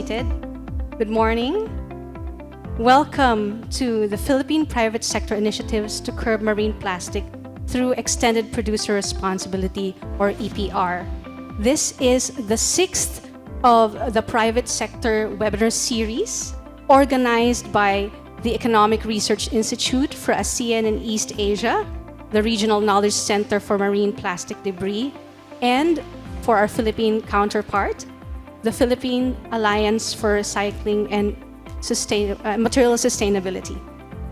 seated. Good morning. Welcome to the Philippine Private Sector Initiatives to Curb Marine Plastic through Extended Producer Responsibility, or EPR. This is the 6th of the Private Sector webinar series organized by the Economic Research Institute for ASEAN and East Asia, the Regional Knowledge Center for Marine Plastic Debris, and for our Philippine counterpart, the Philippine Alliance for Recycling and Material Sustainability.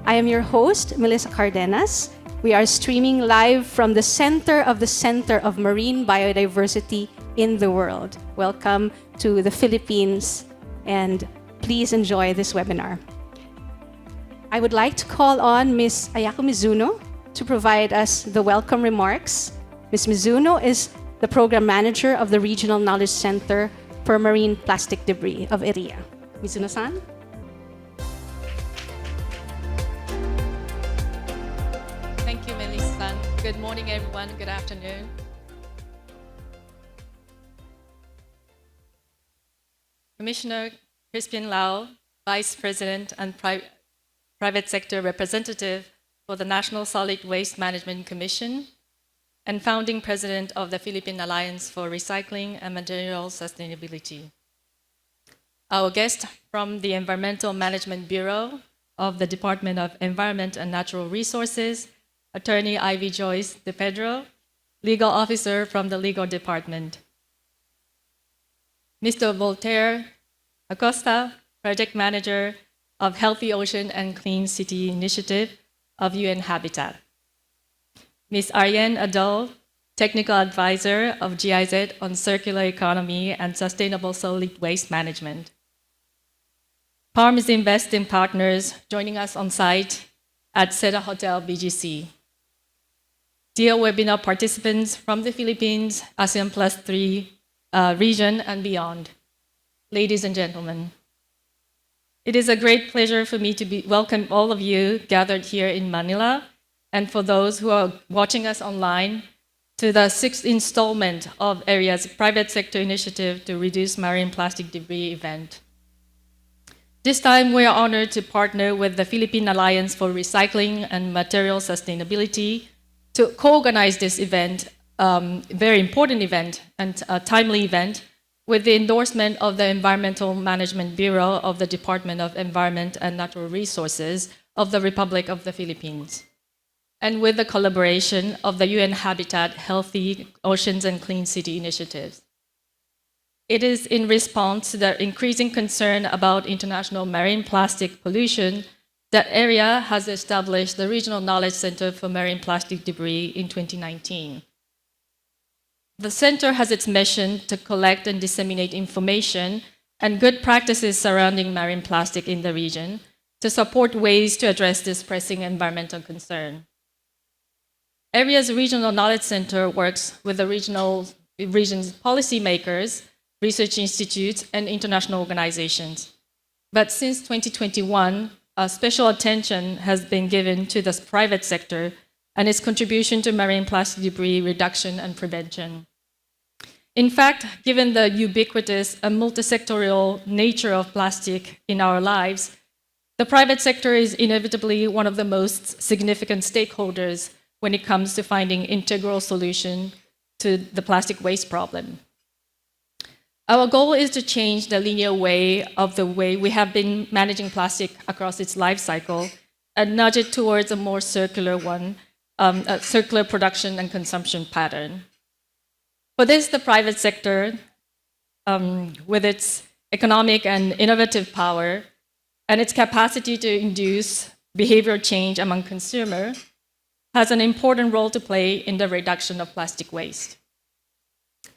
I am your host, Melissa Cardenas. We are streaming live from the center of marine biodiversity in the world. Welcome to the Philippines, and please enjoy this webinar. I would like to call on Ms. Ayako Mizuno to provide us the welcome remarks. Ms. Mizuno is the Program Manager of the Regional Knowledge Center for Marine Plastic Debris of ERIA. Mizuno-san? Thank you, Melissa. Good morning, everyone. Good afternoon. Commissioner Crispin Lau, Vice President and Private Sector Representative for the National Solid Waste Management Commission, and founding president of the Philippine Alliance for Recycling and Material Sustainability. Our guest from the Environmental Management Bureau of the Department of Environment and Natural Resources, Attorney Ivy Joyce De Pedro, Legal Officer from the Legal Department. Mr. Voltaire Acosta, Project Manager of Healthy Ocean and Clean City Initiative of UN Habitat. Ms. Ariane Adol, Technical Advisor of GIZ on Circular Economy and Sustainable Solid Waste Management. PARMS Investing Partners joining us on site at Seda Hotel BGC. Dear webinar participants from the Philippines, ASEAN Plus 3 region and beyond. Ladies and gentlemen, it is a great pleasure for me to welcome all of you gathered here in Manila, and for those who are watching us online, to the 6th installment of ERIA's Private Sector Initiative to Reduce Marine Plastic Debris event. This time, we are honored to partner with the Philippine Alliance for Recycling and Material Sustainability to co-organize this event, very important event and a timely event, with the endorsement of the Environmental Management Bureau of the Department of Environment and Natural Resources of the Republic of the Philippines, and with the collaboration of the UN Habitat Healthy Oceans and Clean City Initiatives. It is in response to the increasing concern about international marine plastic pollution that ERIA has established the Regional Knowledge Center for Marine Plastic Debris in 2019. The center has its mission to collect and disseminate information and good practices surrounding marine plastic in the region to support ways to address this pressing environmental concern. ERIA's Regional Knowledge Center works with the region's policymakers, research institutes, and international organizations. But since 2021, special attention has been given to the private sector and its contribution to marine plastic debris reduction and prevention. In fact, given the ubiquitous and multisectorial nature of plastic in our lives, the private sector is inevitably one of the most significant stakeholders when it comes to finding integral solution to the plastic waste problem. Our goal is to change the linear way of the way we have been managing plastic across its life cycle and nudge it towards a more circular one, a circular production and consumption pattern. For this, the private sector, with its economic and innovative power and its capacity to induce behavioral change among consumers, has an important role to play in the reduction of plastic waste.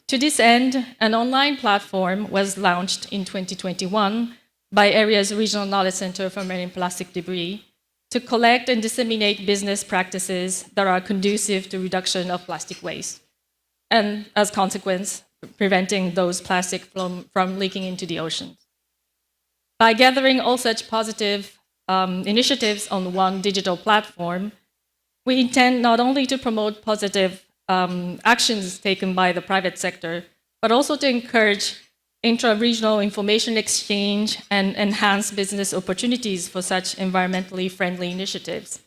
To this end, an online platform was launched in 2021 by ERIA's Regional Knowledge Center for Marine Plastic Debris to collect and disseminate business practices that are conducive to reduction of plastic waste, and as a consequence, preventing those plastic from leaking into the oceans. By gathering all such positive initiatives on one digital platform, we intend not only to promote positive actions taken by the private sector, but also to encourage intra-regional information exchange, and enhance business opportunities for such environmentally friendly initiatives.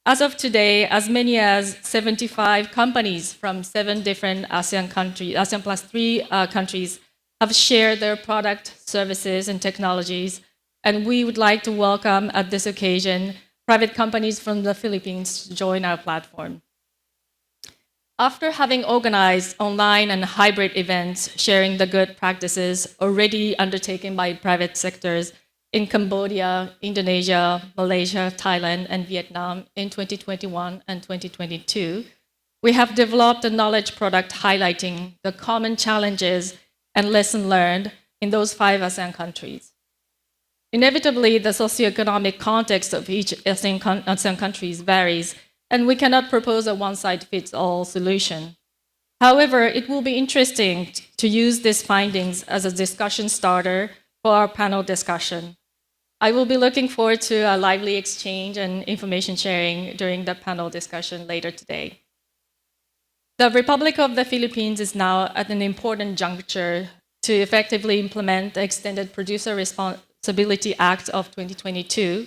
As of today, as many as 75 companies from 7 different ASEAN countries, ASEAN plus 3 countries, have shared their product, services, and technologies, and we would like to welcome at this occasion private companies from the Philippines to join our platform. After having organized online and hybrid events sharing the good practices already undertaken by private sectors in Cambodia, Indonesia, Malaysia, Thailand, and Vietnam in 2021 and 2022, we have developed a knowledge product highlighting the common challenges and lessons learned in those 5 ASEAN countries. Inevitably, the socioeconomic context of each ASEAN countries varies, and we cannot propose a one-size-fits-all solution. However, it will be interesting to use these findings as a discussion starter for our panel discussion. I will be looking forward to a lively exchange and information sharing during the panel discussion later today. The Republic of the Philippines is now at an important juncture to effectively implement the Extended Producer Responsibility Act of 2022,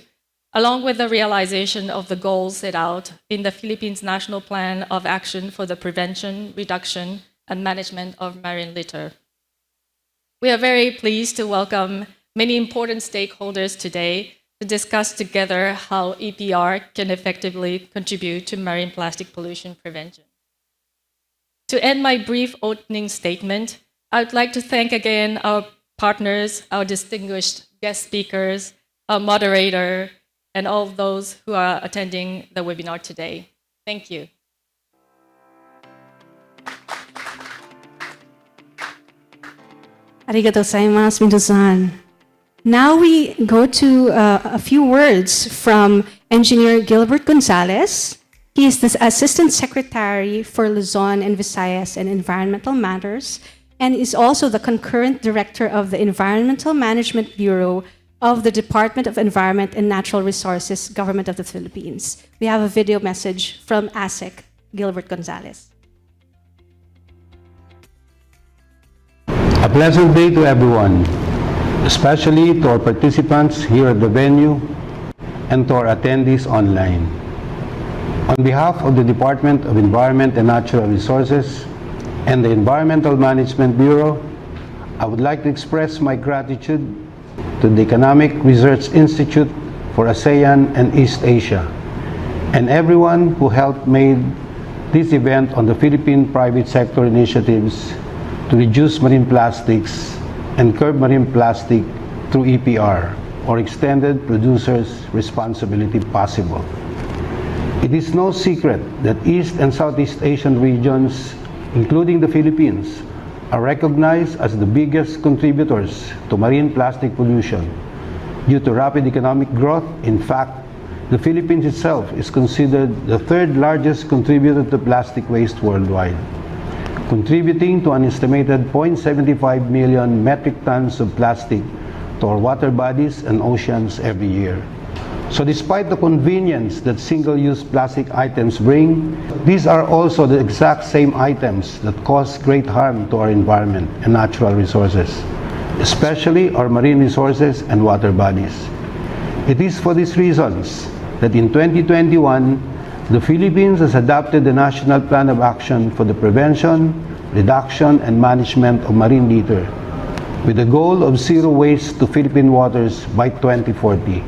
along with the realization of the goals set out in the Philippines National Plan of Action for the Prevention, Reduction, and Management of Marine Litter. We are very pleased to welcome many important stakeholders today to discuss together how EPR can effectively contribute to marine plastic pollution prevention. To end my brief opening statement, I would like to thank again our partners, our distinguished guest speakers, our moderator, and all of those who are attending the webinar today. Thank you. Arigatou gozaimasu, Minasan. Now we go to a few words from Engineer Gilbert Gonzalez. He is the Assistant Secretary for Luzon and Visayas and Environmental Matters, and is also the concurrent Director of the Environmental Management Bureau of the Department of Environment and Natural Resources, Government of the Philippines. We have a video message from ASEC, Gilbert Gonzalez. A pleasant day to everyone, especially to our participants here at the venue and to our attendees online. On behalf of the Department of Environment and Natural Resources and the Environmental Management Bureau, I would like to express my gratitude to the Economic Research Institute for ASEAN and East Asia, and everyone who helped make this event on the Philippine Private Sector Initiatives to reduce marine plastics and curb marine plastic through EPR, or Extended Producers Responsibility, possible. It is no secret that East and Southeast Asian regions, including the Philippines, are recognized as the biggest contributors to marine plastic pollution due to rapid economic growth. In fact, the Philippines itself is considered the 3rd largest contributor to plastic waste worldwide, contributing to an estimated 0.75 million metric tons of plastic to our water bodies and oceans every year. So despite the convenience that single-use plastic items bring, these are also the exact same items that cause great harm to our environment and natural resources, especially our marine resources and water bodies. It is for these reasons that in 2021, the Philippines has adopted the National Plan of Action for the Prevention, Reduction, and Management of Marine Litter, with the goal of zero waste to Philippine waters by 2040.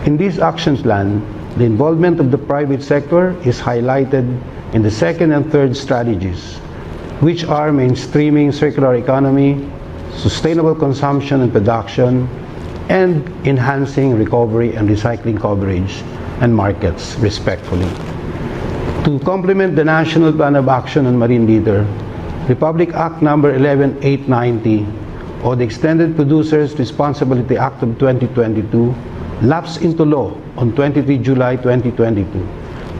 In this action plan, the involvement of the private sector is highlighted in the 2nd and 3rd strategies, which are mainstreaming circular economy, sustainable consumption and production, and enhancing recovery and recycling coverage and markets, respectively. To complement the National Plan of Action on Marine Litter, Republic Act No. 11890, or the Extended Producers Responsibility Act of 2022, lapsed into law on 23 July 2022.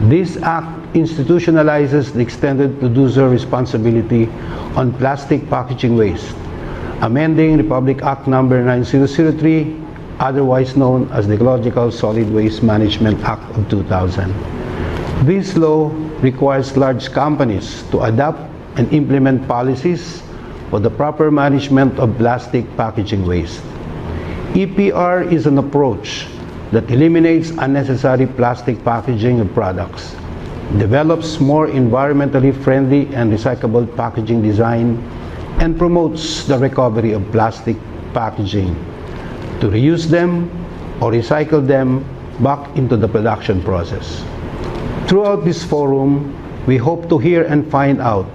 This act institutionalizes the extended producer responsibility on plastic packaging waste, amending Republic Act No. 9003, otherwise known as the Ecological Solid Waste Management Act of 2000. This law requires large companies to adopt and implement policies for the proper management of plastic packaging waste. EPR is an approach that eliminates unnecessary plastic packaging of products, develops more environmentally friendly and recyclable packaging design, and promotes the recovery of plastic packaging to reuse them or recycle them back into the production process. Throughout this forum, we hope to hear and find out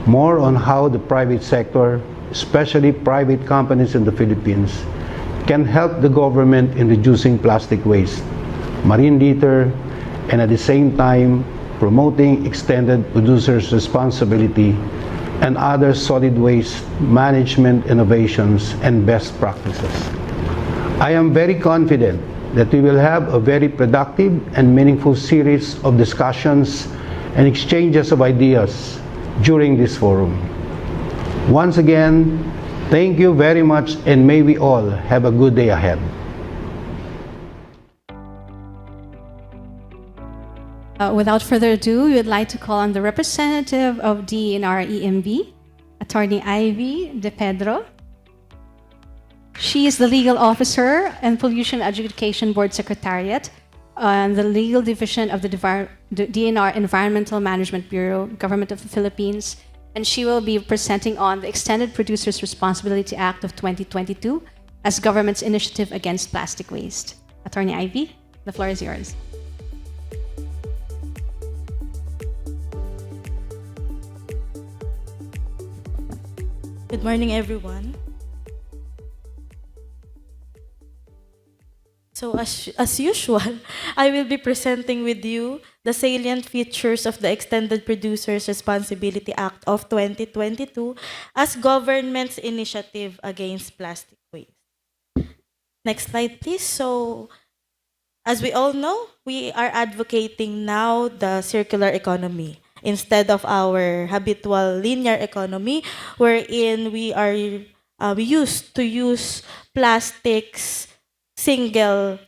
more on how the private sector, especially private companies in the Philippines, can help the government in reducing plastic waste, marine litter, and at the same time promoting extended producers' responsibility and other solid waste management innovations and best practices. I am very confident that we will have a very productive and meaningful series of discussions and exchanges of ideas during this forum. Once again, thank you very much, and may we all have a good day ahead. Without further ado, we would like to call on the representative of DENR EMB, Attorney Ivy De Pedro. She is the legal officer and Pollution Adjudication Board Secretariat on the legal division of the DENR Environmental Management Bureau, Government of the Philippines, and she will be presenting on the Extended Producers Responsibility Act of 2022 as government's initiative against plastic waste. Attorney Ivy, the floor is yours. Good morning, everyone. So as usual, I will be presenting with you the salient features of the Extended Producers Responsibility Act of 2022 as government's initiative against plastic waste. Next slide, please. So, as we all know, we are advocating now the circular economy instead of our habitual linear economy, wherein we used to use plastics single-use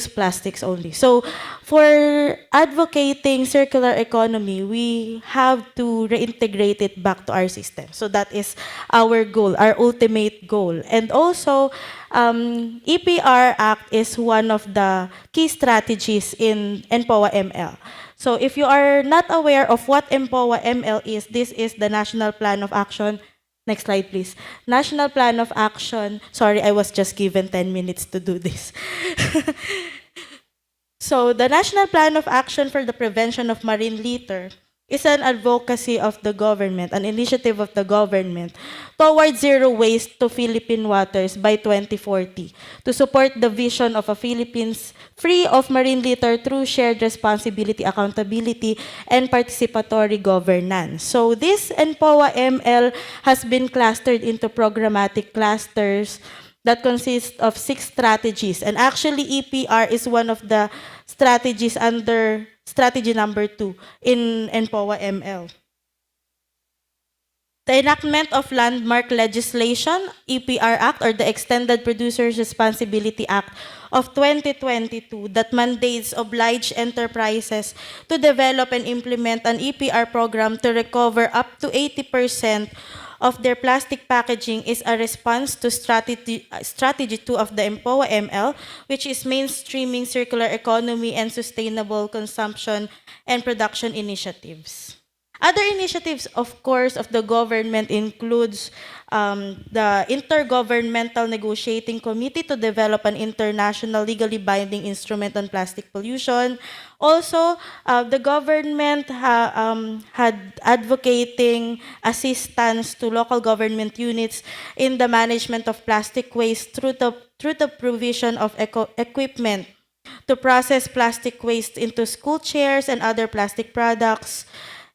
plastics only. So, for advocating circular economy, we have to reintegrate it back to our system. So that is our goal, our ultimate goal. And also, EPR Act is one of the key strategies in NPOA ML. So if you are not aware of what NPOA ML is, this is the National Plan of Action. Next slide, please. National Plan of Action. Sorry, I was just given 10 minutes to do this. So, the National Plan of Action for the Prevention of Marine Litter is an advocacy of the government, an initiative of the government towards zero waste to Philippine waters by 2040 to support the vision of a Philippines free of marine litter through shared responsibility, accountability, and participatory governance. So this NPOA ML has been clustered into programmatic clusters that consist of 6 strategies. And actually, EPR is one of the strategies under strategy number 2 in NPOA ML. The enactment of landmark legislation, EPR Act, or the Extended Producers Responsibility Act of 2022, that mandates obliged enterprises to develop and implement an EPR program to recover up to 80% of their plastic packaging, is a response to strategy 2 of the NPOA ML, which is mainstreaming circular economy and sustainable consumption and production initiatives. Other initiatives, of course, of the government includes the Intergovernmental Negotiating Committee to develop an international legally binding instrument on plastic pollution. Also, the government had advocating assistance to local government units in the management of plastic waste through the provision of equipment to process plastic waste into school chairs and other plastic products.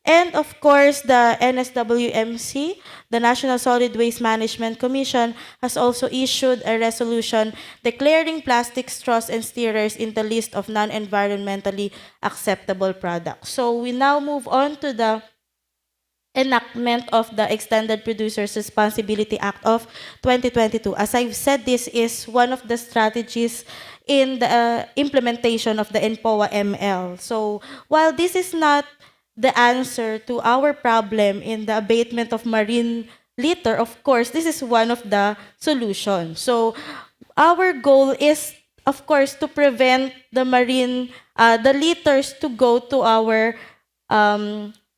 And of course, the NSWMC, the National Solid Waste Management Commission, has also issued a resolution declaring plastic straws and stirrers in the list of non-environmentally acceptable products. So we now move on to the enactment of the Extended Producers Responsibility Act of 2022. As I've said, this is one of the strategies in the implementation of the NPOA ML. So while this is not the answer to our problem in the abatement of marine litter, of course, this is one of the solutions. So our goal is, of course, to prevent the the litters to go to our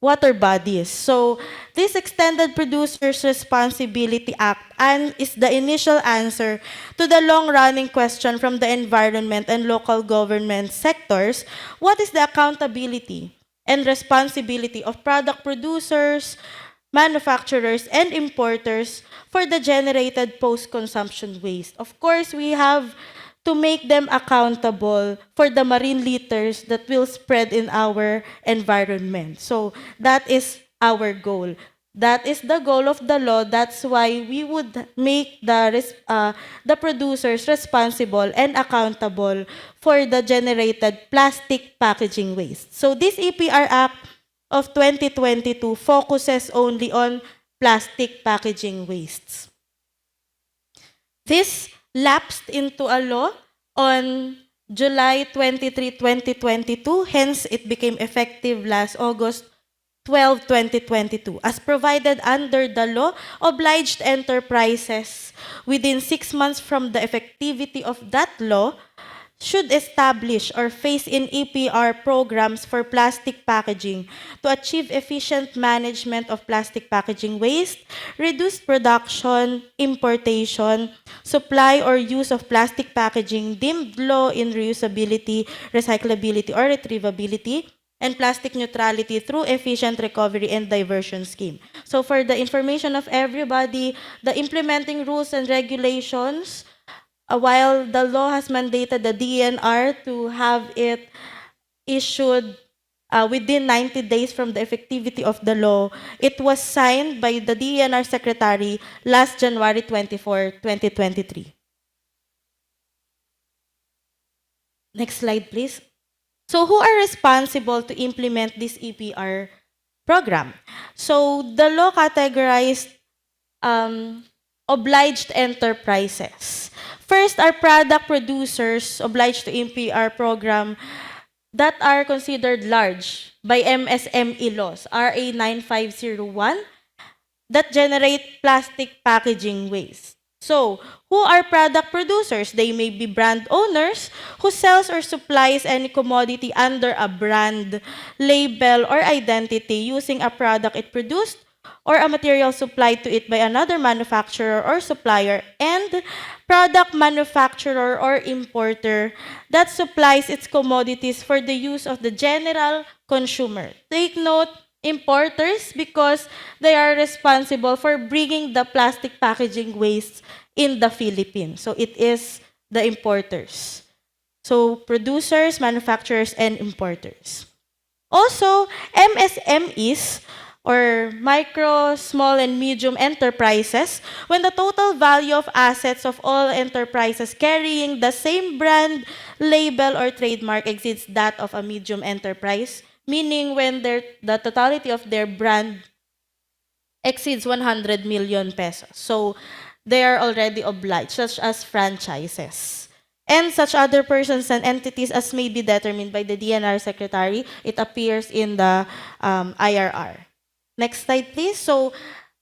water bodies. So this Extended Producers Responsibility Act is the initial answer to the long-running question from the environment and local government sectors: what is the accountability and responsibility of product producers, manufacturers, and importers for the generated post-consumption waste? Of course, we have to make them accountable for the marine litters that will spread in our environment. So that is our goal. That is the goal of the law. That's why we would make the producers responsible and accountable for the generated plastic packaging waste. So this EPR Act of 2022 focuses only on plastic packaging wastes. This lapsed into a law on July 23, 2022. Hence, it became effective last August 12, 2022. As provided under the law, obliged enterprises within 6 months from the effectivity of that law should establish or phase in EPR programs for plastic packaging to achieve efficient management of plastic packaging waste, reduce production, importation, supply, or use of plastic packaging deemed low in reusability, recyclability, or retrievability, and plastic neutrality through efficient recovery and diversion scheme. So for the information of everybody, the implementing rules and regulations, while the law has mandated the DENR to have it issued within 90 days from the effectivity of the law, it was signed by the DENR Secretary last January 24, 2023. Next slide, please. So who are responsible to implement this EPR program? So the law categorized obliged enterprises. First are product producers obliged to EPR program that are considered large by MSME laws, RA 9501, that generate plastic packaging waste. So, who are product producers? They may be brand owners who sells or supplies any commodity under a brand, label, or identity using a product it produced or a material supplied to it by another manufacturer or supplier, and product manufacturer or importer that supplies its commodities for the use of the general consumer. Take note, importers, because they are responsible for bringing the plastic packaging waste in the Philippines. So it is the importers. So producers, manufacturers, and importers. Also, MSMEs, or micro, small, and medium enterprises, when the total value of assets of all enterprises carrying the same brand, label, or trademark exceeds that of a medium enterprise, meaning when the totality of their brand exceeds 100 million pesos. So they are already obliged, such as franchises. And such other persons and entities as may be determined by the DNR Secretary. It appears in the IRR. Next slide, please. So,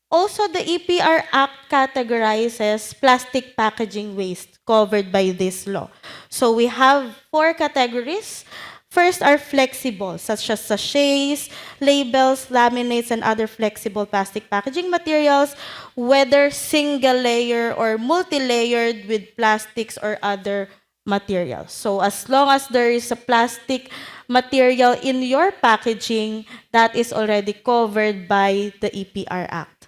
also the EPR Act categorizes plastic packaging waste covered by this law. So, we have 4 categories. First are flexible, such as sachets, labels, laminates, and other flexible plastic packaging materials, whether single layer or multi-layered with plastics or other materials. So as long as there is a plastic material in your packaging, that is already covered by the EPR Act.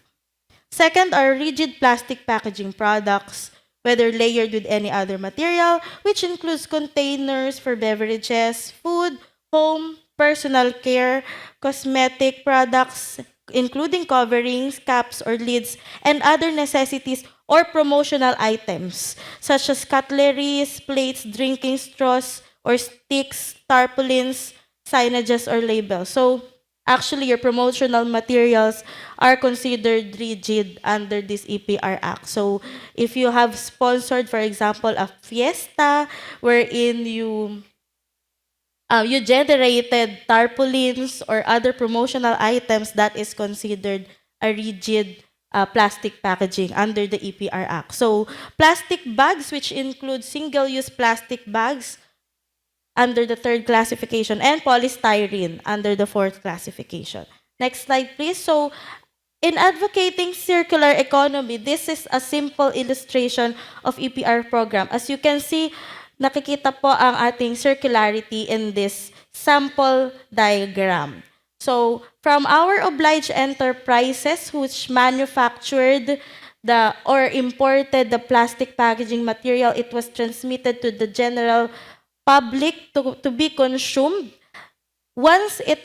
Second are rigid plastic packaging products, whether layered with any other material, which includes containers for beverages, food, home, personal care, cosmetic products, including coverings, caps, or lids, and other necessities or promotional items, such as cutleries, plates, drinking straws, or sticks, tarpaulins, signages, or labels. So, actually, your promotional materials are considered rigid under this EPR Act. So, if you have sponsored, for example, a fiesta wherein you you generated tarpaulins or other promotional items, that is considered a rigid plastic packaging under the EPR Act. So plastic bags, which include single-use plastic bags, under the third classification, and polystyrene under the fourth classification. Next slide, please. So, in advocating circular economy, this is a simple illustration of EPR program. As you can see, nakikita po ang ating circularity in this sample diagram. So, from our obliged enterprises which manufactured or imported the plastic packaging material, it was transmitted to the general public to be consumed. Once it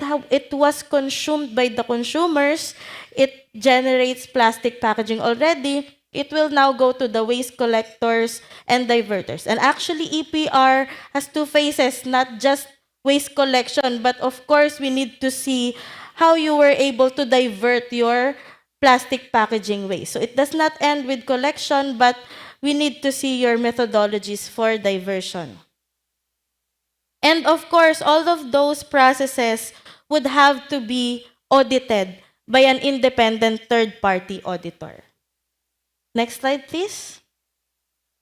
was consumed by the consumers, it generates plastic packaging already. It will now go to the waste collectors and diverters. And actually, EPR has two phases, not just waste collection, but of course, we need to see how you were able to divert your plastic packaging waste. So it does not end with collection, but we need to see your methodologies for diversion. And of course, all of those processes would have to be audited by an independent third-party auditor. Next slide, please.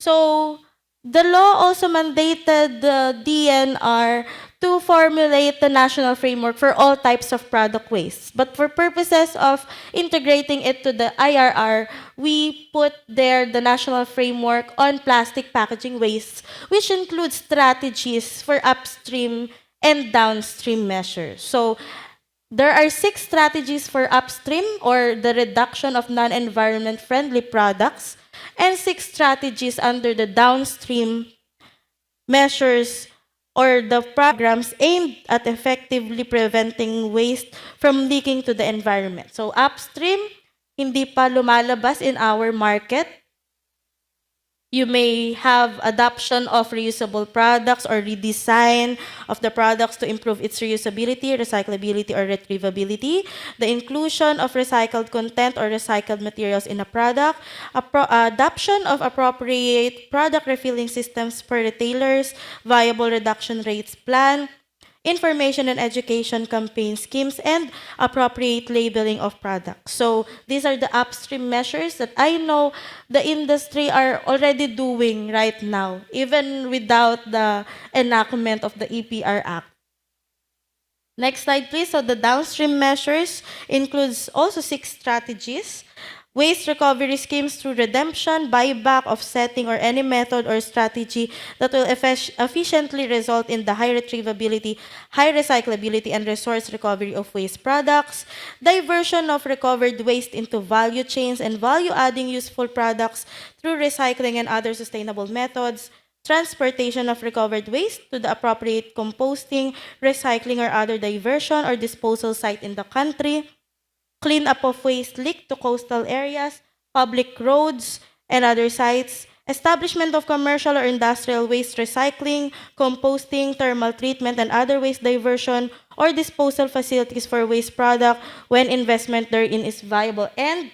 So, the law also mandated the DNR to formulate the national framework for all types of product waste. But for purposes of integrating it to the IRR, we put there the national framework on plastic packaging waste, which includes strategies for upstream and downstream measures. So there are 6 strategies for upstream, or the reduction of non-environment friendly products, and 6 strategies under the downstream measures or the programs aimed at effectively preventing waste from leaking to the environment. So upstream, hindi pa lumalabas in our market. You may have adoption of reusable products or redesign of the products to improve its reusability, recyclability, or retrievability, the inclusion of recycled content or recycled materials in a product, adoption of appropriate product refilling systems for retailers, viable reduction rates plan, information and education campaign schemes, and appropriate labeling of products. So these are the upstream measures that I know the industry are already doing right now, even without the enactment of the EPR Act. Next slide, please. So the downstream measures includes also 6 strategies. Waste recovery schemes through redemption, buyback, offsetting, or any method or strategy that will efficiently result in the high retrievability, high recyclability, and resource recovery of waste products. Diversion of recovered waste into value chains and value-adding useful products through recycling and other sustainable methods. Transportation of recovered waste to the appropriate composting, recycling, or other diversion or disposal site in the country. Cleanup of waste leaked to coastal areas, public roads, and other sites, establishment of commercial or industrial waste recycling, composting, thermal treatment, and other waste diversion or disposal facilities for waste product when investment therein is viable, and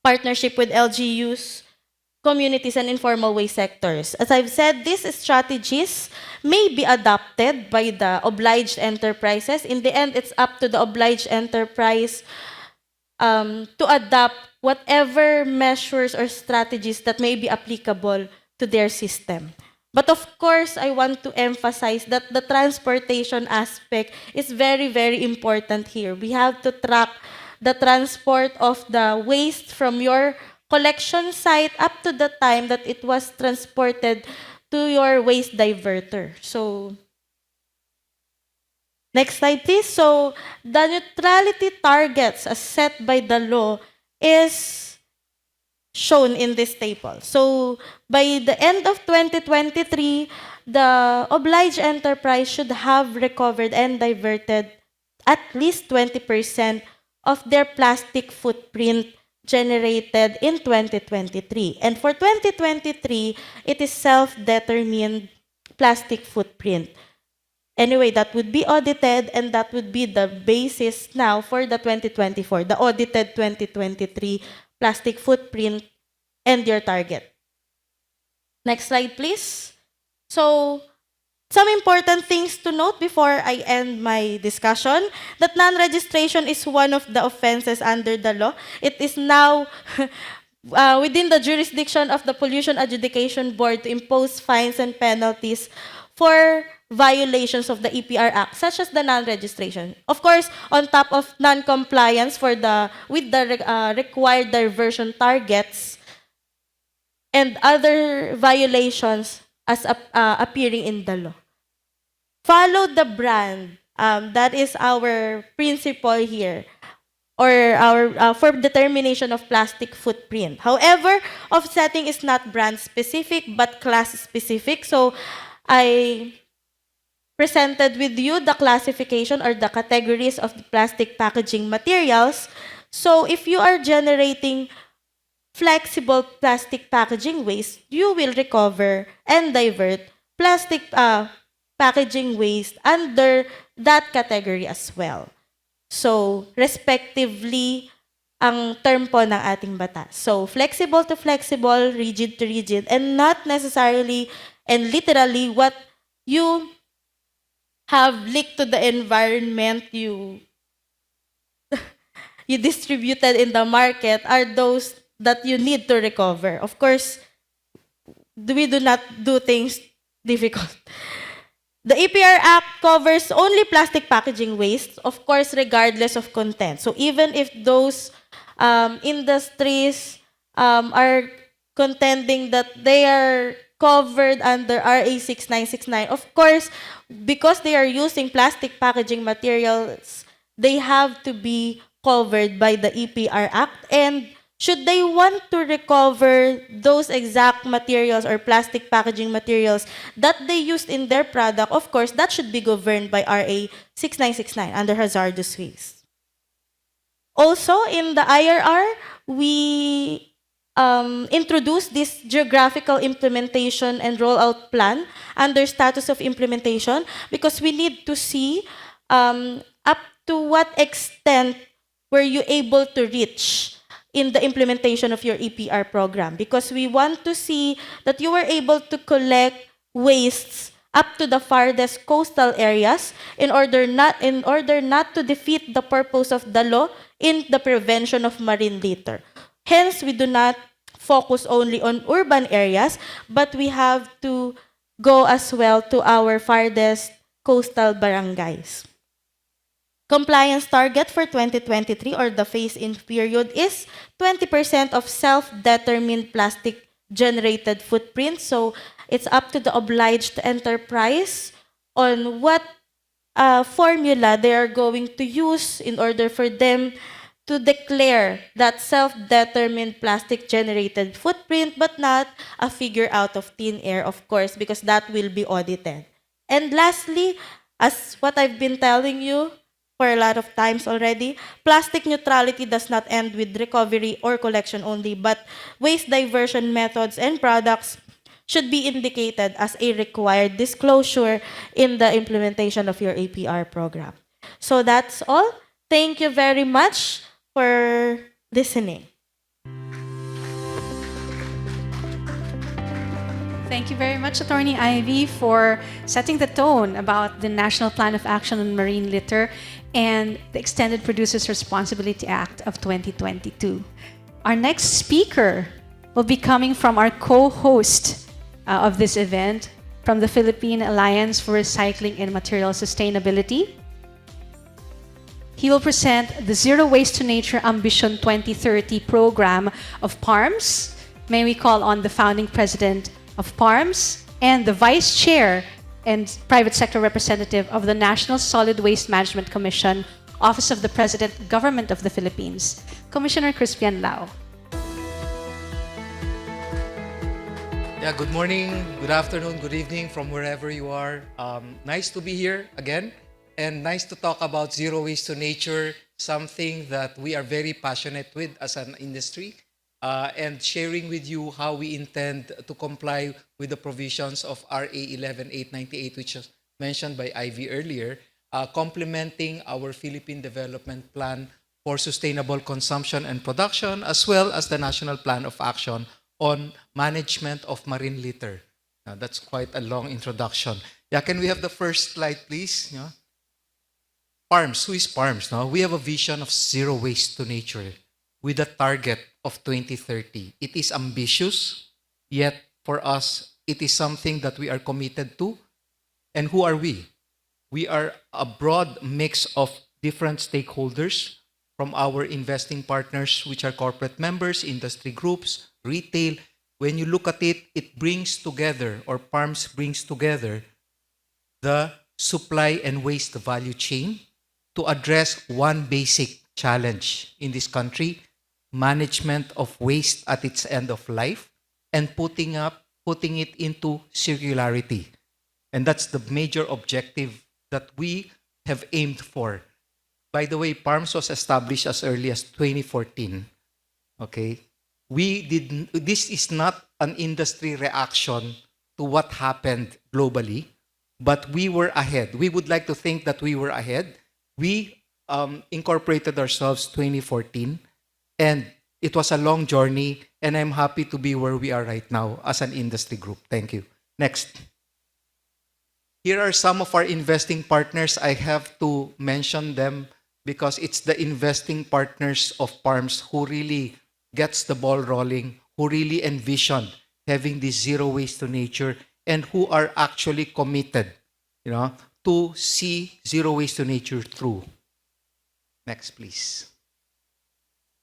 partnership with LGUs, communities, and informal waste sectors. As I've said, these strategies may be adopted by the obliged enterprises. In the end, it's up to the obliged enterprise to adopt whatever measures or strategies that may be applicable to their system. But of course, I want to emphasize that the transportation aspect is very, very important here. We have to track the transport of the waste from your collection site up to the time that it was transported to your waste diverter. So, next slide, please. So, the neutrality targets as set by the law is shown in this table. So, by the end of 2023, the obliged enterprise should have recovered and diverted at least 20% of their plastic footprint generated in 2023. And for 2023, it is self-determined plastic footprint. Anyway, that would be audited, and that would be the basis now for the 2024, the audited 2023 plastic footprint and your target. Next slide, please. So, Some important things to note before I end my discussion, that non-registration is one of the offenses under the law. It is now within the jurisdiction of the Pollution Adjudication Board to impose fines and penalties for violations of the EPR Act, such as the non-registration. Of course, on top of non-compliance with the required diversion targets and other violations as appearing in the law. Follow the brand. That is our principle here, or our for determination of plastic footprint. However, offsetting is not brand specific but class specific. So I presented with you the classification or the categories of the plastic packaging materials. So if you are generating flexible plastic packaging waste, you will recover and divert plastic packaging waste under that category as well. So, respectively, ang term po ng ating batas. So, flexible to flexible, rigid to rigid, and not necessarily and literally what you have leaked to the environment, you distributed in the market are those that you need to recover. Of course, we do not do things difficult. The EPR Act covers only plastic packaging waste, of course, regardless of content. So even if those industries are contending that they are covered under RA 6969, of course, because they are using plastic packaging materials, they have to be covered by the EPR Act. And should they want to recover those exact materials or plastic packaging materials that they used in their product, of course, that should be governed by RA 6969 under hazardous waste. Also, in the IRR, we introduced this geographical implementation and rollout plan under status of implementation because we need to see up to what extent were you able to reach in the implementation of your EPR program, because we want to see that you were able to collect wastes up to the farthest coastal areas in order not to defeat the purpose of the law in the prevention of marine litter. Hence, we do not focus only on urban areas, but we have to go as well to our farthest coastal barangays. Compliance target for 2023 or the phase-in period is 20% of self-determined plastic generated footprint. So it's up to the obliged enterprise on what formula they are going to use in order for them to declare that self-determined plastic generated footprint, but not a figure out of thin air, of course, because that will be audited. And lastly, as what I've been telling you for a lot of times already, plastic neutrality does not end with recovery or collection only, but waste diversion methods and products should be indicated as a required disclosure in the implementation of your APR program. So that's all. Thank you very much for listening. Thank you very much, Attorney Ivy, for setting the tone about the National Plan of Action on Marine Litter and the Extended Producers Responsibility Act of 2022. Our next speaker will be coming from our co-host of this event, from the Philippine Alliance for Recycling and Material Sustainability. He will present the Zero Waste to Nature Ambition 2030 program of PARMS. May we call on the founding president of PARMS and the vice chair and private sector representative of the National Solid Waste Management Commission, Office of the President, Government of the Philippines, Commissioner Crispian Lau. Yeah, good morning, good afternoon, good evening from wherever you are. Nice to be here again, and nice to talk about zero waste to nature, something that we are very passionate with as an industry, and sharing with you how we intend to comply with the provisions of RA 11898, which was mentioned by Ivy earlier, complementing our Philippine Development Plan for Sustainable Consumption and Production, as well as the National Plan of Action on Management of Marine Litter. That's quite a long introduction. Yeah, can we have the first slide, please? Yeah. PARMS, who is PARMS? No? We have a vision of zero waste to nature with a target of 2030. It is ambitious, yet for us, it is something that we are committed to. And who are we? We are a broad mix of different stakeholders, from our investing partners, which are corporate members, industry groups, retail. When you look at it, it brings together, or PARMS brings together, the supply and waste value chain to address one basic challenge in this country: management of waste at its end of life and putting it into circularity. And that's the major objective that we have aimed for. By the way, PARMS was established as early as 2014. Okay? This is not an industry reaction to what happened globally, but we were ahead. We would like to think that we were ahead. We incorporated ourselves 2014, and it was a long journey, and I'm happy to be where we are right now as an industry group. Thank you. Next. Here are some of our investing partners. I have to mention them because it's the investing partners of PARMS who really gets the ball rolling, who really envisioned having this zero waste to nature, and who are actually committed, to see zero waste to nature through. Next, please.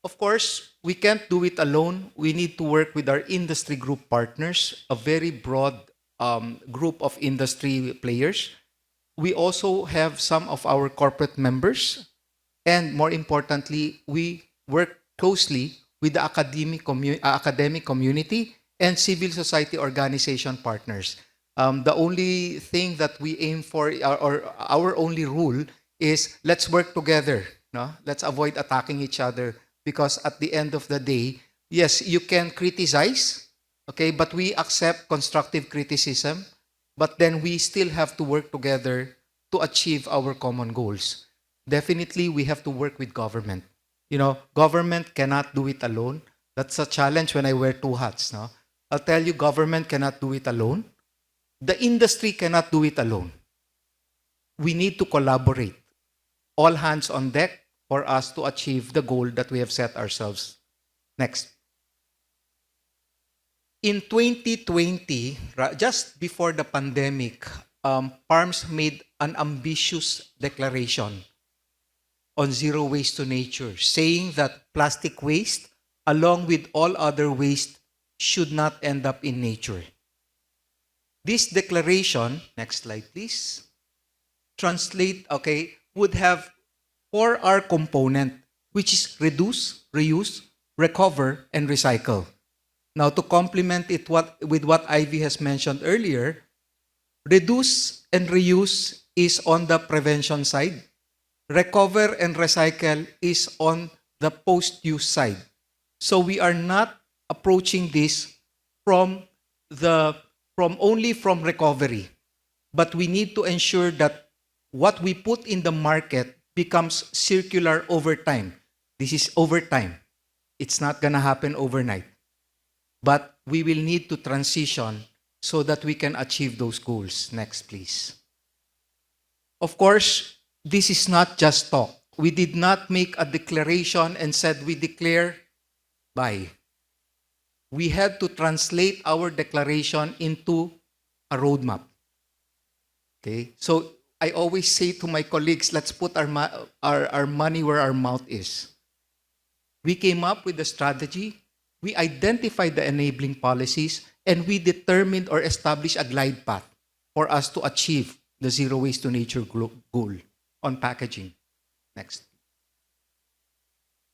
Of course, we can't do it alone. We need to work with our industry group partners, a very broad group of industry players. We also have some of our corporate members, and more importantly, we work closely with the academic community and civil society organization partners. The only thing that we aim for, or our only rule, is let's work together. No? Let's avoid attacking each other, because at the end of the day, yes, you can criticize, okay, but we accept constructive criticism, but then we still have to work together to achieve our common goals. Definitely, we have to work with government. Government cannot do it alone. That's a challenge when I wear two hats. No? I'll tell you, government cannot do it alone. The industry cannot do it alone. We need to collaborate. All hands on deck for us to achieve the goal that we have set ourselves. Next. In 2020, just before the pandemic, PARMS made an ambitious declaration on zero waste to nature, saying that plastic waste, along with all other waste, should not end up in nature. This declaration, next slide please, would have 4R component, which is reduce, reuse, recover, and recycle. Now, to complement it with what Ivy has mentioned earlier, reduce and reuse is on the prevention side. Recover and recycle is on the post-use side. So we are not approaching this from only from recovery, but we need to ensure that what we put in the market becomes circular over time. This is over time. It's not going to happen overnight. But we will need to transition so that we can achieve those goals. Next, please. Of course, this is not just talk. We did not make a declaration and said we declare by. We had to translate our declaration into a roadmap. Okay? So I always say to my colleagues, let's put our money where our mouth is. We came up with a strategy, we identified the enabling policies, and we determined or established a glide path for us to achieve the zero waste to nature goal on packaging. Next.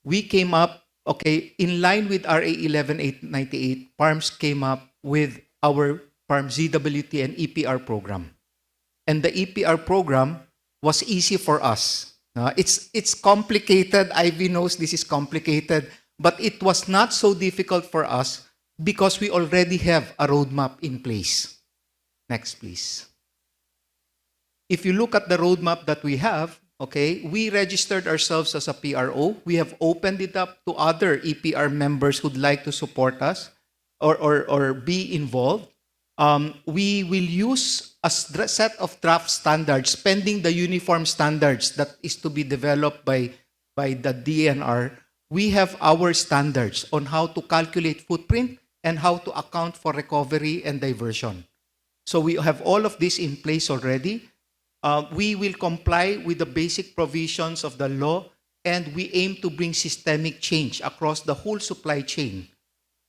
We came up, in line with RA 11898, PARMS came up with our PARMS ZWT and EPR program. And the EPR program was easy for us. It's complicated. Ivy knows this is complicated, but it was not so difficult for us because we already have a roadmap in place. Next, please. If you look at the roadmap that we have, we registered ourselves as a PRO. We have opened it up to other EPR members who'd like to support us or be involved. We will use set of draft standards pending the uniform standards that is to be developed by the DNR. We have our standards on how to calculate footprint and how to account for recovery and diversion. So we have all of this in place already. We will comply with the basic provisions of the law, and we aim to bring systemic change across the whole supply chain.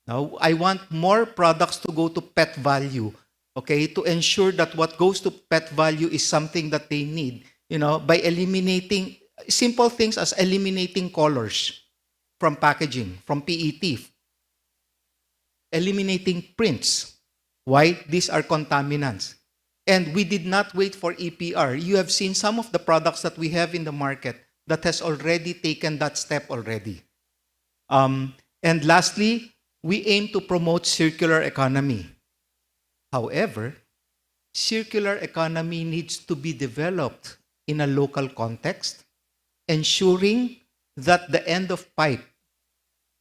Now, I want more products to go to pet value, okay, to ensure that what goes to pet value is something that they need, by eliminating simple things as eliminating colors from packaging, from PET, eliminating prints. Why? These are contaminants. And we did not wait for EPR. You have seen some of the products that we have in the market that has already taken that step already. And lastly, we aim to promote circular economy. However, circular economy needs to be developed in a local context, ensuring that the end of pipe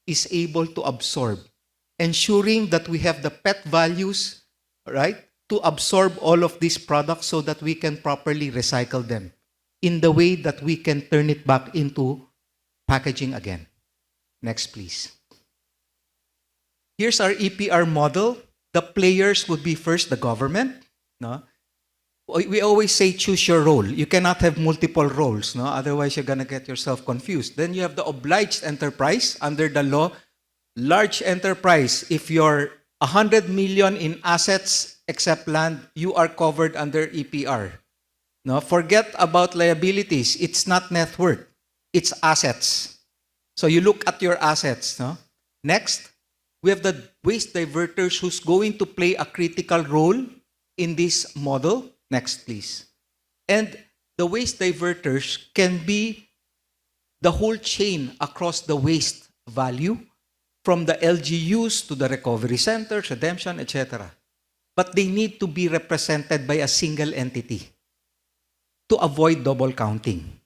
is able to absorb, ensuring that we have the PET values, right, to absorb all of these products so that we can properly recycle them in the way that we can turn it back into packaging again. Next, please. Here's our EPR model. The players would be first the government. No? We always say choose your role. You cannot have multiple roles. No? Otherwise, you're going to get yourself confused. Then you have the obliged enterprise under the law. Large enterprise, if you're 100 million in assets except land, you are covered under EPR. No? Forget about liabilities. It's not net worth. It's assets. So you look at your assets. No? Next, we have the waste diverters who's going to play a critical role in this model. Next, please. And the waste diverters can be the whole chain across the waste value, from the LGUs to the recovery centers, redemption, etc. But they need to be represented by a single entity to avoid double counting.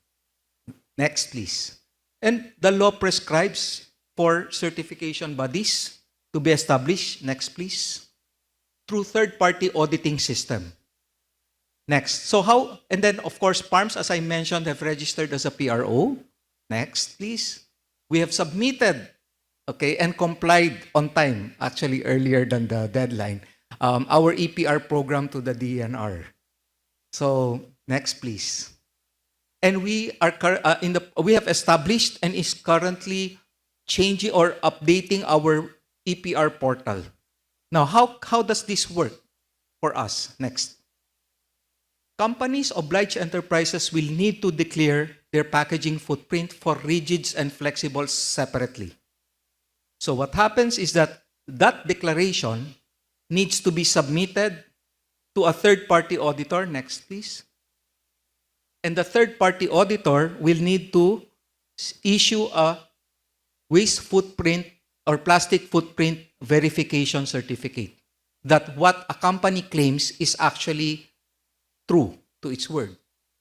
Next, please. And the law prescribes for certification bodies to be established. Next, please. Through third-party auditing system. Next. So how, and then of course, PARMS, as I mentioned, have registered as a PRO. Next, please. We have submitted, okay, and complied on time, actually earlier than the deadline, our EPR program to the DNR. So, next, please. And we are we have established and is currently changing or updating our EPR portal. Now, how does this work for us? Next. Companies, obliged enterprises will need to declare their packaging footprint for rigids and flexibles separately. So what happens is that declaration needs to be submitted to a third-party auditor. Next, please. And the third-party auditor will need to issue a waste footprint or plastic footprint verification certificate that what a company claims is actually true to its word.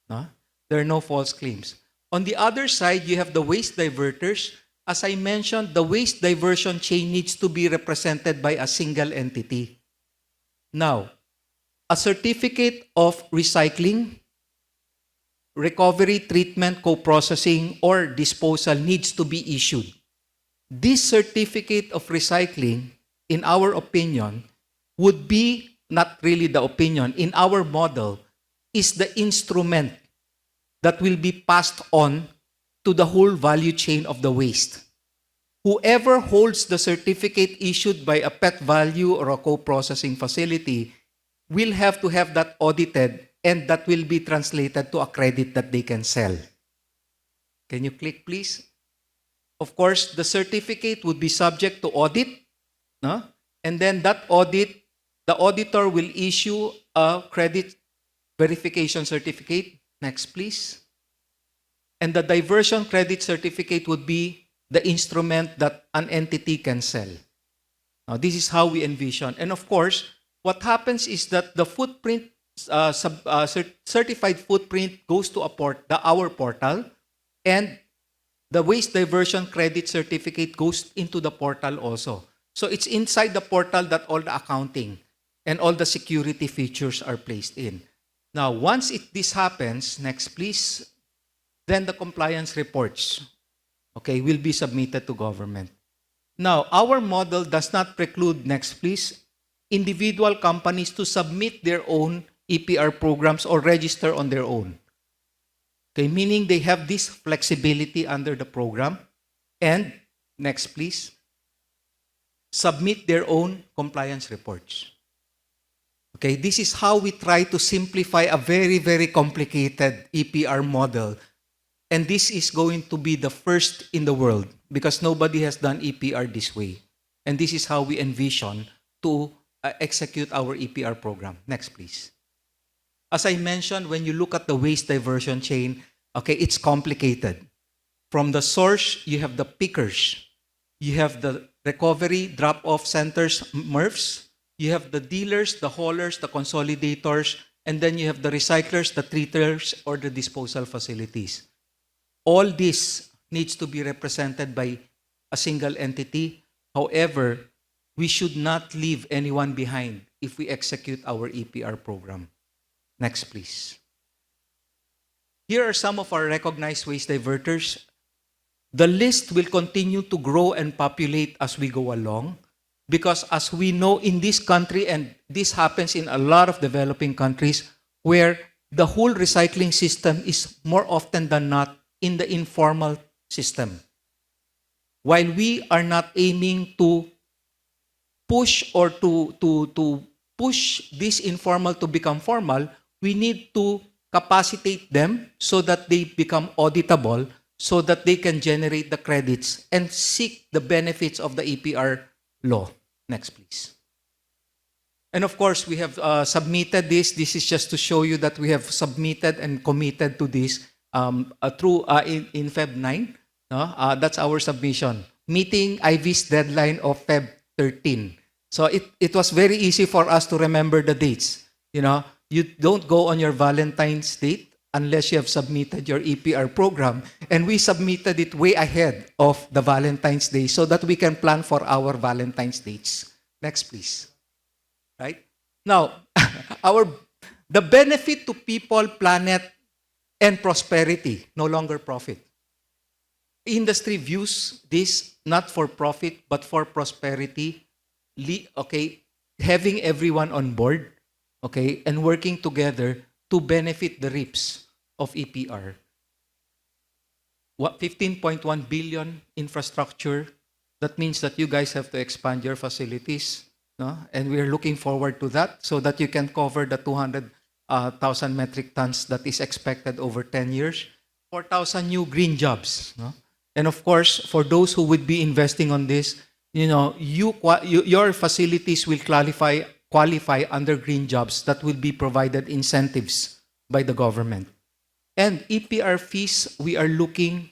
No? There are no false claims. On the other side, you have the waste diverters. As I mentioned, the waste diversion chain needs to be represented by a single entity. Now, a certificate of recycling, recovery, treatment, co-processing, or disposal needs to be issued. This certificate of recycling, in our opinion, would be, not really the opinion, in our model, is the instrument that will be passed on to the whole value chain of the waste. Whoever holds the certificate issued by a PET value or a co-processing facility will have to have that audited, and that will be translated to a credit that they can sell. Can you click, please? Of course, the certificate would be subject to audit, no? And then that audit, the auditor will issue a credit verification certificate. Next, please. And the diversion credit certificate would be the instrument that an entity can sell. Now, this is how we envision. And of course, what happens is that the footprint, certified footprint goes to our portal, and the waste diversion credit certificate goes into the portal also. So it's inside the portal that all the accounting and all the security features are placed in. Now, once this happens, next please, then the compliance reports, okay, will be submitted to government. Now, our model does not preclude, next please, individual companies to submit their own EPR programs or register on their own. Okay, meaning they have this flexibility under the program. And, next please, submit their own compliance reports. Okay, this is how we try to simplify a very, very complicated EPR model. And this is going to be the first in the world because nobody has done EPR this way. And this is how we envision to execute our EPR program. Next, please. As I mentioned, when you look at the waste diversion chain, okay, it's complicated. From the source, you have the pickers. You have the recovery drop-off centers, MRFs. You have the dealers, the haulers, the consolidators, and then you have the recyclers, the treaters, or the disposal facilities. All this needs to be represented by a single entity. However, we should not leave anyone behind if we execute our EPR program. Next, please. Here are some of our recognized waste diverters. The list will continue to grow and populate as we go along because as we know in this country, and this happens in a lot of developing countries, where the whole recycling system is more often than not in the informal system. While we are not aiming to push or to push this informal to become formal, we need to capacitate them so that they become auditable, so that they can generate the credits and seek the benefits of the EPR law. Next, please. And of course, we have submitted this. This is just to show you that we have submitted and committed to this through in Feb 9. No? That's our submission. Meeting IV's deadline of Feb 13. So it was very easy for us to remember the dates. You know, you don't go on your Valentine's date unless you have submitted your EPR program. And we submitted it way ahead of the Valentine's Day so that we can plan for our Valentine's dates. Next, please. Right? Now, the benefit to people, planet, and prosperity, no longer profit. Industry views this not for profit, but for prosperity. Okay, having everyone on board, okay, and working together to benefit the reaps of EPR. 15.1 billion infrastructure. That means that you guys have to expand your facilities, no? And we are looking forward to that so that you can cover the 200,000 metric tons that is expected over 10 years. 4,000 new green jobs, no? And of course, for those who would be investing on this, you know, your facilities will qualify under green jobs that will be provided incentives by the government. And EPR fees, we are looking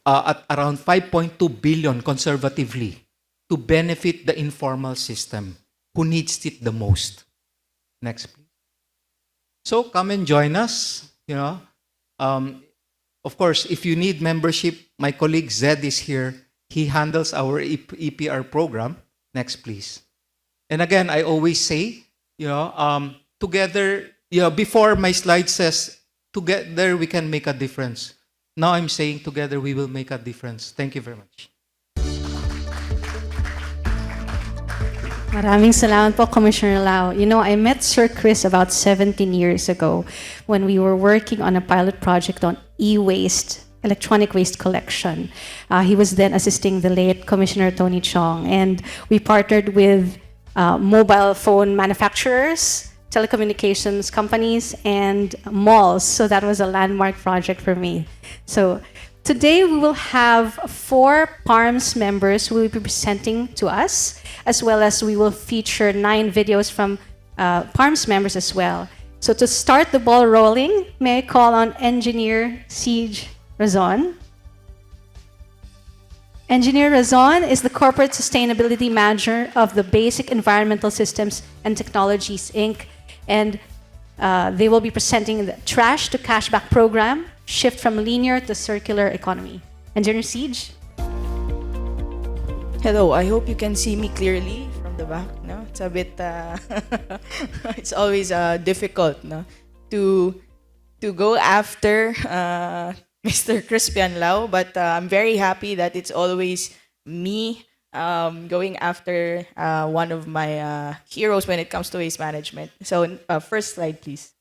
at around 5.2 billion conservatively to benefit the informal system who needs it the most. Next, please. So come and join us. You know, of course, if you need membership, my colleague Zed is here. He handles our EPR program. Next, please. And again, I always say, you know, together, you know, before my slide says, together we can make a difference. Now I'm saying together we will make a difference. Thank you very much. Maraming salamat po, Commissioner Lau. You know, I met Sir Chris about 17 years ago when we were working on a pilot project on e-waste, electronic waste collection. He was then assisting the late Commissioner Tony Chong, and we partnered with mobile phone manufacturers, telecommunications companies, and malls. So that was a landmark project for me. So today we will have 4 PARMS members who will be presenting to us, as well as we will feature 9 videos from PARMS members as well. So to start the ball rolling, may I call on Engineer Siege Razon. Engineer Razon is the Corporate Sustainability Manager of the Basic Environmental Systems and Technologies, Inc. And they will be presenting the Trash to Cashback program, Shift from Linear to Circular Economy. Engineer Siege. Hello, I hope you can see me clearly from the back. No? It's a bit it's always difficult, no, to go after Mr. Crispian Lau, but I'm very happy that it's always me going after one of my heroes when it comes to waste management. So first slide, please.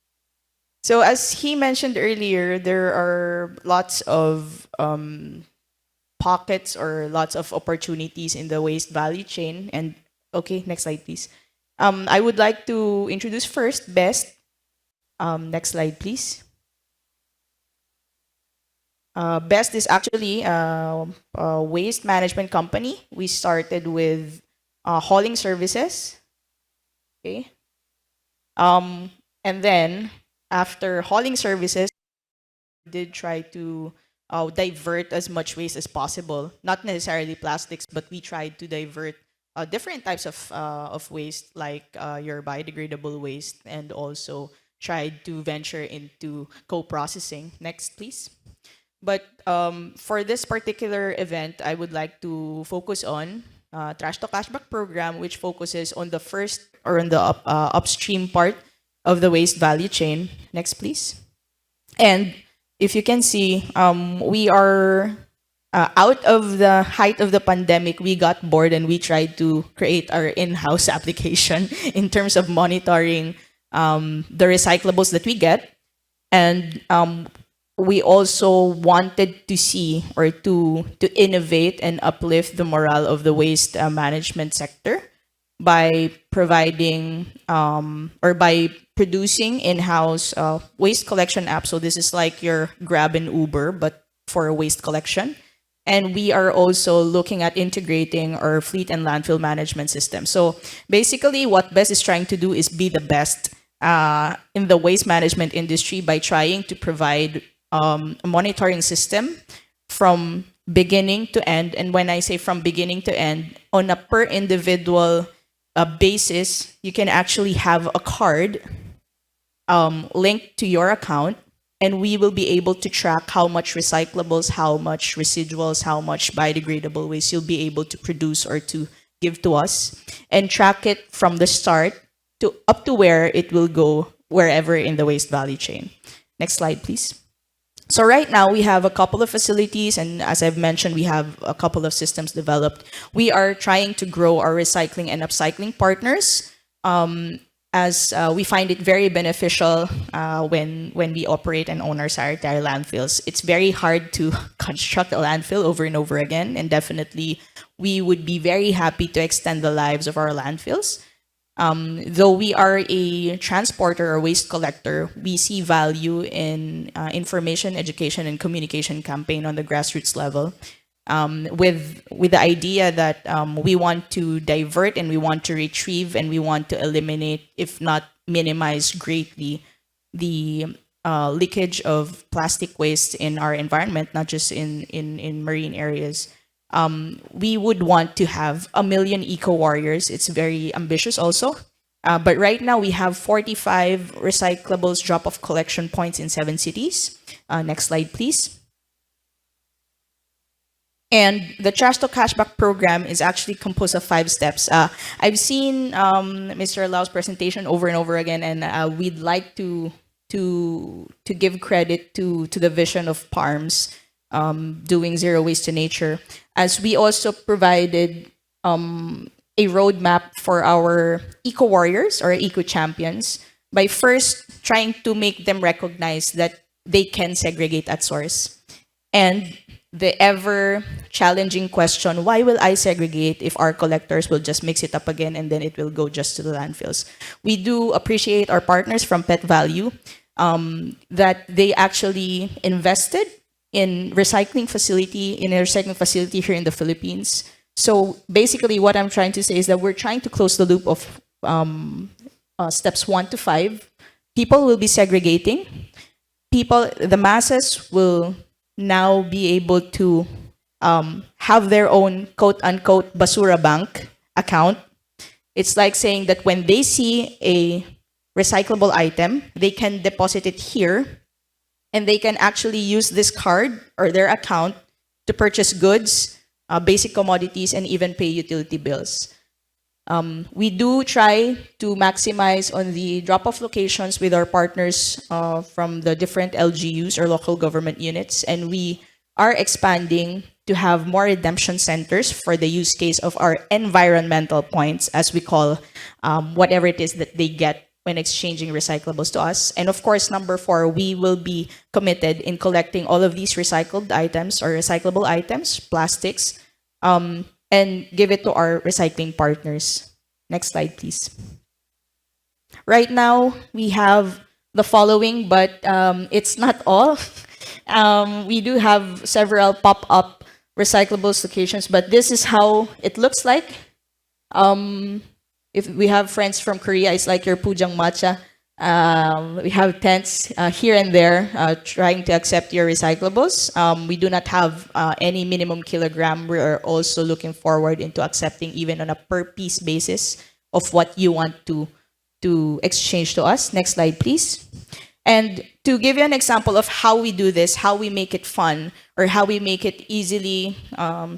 So as he mentioned earlier, there are lots of pockets or lots of opportunities in the waste value chain. And okay, next slide, please. I would like to introduce first BEST. Next slide, please. BEST is actually a waste management company. We started with hauling services. Okay. And then after hauling services, we did try to divert as much waste as possible. Not necessarily plastics, but we tried to divert different types of waste, like your biodegradable waste, and also tried to venture into co-processing. Next, please. But for this particular event, I would like to focus on Trash to Cashback program, which focuses on the first or on the upstream part of the waste value chain. Next, please. And if you can see, we are out of the height of the pandemic, we got bored and we tried to create our in-house application in terms of monitoring the recyclables that we get. And we also wanted to see or to innovate and uplift the morale of the waste management sector by providing or by producing in-house waste collection apps. So this is like your Grab and Uber, but for waste collection. And we are also looking at integrating our fleet and landfill management system. So basically what BEST is trying to do is be the best in the waste management industry by trying to provide a monitoring system from beginning to end. And when I say from beginning to end, on a per individual basis, you can actually have a card linked to your account, and we will be able to track how much recyclables, how much residuals, how much biodegradable waste you'll be able to produce or to give to us, and track it from the start to up to where it will go wherever in the waste value chain. Next slide, please. So right now we have a couple of facilities, and as I've mentioned, we have a couple of systems developed. We are trying to grow our recycling and upcycling partners, as we find it very beneficial when we operate and own our sanitary landfills. It's very hard to construct a landfill over and over again, and definitely we would be very happy to extend the lives of our landfills. Though we are a transporter or waste collector, we see value in information, education, and communication campaign on the grassroots level, with the idea that we want to divert and we want to retrieve and we want to eliminate, if not minimize greatly, the leakage of plastic waste in our environment, not just in marine areas. We would want to have 1 million eco warriors. It's very ambitious also. But right now we have 45 recyclables drop-off collection points in 7 cities. Next slide, please. And the Trash to Cashback program is actually composed of 5 steps. I've seen Mr. Lau's presentation over and over again, and we'd like to give credit to the vision of PARMS, doing zero waste to nature, as we also provided a roadmap for our eco warriors or eco champions by first trying to make them recognize that they can segregate at source. And the ever challenging question, why will I segregate if our collectors will just mix it up again and then it will go just to the landfills? We do appreciate our partners from Pet Value, that they actually invested in a recycling facility here in the Philippines. So basically what I'm trying to say is that we're trying to close the loop of steps 1 to 5. People will be segregating. The masses will now be able to have their own quote-unquote basura bank account. It's like saying that when they see a recyclable item, they can deposit it here, and they can actually use this card or their account to purchase goods, basic commodities, and even pay utility bills. We do try to maximize on the drop-off locations with our partners from the different LGUs or local government units, and we are expanding to have more redemption centers for the use case of our environmental points, as we call whatever it is that they get when exchanging recyclables to us. And of course, number 4, we will be committed in collecting all of these recycled items or recyclable items, plastics, and give it to our recycling partners. Next slide, please. Right now, we have the following, but it's not all. We do have several pop-up recyclables locations, but this is how it looks like. If we have friends from Korea, it's like your pujang matcha. We have tents here and there trying to accept your recyclables. We do not have any minimum kilogram. We are also looking forward into accepting even on a per piece basis of what you want to exchange to us. Next slide, please. And to give you an example of how we do this, how we make it fun, or how we make it easily how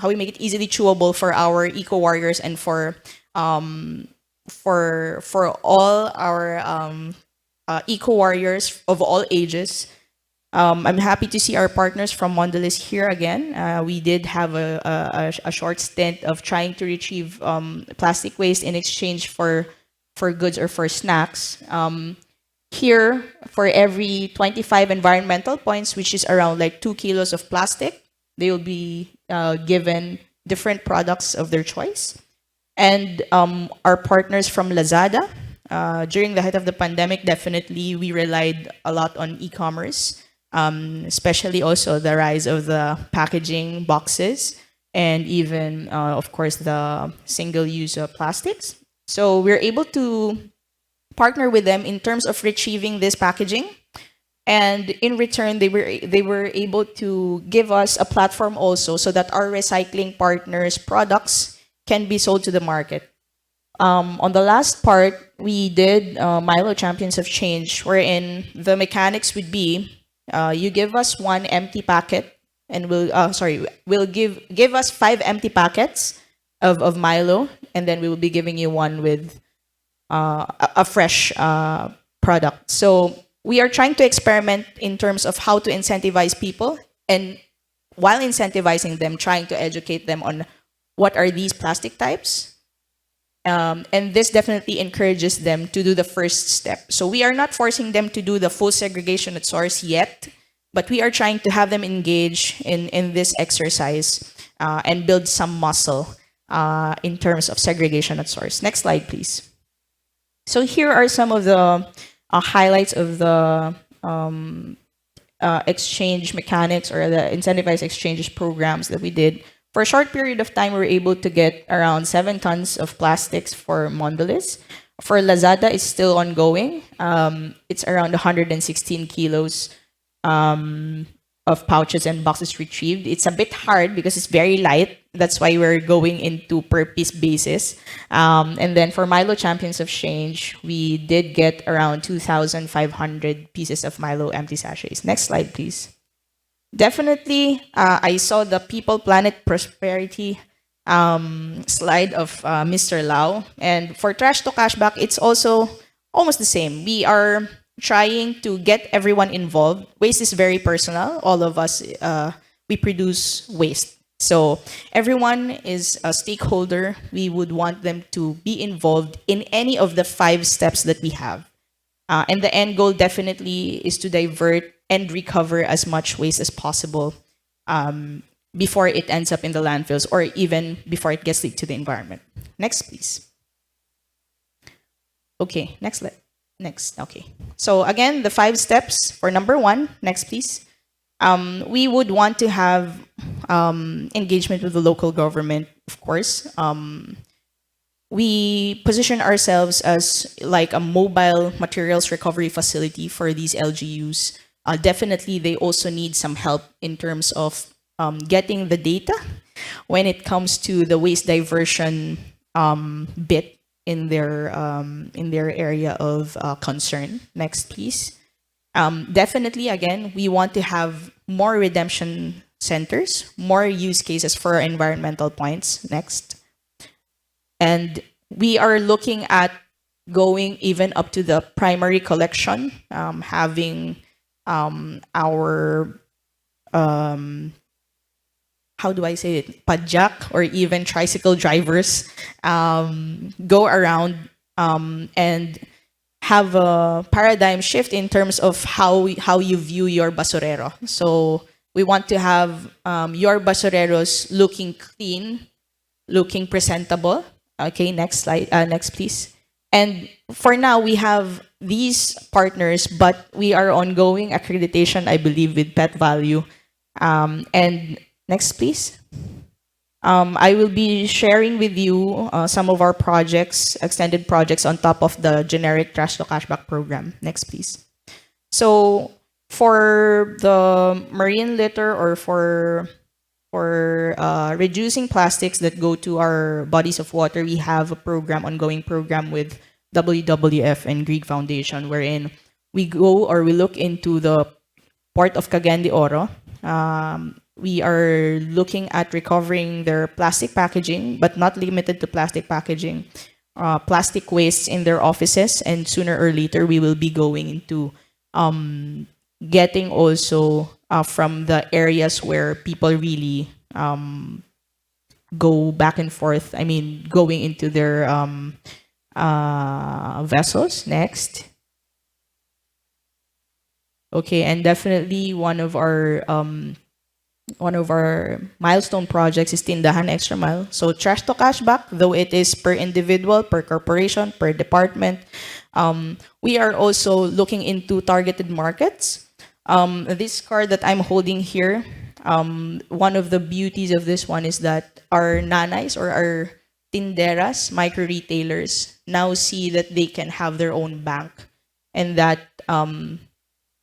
we make it easily chewable for our eco warriors and for all our eco warriors of all ages. I'm happy to see our partners from Mondelez here again. We did have a short stint of trying to retrieve plastic waste in exchange for goods or for snacks. Here, for every 25 environmental points, which is around like 2 kilos of plastic, they will be given different products of their choice. And our partners from Lazada, during the height of the pandemic, definitely we relied a lot on e-commerce, especially also the rise of the packaging boxes and even, of course, the single-use plastics. So we're able to partner with them in terms of retrieving this packaging. And in return, they were able to give us a platform also so that our recycling partners' products can be sold to the market. On the last part, we did Milo Champions of Change, wherein the mechanics would be you give us 1 empty packet, and we'll give us 5 empty packets of Milo, and then we will be giving you one with a fresh product. So we are trying to experiment in terms of how to incentivize people, and while incentivizing them, trying to educate them on what are these plastic types. And this definitely encourages them to do the first step. So we are not forcing them to do the full segregation at source yet, but we are trying to have them engage in this exercise and build some muscle in terms of segregation at source. Next slide, please. So here are some of the highlights of the exchange mechanics or the incentivized exchanges programs that we did. For a short period of time, we were able to get around 7 tons of plastics for Mondelez. For Lazada, it's still ongoing. It's around 116 kilos of pouches and boxes retrieved. It's a bit hard because it's very light. That's why we're going into per piece basis. And then for Milo Champions of Change, we did get around 2,500 pieces of Milo empty sachets. Next slide, please. Definitely, I saw the People, Planet, Prosperity slide of Mr. Lau. And for Trash to Cashback, it's also almost the same. We are trying to get everyone involved. Waste is very personal. All of us, we produce waste. So everyone is a stakeholder. We would want them to be involved in any of the 5 steps that we have. And the end goal definitely is to divert and recover as much waste as possible before it ends up in the landfills or even before it gets leaked to the environment. Next, please. Okay, next. Okay. So again, the 5 steps for number 1. Next, please. We would want to have engagement with the local government, of course. We position ourselves as like a mobile materials recovery facility for these LGUs. Definitely, they also need some help in terms of getting the data when it comes to the waste diversion bit in their area of concern. Next, please. Definitely, again, we want to have more redemption centers, more use cases for our environmental points. Next. And we are looking at going even up to the primary collection, having our how do I say it, pajak or even tricycle drivers go around and have a paradigm shift in terms of how you view your basurero. So we want to have your basureros looking clean, looking presentable. Okay, next slide. Next, please. And for now, we have these partners, but we are ongoing accreditation, I believe, with Pet Value. And next, please. I will be sharing with you some of our projects, extended projects on top of the generic trash to cashback program. Next, please. So for the marine litter or for reducing plastics that go to our bodies of water, we have a program, ongoing program with WWF and Greek Foundation, wherein we go or we look into the port of Cagayan de Oro. We are looking at recovering their plastic packaging, but not limited to plastic packaging, plastic wastes in their offices, and sooner or later we will be going into getting also from the areas where people really go back and forth. I mean, going into their vessels. Next. Okay, and definitely one of our milestone projects is Tindahan Extra Mile. So trash to cashback, though it is per individual, per corporation, per department, we are also looking into targeted markets. This card that I'm holding here, one of the beauties of this one is that our nanays or our tinderas, micro retailers, now see that they can have their own bank, and that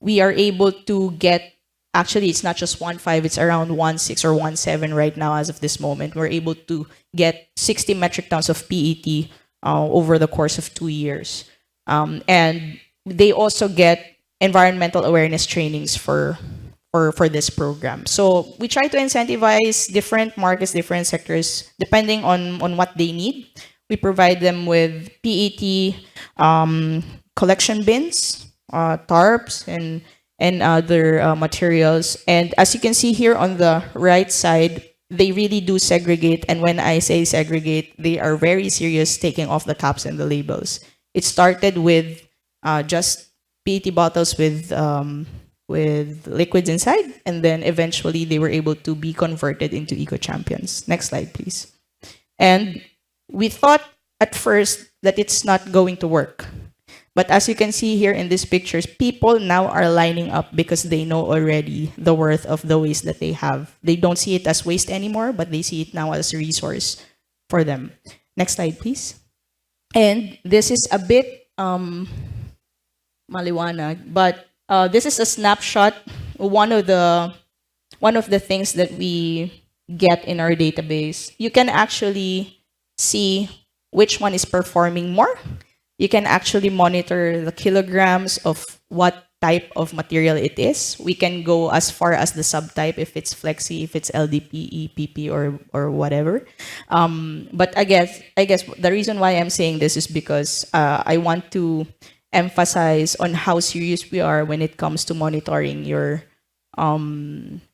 we are able to get, actually it's not just 1.5, it's around 1.6 or 1.7 right now as of this moment. We're able to get 60 metric tons of PET over the course of 2 years. And they also get environmental awareness trainings for this program. So we try to incentivize different markets, different sectors, depending on what they need. We provide them with PET collection bins, tarps, and other materials. And as you can see here on the right side, they really do segregate. And when I say segregate, they are very serious taking off the caps and the labels. It started with just PET bottles with liquids inside, and then eventually they were able to be converted into eco champions. Next slide, please. And we thought at first that it's not going to work. But as you can see here in these pictures, people now are lining up because they know already the worth of the waste that they have. They don't see it as waste anymore, but they see it now as a resource for them. Next slide, please. And this is a bit maliwanag, but this is a snapshot. One of the things that we get in our database, you can actually see which one is performing more. You can actually monitor the kilograms of what type of material it is. We can go as far as the subtype, if it's flexi, if it's LDPE, PP, or whatever. But I guess the reason why I'm saying this is because I want to emphasize on how serious we are when it comes to monitoring your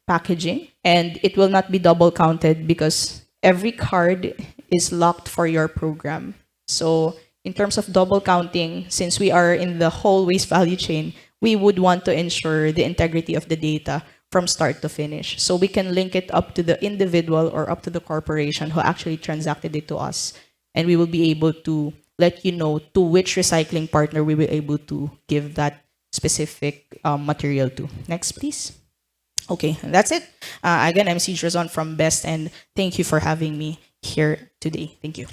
packaging. And it will not be double counted because every card is locked for your program. So in terms of double counting, since we are in the whole waste value chain, we would want to ensure the integrity of the data from start to finish. So we can link it up to the individual or up to the corporation who actually transacted it to us. And we will be able to let you know to which recycling partner we will be able to give that specific material to. Next, please. Okay, and that's it. Again, I'm Siege Razon from BEST, and thank you for having me here today. Thank you.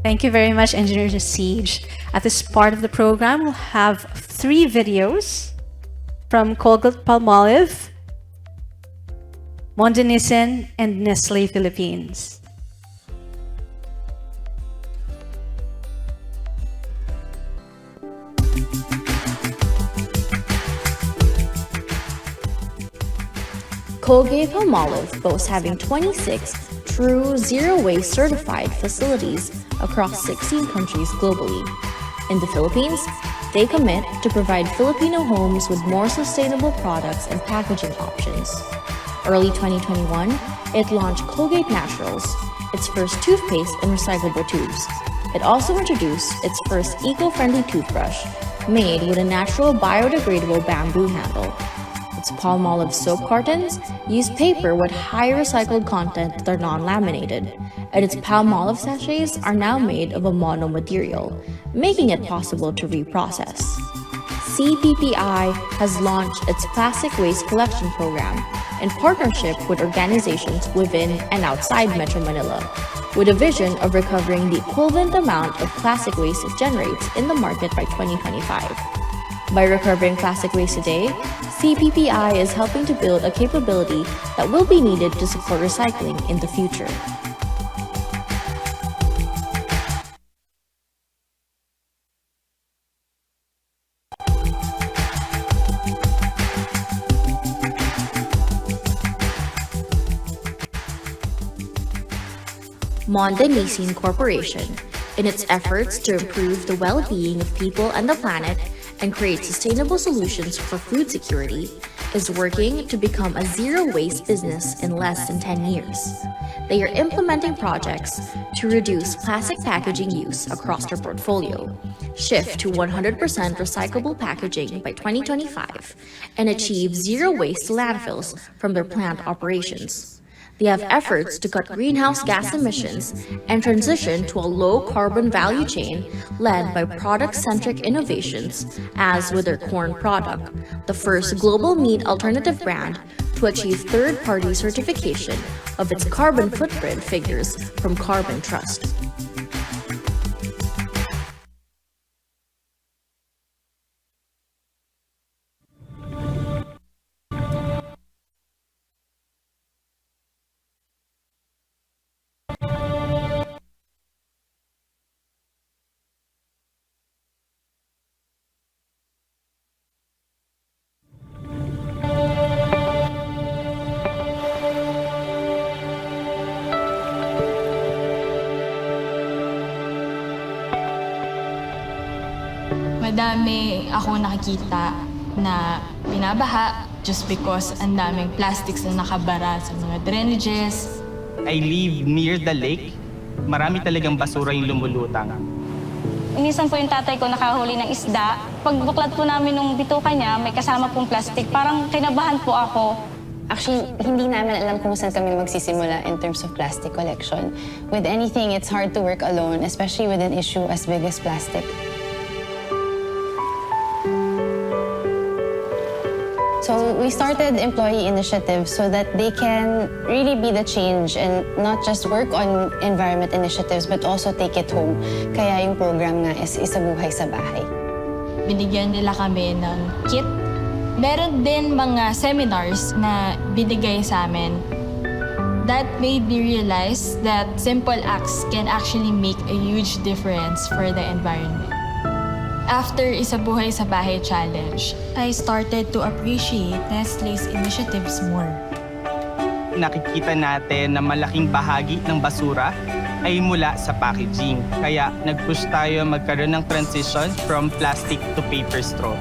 Thank you very much, Engineer Siege. At this part of the program, we'll have 3 videos from Colgate-Palmolive, Mondenissen, and Nestle Philippines. Colgate-Palmolive boasts having 26 true zero-waste certified facilities across 16 countries globally. In the Philippines, they commit to provide Filipino homes with more sustainable products and packaging options. Early 2021, it launched Colgate Naturals, its first toothpaste in recyclable tubes. It also introduced its first eco-friendly toothbrush, made with a natural biodegradable bamboo handle. Its Palmolive soap cartons use paper with high recycled content that are non-laminated, and its Palmolive sachets are now made of a mono material, making it possible to reprocess. CPPI has launched its plastic waste collection program in partnership with organizations within and outside Metro Manila, with a vision of recovering the equivalent amount of plastic waste it generates in the market by 2025. By recovering plastic waste today, CPPI is helping to build a capability that will be needed to support recycling in the future. Mondelezine Corporation, in its efforts to improve the well-being of people and the planet and create sustainable solutions for food security, is working to become a zero-waste business in less than 10 years. They are implementing projects to reduce plastic packaging use across their portfolio, shift to 100% recyclable packaging by 2025, and achieve zero waste to landfills from their plant operations. They have efforts to cut greenhouse gas emissions and transition to a low-carbon value chain led by product-centric innovations, as with their corn product, the first global meat alternative brand to achieve third-party certification of its carbon footprint figures from Carbon Trust. Madami ako nakikita na binabaha just because ang daming plastics na nakabara sa mga drainages. I live near the lake. Marami talagang basura yung lumulutang. Minsan po yung tatay ko nakahuli ng isda. Pagbuklat po namin nung bituka niya, may kasama pong plastic. Parang kinabahan po ako. Actually, hindi namin alam kung saan kami magsisimula in terms of plastic collection. With anything, it's hard to work alone, especially with an issue as big as plastic. So we started employee initiatives so that they can really be the change and not just work on environment initiatives but also take it home. Kaya yung program nga is Isa Buhay sa Bahay. Binigyan nila kami ng kit. Meron din mga seminars na binigay sa amin. That made me realize that simple acts can actually make a huge difference for the environment. After Isa Buhay sa Bahay Challenge, I started to appreciate Nestle's initiatives more. Nakikita natin na malaking bahagi ng basura ay mula sa packaging. Kaya nag-push tayo magkaroon ng transition from plastic to paper straw.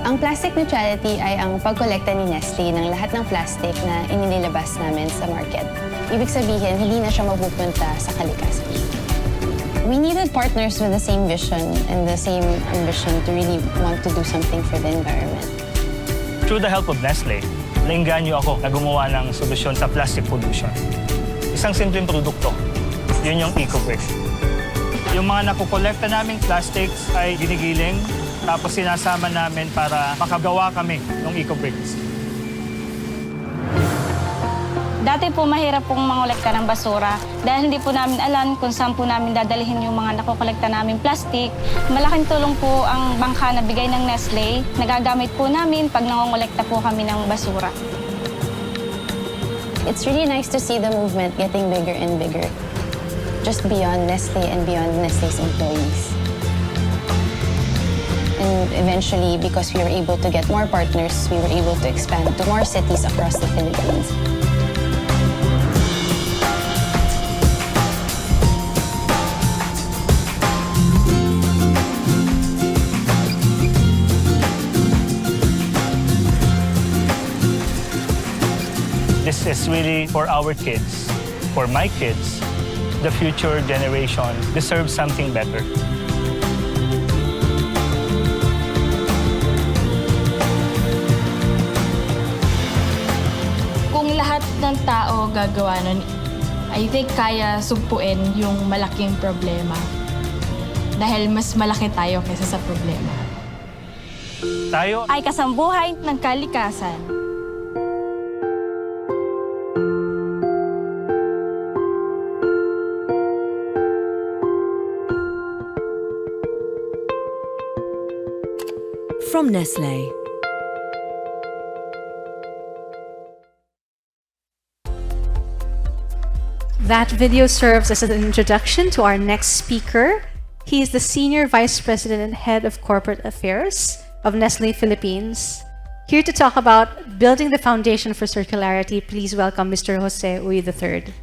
Ang plastic neutrality ay ang pagkolekta ni Nestle ng lahat ng plastic na inilabas namin sa market. Ibig sabihin, hindi na siya mapupunta sa kalikasan. We needed partners with the same vision and the same ambition to really want to do something for the environment. Through the help of Nestle, nainganyo ako na gumawa ng solusyon sa plastic pollution. Isang simpleng produkto, yun yung eco-bricks. Yung mga nakukolekta naming plastics ay ginigiling, tapos sinasama namin para makagawa kami ng eco-bricks. Dati po mahirap pong mangolekta ng basura dahil hindi po namin alam kung saan po namin dadalhin yung mga nakokolekta naming plastic. Malaking tulong po ang bangka na bigay ng Nestle. Nagagamit po namin pag nangongolekta po kami ng basura. It's really nice to see the movement getting bigger and bigger, just beyond Nestle and beyond Nestle's employees. And eventually, because we were able to get more partners, we were able to expand to more cities across the Philippines. This is really for our kids, for my kids. The future generation deserves something better. Kung lahat ng tao gagawa nun, I think kaya sugpuin yung malaking problema. Dahil mas malaki tayo kaysa sa problema. Tayo Ay kasambuhay ng kalikasan. From Nestlé. That video serves as an introduction to our next speaker. He is the Senior Vice President and Head of Corporate Affairs of Nestlé Philippines. Here to talk about building the foundation for circularity, please welcome Mr. Jose Uy III.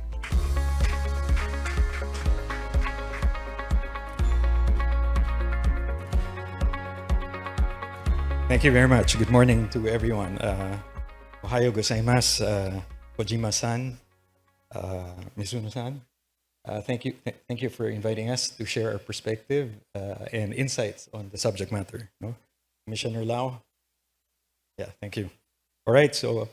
Thank you very much. Good morning to everyone. Ohayo gozaimasu, Kojima-san, Mizuno-san. Thank you for inviting us to share our perspective and insights on the subject matter. No? Commissioner Lau. Yeah, thank you. All right, so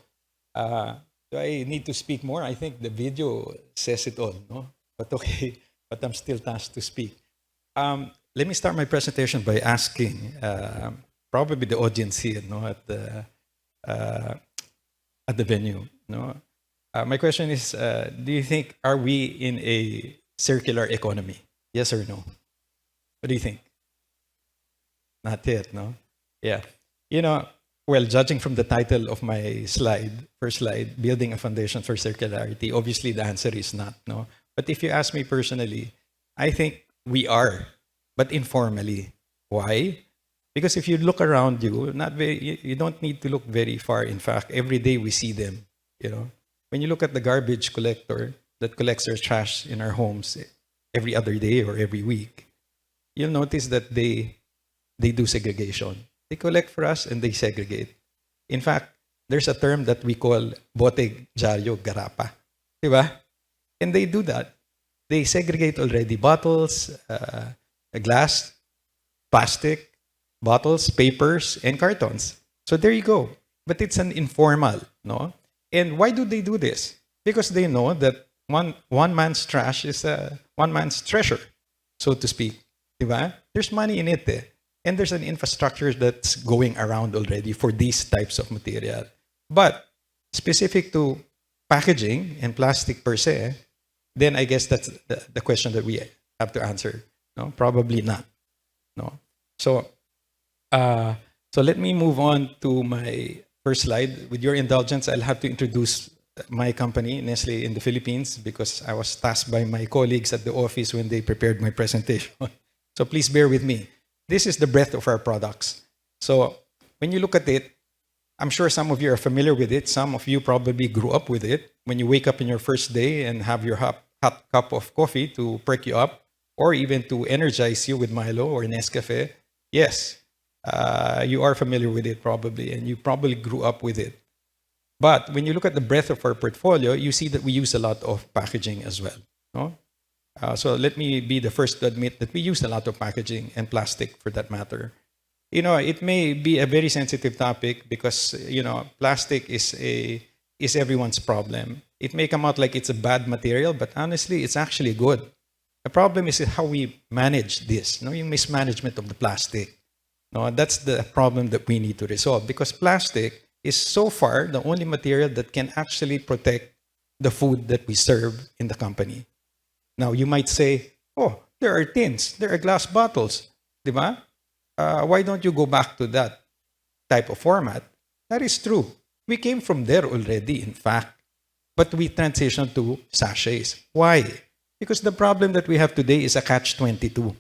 do I need to speak more? I think the video says it all, no? But okay, but I'm still tasked to speak. Let me start my presentation by asking probably the audience here, no, at the venue, no. My question is, do you think, are we in a circular economy? Yes or no? What do you think? Not yet, no? Yeah. You know, well, judging from the title of my slide, first slide, Building a Foundation for Circularity, obviously the answer is not, no? But if you ask me personally, I think we are, but informally. Why? Because if you look around you, you don't need to look very far. In fact, every day we see them, you know? When you look at the garbage collector that collects our trash in our homes every other day or every week, you'll notice that they do segregation. They collect for us and they segregate. In fact, there's a term that we call bote diaryo garapa. Diba? And they do that. They segregate already bottles, glass, plastic, bottles, papers, and cartons. So there you go. But it's an informal, no? And why do they do this? Because they know that one man's trash is one man's treasure, so to speak. Diba? There's money in it. And there's an infrastructure that's going around already for these types of material. But specific to packaging and plastic per se, then I guess that's the question that we have to answer. No? Probably not. No. So let me move on to my first slide. With your indulgence, I'll have to introduce my company, Nestlé in the Philippines, because I was tasked by my colleagues at the office when they prepared my presentation. So please bear with me. This is the breadth of our products. So when you look at it, I'm sure some of you are familiar with it. Some of you probably grew up with it. When you wake up in your first day and have your hot cup of coffee to perk you up, or even to energize you with Milo or Nescafe, yes, you are familiar with it probably, and you probably grew up with it. But when you look at the breadth of our portfolio, you see that we use a lot of packaging as well. No? So let me be the first to admit that we use a lot of packaging and plastic for that matter. You know, it may be a very sensitive topic because, you know, plastic is everyone's problem. It may come out like it's a bad material, but honestly, it's actually good. The problem is how we manage this, no? Yung mismanagement of the plastic. No, that's the problem that we need to resolve, because plastic is so far the only material that can actually protect the food that we serve in the company. Now, you might say, oh, there are tins, there are glass bottles, diba? Why don't you go back to that type of format? That is true. We came from there already, in fact, but we transitioned to sachets. Why? Because the problem that we have today is a catch-22.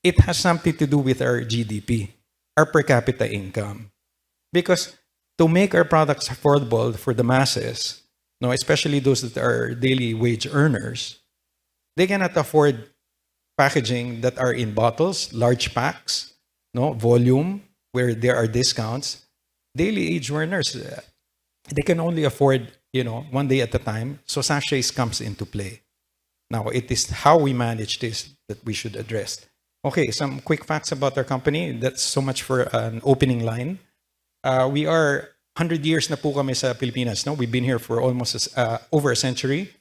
It has something to do with our GDP. our per capita income. Because to make our products affordable for the masses, no, especially those that are daily wage earners, they cannot afford packaging that are in bottles, large packs, no, volume, where there are discounts. Daily age earners, they can only afford, one day at a time. So sachets comes into play. Now, it is how we manage this that we should address. Okay, some quick facts about our company. That's so much for an opening line. We are 100 years na po kami sa Pilipinas. No? We've been here for almost over a century.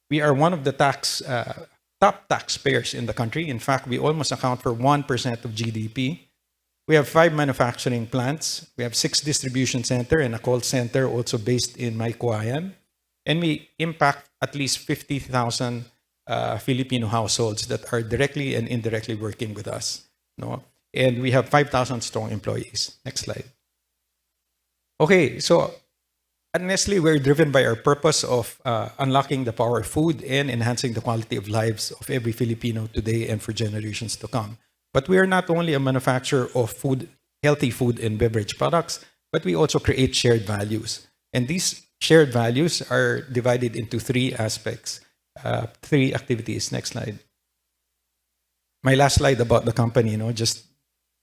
We are one of the top taxpayers in the country. In fact, we almost account for 1% of GDP. We have 5 manufacturing plants. We have 6 distribution center and a call center also based in Maykuayan. And we impact at least 50,000 Filipino households that are directly and indirectly working with us. No? And we have 5,000 strong employees. Next slide. Okay, so at Nestle, we're driven by our purpose of unlocking the power of food and enhancing the quality of lives of every Filipino today and for generations to come. But we are not only a manufacturer of food, healthy food and beverage products, but we also create shared values. And these shared values are divided into 3 aspects, 3 activities. Next slide. My last slide about the company, just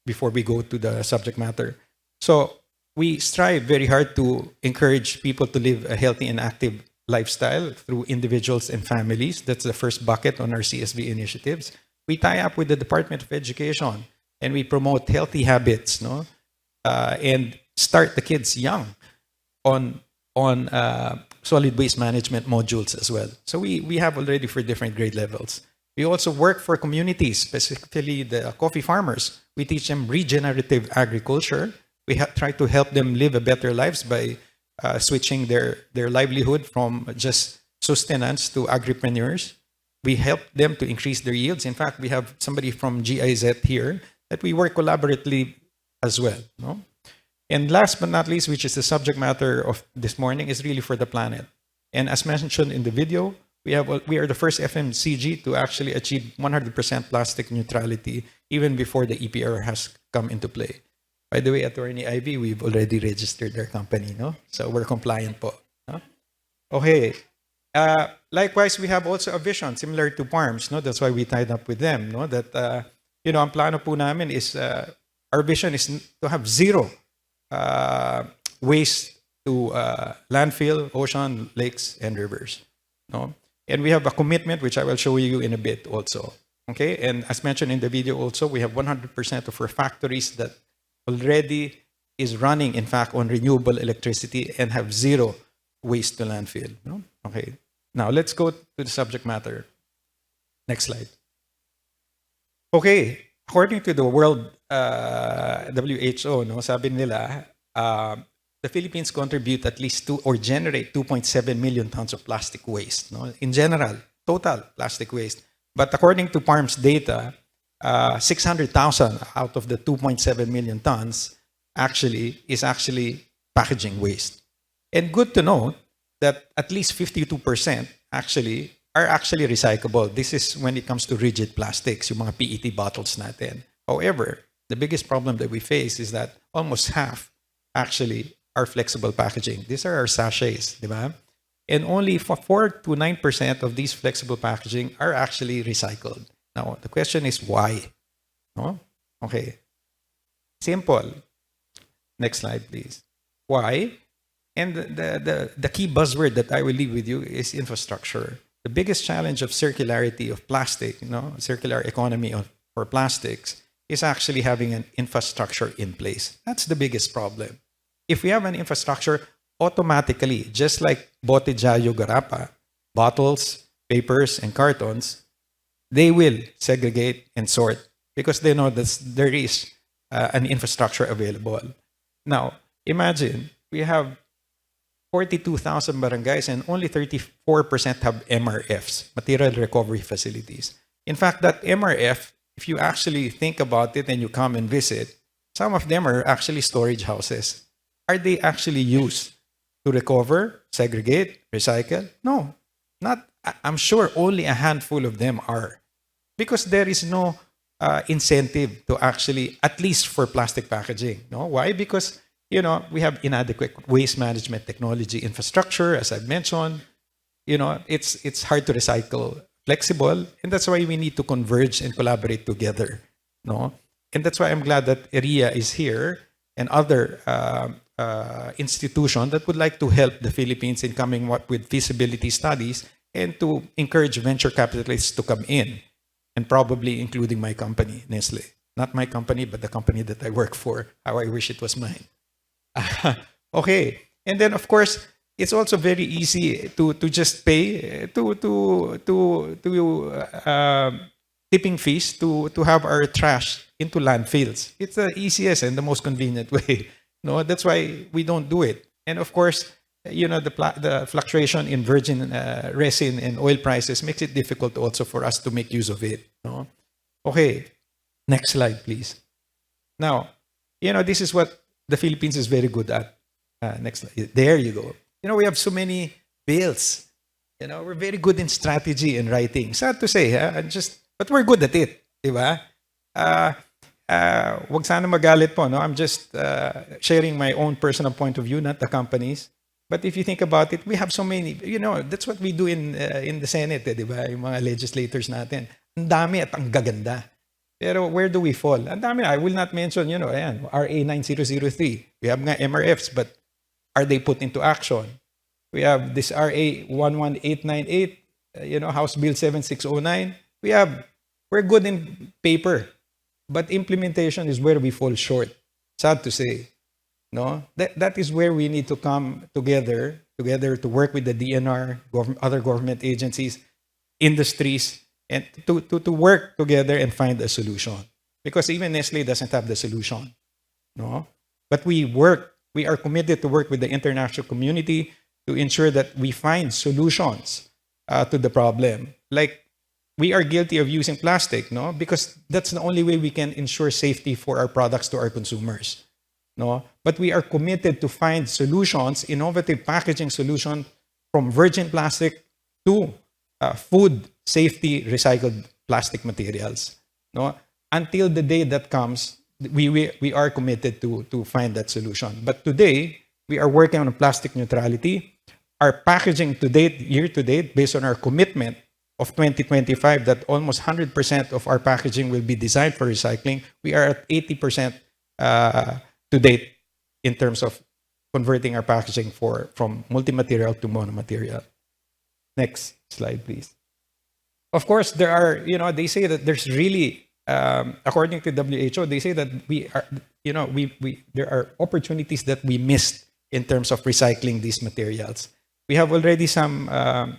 before we go to the subject matter. So we strive very hard to encourage people to live a healthy and active lifestyle through individuals and families. That's the first bucket on our CSV initiatives. We tie up with the Department of Education and we promote healthy habits, and start the kids young on solid waste management modules as well. So we have already for different grade levels. We also work for communities, specifically the coffee farmers. We teach them regenerative agriculture. We try to help them live a better lives by switching their livelihood from just sustenance to agripreneurs. We help them to increase their yields. In fact, we have somebody from GIZ here that we work collaboratively as well. No? And last but not least, which is the subject matter of this morning, is really for the planet. And as mentioned in the video, we are the first FMCG to actually achieve 100% plastic neutrality even before the EPR has come into play. By the way, Attorney Ivy, we've already registered our company, no? So we're compliant po. No? Okay. Likewise, we have also a vision similar to PARMS, no? That's why we tied up with them, no? That ang plano po namin is our vision is to have zero waste to landfill, ocean, lakes, and rivers, no? And we have a commitment which I will show you in a bit also. Okay, and as mentioned in the video also, we have 100% of our factories that already is running, in fact, on renewable electricity and have zero waste to landfill. No? Okay, now let's go to the subject matter. Next slide. Okay, according to the World WHO, no, sabi nila, the Philippines contribute at least generate 2.7 million tons of plastic waste. No? In general, total plastic waste. But according to PARMS data, 600,000 out of the 2.7 million tons is actually packaging waste. And good to know that at least 52% are actually recyclable. This is when it comes to rigid plastics, yung mga PET bottles natin. However, the biggest problem that we face is that almost half actually are flexible packaging. These are our sachets, di ba? And only 4 to 9% of these flexible packaging are actually recycled. Now, the question is why? No? Okay. Simple. Next slide, please. Why? And the key buzzword that I will leave with you is infrastructure. The biggest challenge of circularity of plastic, circular economy for plastics, is actually having an infrastructure in place. That's the biggest problem. If we have an infrastructure, automatically, just like Bote Jayo Garapa, bottles, papers, and cartons, they will segregate and sort because they know that there is an infrastructure available. Now, imagine we have 42,000 barangays and only 34% have MRFs, material recovery facilities. In fact, that MRF, if you actually think about it and you come and visit, some of them are actually storage houses. Are they actually used to recover, segregate, recycle? No, not. I'm sure only a handful of them are, because there is no incentive to actually, at least for plastic packaging. No? Why? Because we have inadequate waste management technology infrastructure, as I've mentioned. It's hard to recycle flexible, and that's why we need to converge and collaborate together. No? And that's why I'm glad that ERIA is here and other institutions that would like to help the Philippines in coming up with feasibility studies and to encourage venture capitalists to come in, and probably including my company, Nestle. Not my company, but the company that I work for. How I wish it was mine. Okay. And then, of course, it's also very easy to just pay tipping fees to have our trash into landfills. It's the easiest and the most convenient way. No, that's why we don't do it. And of course, the fluctuation in virgin resin and oil prices makes it difficult also for us to make use of it. No? Okay, next slide, please. Now, this is what the Philippines is very good at. Next slide. There you go. We have so many bills. We're very good in strategy and writing. Sad to say, but we're good at it. Diba? Wag sana magalit po. No? I'm just sharing my own personal point of view, not the company's. But if you think about it, we have so many. That's what we do in the Senate, diba? Yung mga legislators natin. Ang dami at ang gaganda. Pero where do we fall? Ang dami. I will not mention, ayan, RA 9003. We have nga MRFs, but are they put into action? We have this RA 11898, House Bill 7609. We're good in paper, but implementation is where we fall short. Sad to say. No, that is where we need to come together to work with the DNR, other government agencies, industries, and to work together and find a solution. Because even Nestle doesn't have the solution. No, but we are committed to work with the international community to ensure that we find solutions to the problem. Like, we are guilty of using plastic, no, because that's the only way we can ensure safety for our products to our consumers. No? But we are committed to find solutions, innovative packaging solutions from virgin plastic to food safety recycled plastic materials. No? Until the day that comes, we are committed to find that solution. But today, we are working on plastic neutrality. Our packaging to date, year to date, based on our commitment of 2025, that almost 100% of our packaging will be designed for recycling, we are at 80% to date in terms of converting our packaging from multi-material to monomaterial. Next slide, please. Of course, there are, they say that there's really, according to WHO, they say that there are opportunities that we missed in terms of recycling these materials. We have already some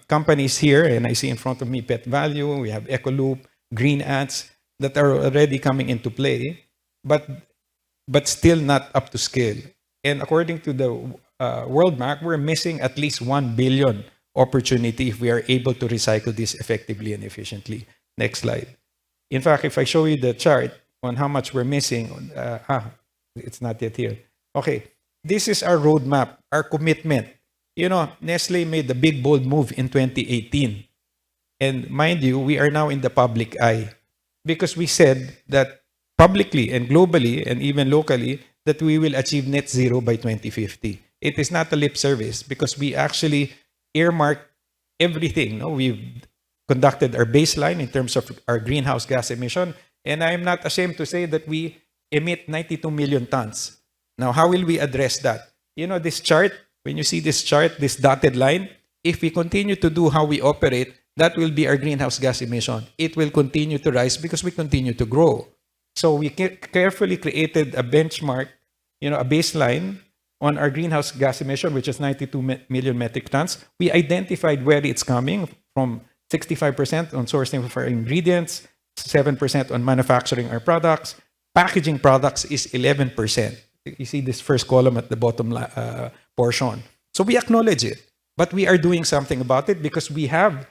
companies here, and I see in front of me Pet Value, we have Ecoloop, Green Ants, that are already coming into play, but still not up to scale. And according to the World Bank, we're missing at least 1 billion opportunity if we are able to recycle this effectively and efficiently. Next slide. In fact, if I show you the chart on how much we're missing, it's not yet here. Okay, this is our roadmap, our commitment. Nestle made the big, bold move in 2018. And mind you, we are now in the public eye because we said that publicly and globally and even locally that we will achieve net zero by 2050. It is not a lip service because we actually earmarked everything. No? We've conducted our baseline in terms of our greenhouse gas emission, and I am not ashamed to say that we emit 92 million tons. Now, how will we address that? This chart, when you see this chart, this dotted line, if we continue to do how we operate, that will be our greenhouse gas emission. It will continue to rise because we continue to grow. So we carefully created a benchmark, a baseline on our greenhouse gas emission, which is 92 million metric tons. We identified where it's coming from: 65% on sourcing of our ingredients, 7% on manufacturing our products. Packaging products is 11%. You see this first column at the bottom portion. So we acknowledge it, but we are doing something about it because we have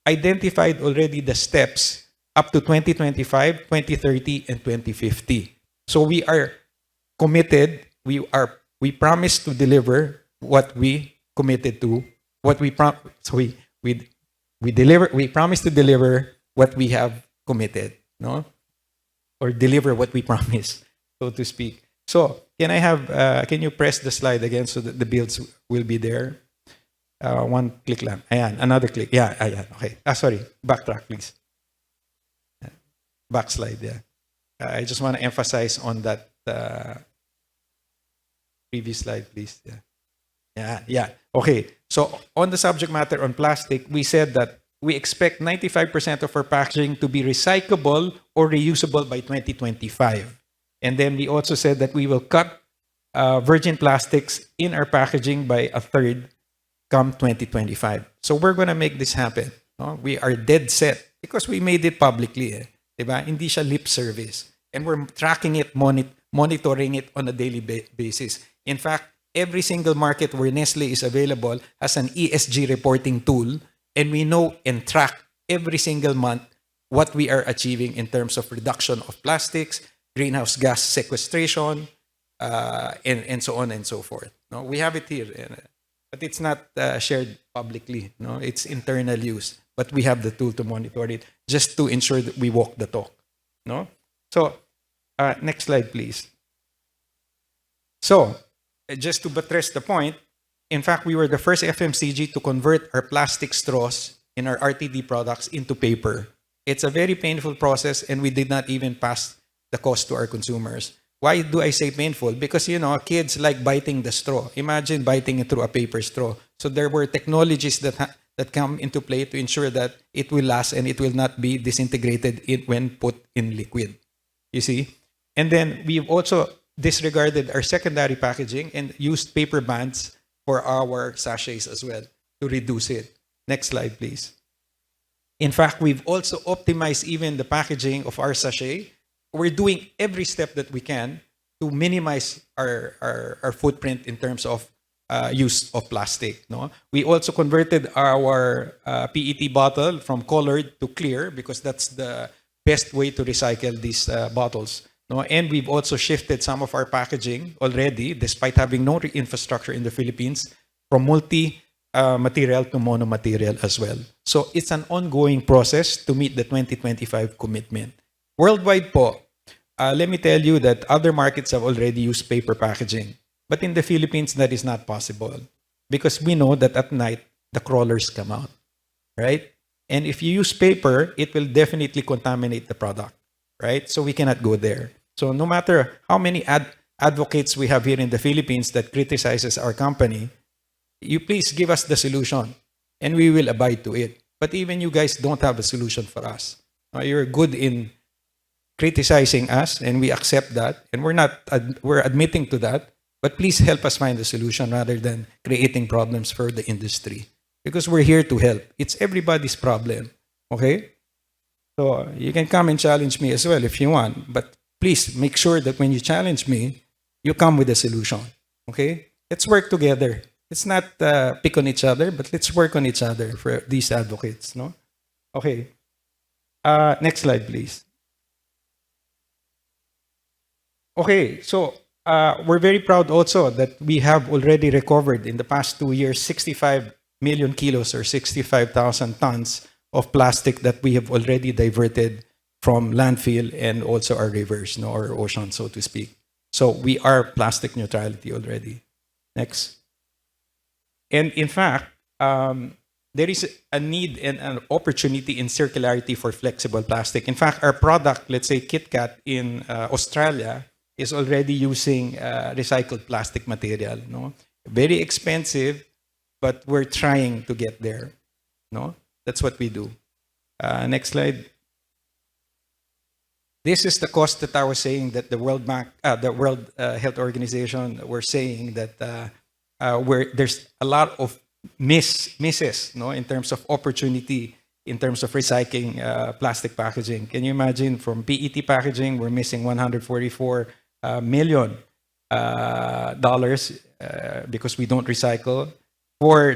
identified already the steps up to 2025, 2030, and 2050. So we are committed. We promise to deliver what we committed to. We promise to deliver what we have committed. No. or deliver what we promise, so to speak. So can you press the slide again so that the builds will be there? One click lang. Ayan, another click. Yeah, ayan, okay. Sorry, backtrack please. Back slide, yeah. I just want to emphasize on that previous slide, please. Yeah. Okay, so on the subject matter on plastic, we said that we expect 95% of our packaging to be recyclable or reusable by 2025. And then we also said that we will cut virgin plastics in our packaging by a third come 2025. So we're going to make this happen. No? We are dead set because we made it publicly. Diba? Hindi siya lip service. And we're tracking it, monitoring it on a daily basis. In fact, every single market where Nestle is available has an ESG reporting tool, and we know and track every single month what we are achieving in terms of reduction of plastics, greenhouse gas sequestration, and so on and so forth. No, we have it here, but it's not shared publicly. No, it's internal use, but we have the tool to monitor it just to ensure that we walk the talk. No, so next slide, please. So just to buttress the point, in fact, we were the first FMCG to convert our plastic straws in our RTD products into paper. It's a very painful process, and we did not even pass the cost to our consumers. Why do I say painful? Because, kids like biting the straw. Imagine biting it through a paper straw. So there were technologies that come into play to ensure that it will last and it will not be disintegrated when put in liquid. You see? And then we've also disregarded our secondary packaging and used paper bands for our sachets as well to reduce it. Next slide, please. In fact, we've also optimized even the packaging of our sachet. We're doing every step that we can to minimize our footprint in terms of use of plastic. No? We also converted our PET bottle from colored to clear because that's the best way to recycle these bottles. No? And we've also shifted some of our packaging already, despite having no infrastructure in the Philippines, from multi-material to mono-material as well. So it's an ongoing process to meet the 2025 commitment. Worldwide po, let me tell you that other markets have already used paper packaging. But in the Philippines, that is not possible because we know that at night, the crawlers come out, right? And if you use paper, it will definitely contaminate the product, right? So we cannot go there. So no matter how many advocates we have here in the Philippines that criticizes our company, you please give us the solution and we will abide to it. But even you guys don't have a solution for us. You're good in criticizing us and we accept that and we're admitting to that, but please help us find a solution rather than creating problems for the industry because we're here to help. It's everybody's problem, okay? So you can come and challenge me as well if you want, but please make sure that when you challenge me, you come with a solution, okay? Let's work together. Let's not pick on each other, but let's work on each other for these advocates, no? Okay. Next slide, please. Okay, so we're very proud also that we have already recovered in the past 2 years 65 million kilos or 65,000 tons of plastic that we have already diverted from landfill and also our rivers, or ocean, so to speak. So we are plastic neutrality already. Next. And in fact, there is a need and an opportunity in circularity for flexible plastic. In fact, our product, let's say KitKat in Australia, is already using recycled plastic material. No? Very expensive, but we're trying to get there. No? That's what we do. Next slide. This is the cost that I was saying that the World Health Organization were saying that where there's a lot of misses, no, in terms of opportunity, in terms of recycling plastic packaging. Can you imagine from PET packaging, we're missing $144 million because we don't recycle. For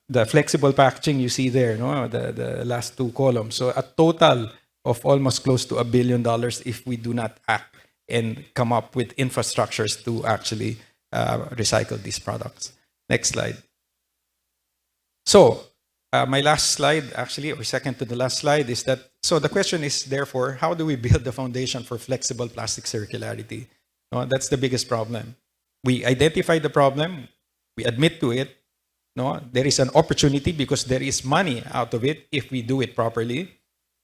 the flexible packaging, you see there, no, the last two columns. So a total of almost close to $1 billion if we do not act and come up with infrastructures to actually recycle these products. Next slide. So my last slide, actually, or second to the last slide, is that So the question is, therefore, how do we build the foundation for flexible plastic circularity? No, that's the biggest problem. We identify the problem, we admit to it. No, there is an opportunity because there is money out of it if we do it properly,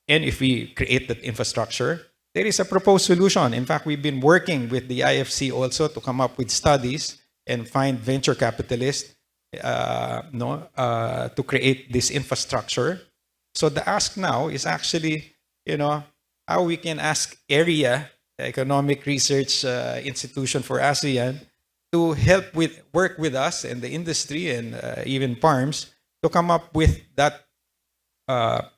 and if we create that infrastructure. There is a proposed solution. In fact, we've been working with the IFC also to come up with studies and find venture capitalists to create this infrastructure. So the ask now is actually, how we can ask ERIA, the Economic Research Institution for ASEAN, to help work with us and the industry and even PARMS to come up with that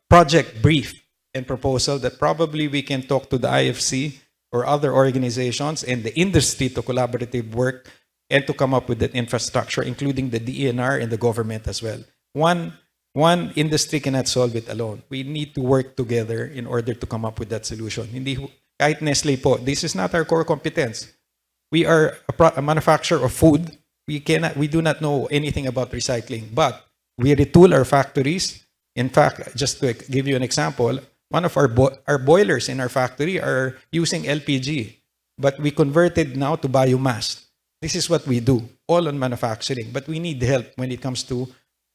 project brief and proposal that probably we can talk to the IFC or other organizations and the industry to collaborative work and to come up with that infrastructure, including the DENR and the government as well. One industry cannot solve it alone. We need to work together in order to come up with that solution. Hindi kahit Nestle po, this is not our core competence. We are a manufacturer of food. We do not know anything about recycling, but we retool our factories. In fact, just to give you an example, one of our boilers in our factory are using LPG, but we converted now to biomass. This is what we do, all on manufacturing, but we need help when it comes to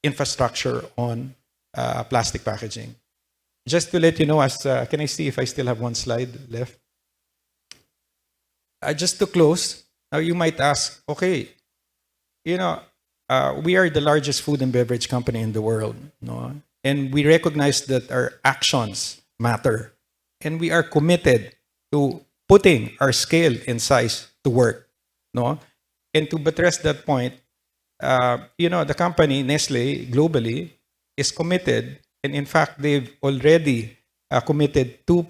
infrastructure on plastic packaging. Just to let you know, can I see if I still have one slide left? Just to close, now you might ask, okay, we are the largest food and beverage company in the world, no? And we recognize that our actions matter. And we are committed to putting our scale and size to work, no? And to buttress that point, the company, Nestle, globally, is committed, and in fact, they've already committed 2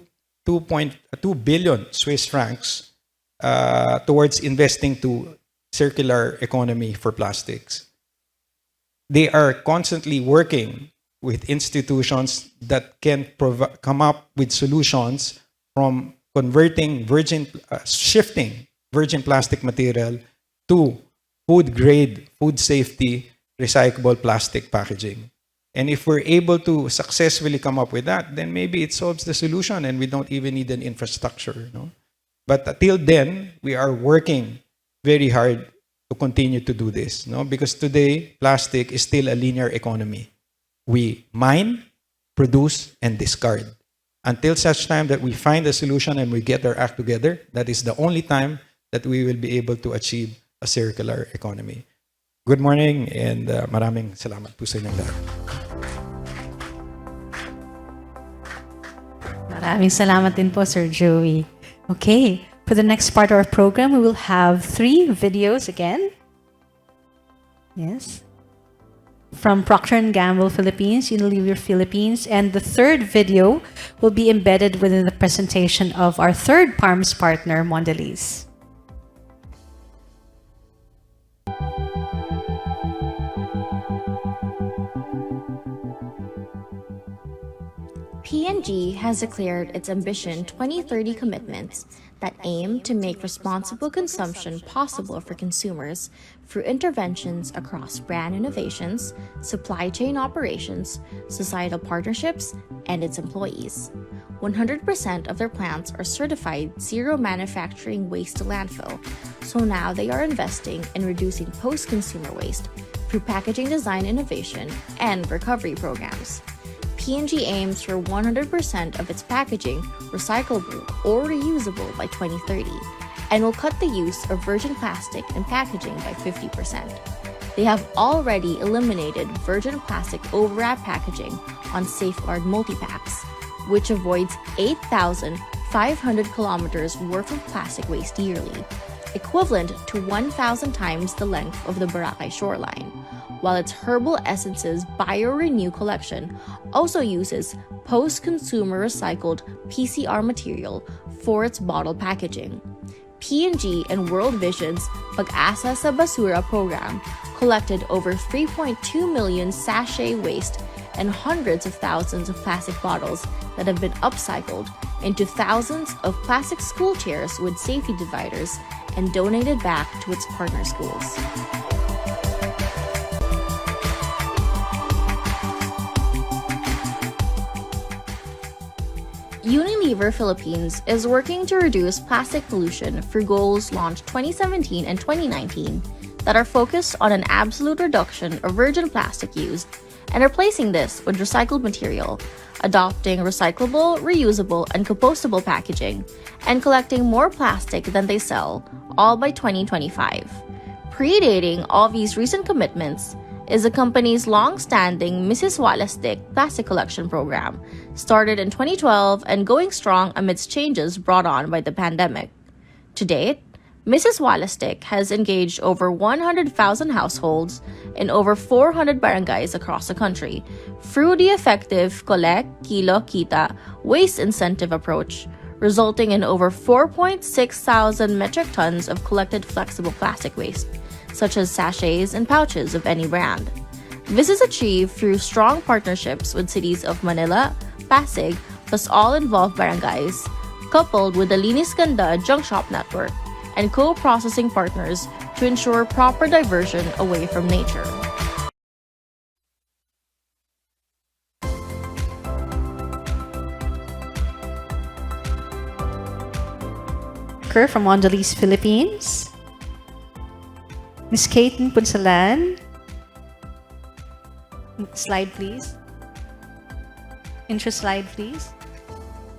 billion Swiss francs towards investing to circular economy for plastics. They are constantly working with institutions that can come up with solutions from shifting virgin plastic material to food grade, food safety, recyclable plastic packaging. And if we're able to successfully come up with that, then maybe it solves the solution and we don't even need an infrastructure. No? But until then, we are working very hard to continue to do this. No? Because today, plastic is still a linear economy. We mine, produce, and discard. Until such time that we find a solution and we get our act together, that is the only time that we will be able to achieve a circular economy. Good morning and maraming salamat po sa inyong lahat. Maraming salamat din po, Sir Joey. Okay, for the next part of our program, we will have 3 videos again. Yes. From Procter & Gamble Philippines, Unilever Philippines, and the third video will be embedded within the presentation of our third PARMS partner, Mondelez. P&G has declared its Ambition 2030 commitments that aim to make responsible consumption possible for consumers through interventions across brand innovations, supply chain operations, societal partnerships, and its employees. 100% of their plants are certified zero manufacturing waste to landfill, so now they are investing in reducing post-consumer waste through packaging design innovation and recovery programs. P&G aims for 100% of its packaging recyclable or reusable by 2030 and will cut the use of virgin plastic in packaging by 50%. They have already eliminated virgin plastic overwrap packaging on Safeguard multi-packs, which avoids 8,500 kilometers worth of plastic waste yearly, equivalent to 1,000 times the length of the Boracay shoreline, while its Herbal Essences BioRenew collection also uses post-consumer recycled PCR material for its bottle packaging. P&G and World Vision's Pag-asa sa Basura program collected over 3.2 million sachet waste and hundreds of thousands of plastic bottles that have been upcycled into thousands of plastic school chairs with safety dividers and donated back to its partner schools. Unilever Philippines is working to reduce plastic pollution through goals launched 2017 and 2019 that are focused on an absolute reduction of virgin plastic used and replacing this with recycled material, adopting recyclable, reusable, and compostable packaging, and collecting more plastic than they sell, all by 2025. Predating all these recent commitments is the company's long-standing Mrs. Walastic plastic collection program, started in 2012 and going strong amidst changes brought on by the pandemic. To date, Mrs. Walastic has engaged over 100,000 households in over 400 barangays across the country through the effective Collect, Kilo, Kita waste incentive approach, resulting in over 4.6 thousand metric tons of collected flexible plastic waste, such as sachets and pouches of any brand. This is achieved through strong partnerships with cities of Manila, Pasig, plus all involved barangays, coupled with the Linis Ganda junk shop network and co-processing partners to ensure proper diversion away from nature. From Mondelez Philippines. Ms. Kate Punsalan. Slide, please. Intro slide, please.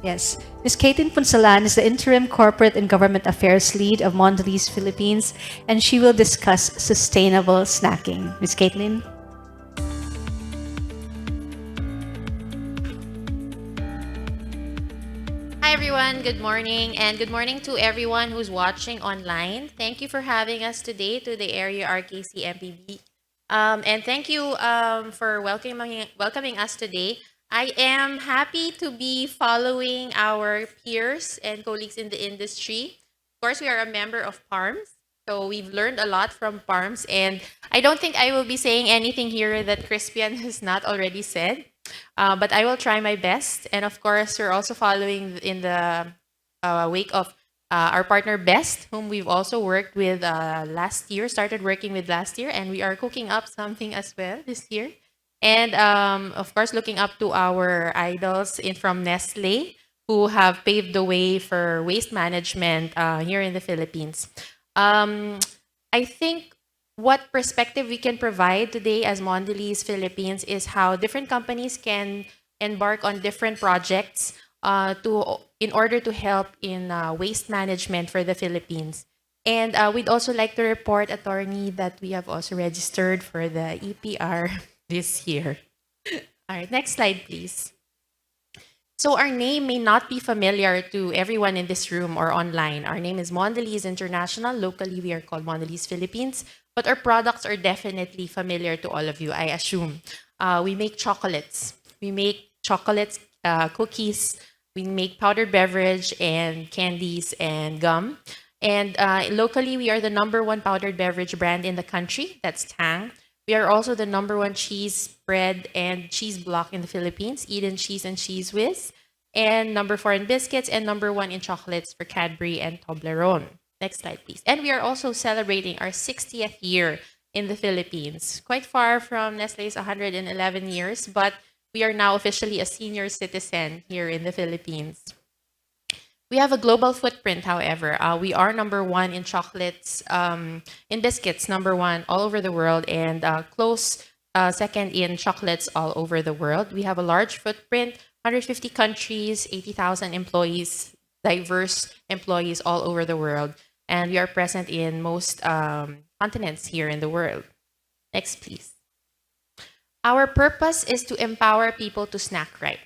Yes. Ms. Caitlin Punsalan is the Interim Corporate and Government Affairs Lead of Mondelez Philippines, and she will discuss sustainable snacking. Ms. Caitlin? Hi everyone, good morning, and good morning to everyone who's watching online. Thank you for having us today to the ERIA RKC-MPD. And thank you for welcoming us today. I am happy to be following our peers and colleagues in the industry. Of course, we are a member of PARMS, so we've learned a lot from PARMS, and I don't think I will be saying anything here that Crispian has not already said, but I will try my best. And of course, we're also following in the wake of our partner BEST, whom we've also worked with last year, started working with last year, and we are cooking up something as well this year. And of course, looking up to our idols from Nestle, who have paved the way for waste management here in the Philippines. I think what perspective we can provide today as Mondelez Philippines is how different companies can embark on different projects in order to help in waste management for the Philippines. And we'd also like to report, Attorney, that we have also registered for the EPR this year. All right, next slide, please. So our name may not be familiar to everyone in this room or online. Our name is Mondelez International. Locally, we are called Mondelez Philippines, but our products are definitely familiar to all of you, I assume. We make chocolates. We make chocolates, cookies. We make powdered beverage and candies and gum. And locally, we are the #1 powdered beverage brand in the country. That's Tang. We are also the #1 cheese, bread, and cheese block in the Philippines, Eden Cheese and Cheese Whiz, and #4 in biscuits, and #1 in chocolates for Cadbury and Toblerone. Next slide, please. And we are also celebrating our 60th year in the Philippines. Quite far from Nestle's 111 years, but we are now officially a senior citizen here in the Philippines. We have a global footprint, however. We are #1 in chocolates, in biscuits, #1 all over the world, and close second in chocolates all over the world. We have a large footprint, 150 countries, 80,000 employees, diverse employees all over the world. And we are present in most continents here in the world. Next, please. Our purpose is to empower people to snack right.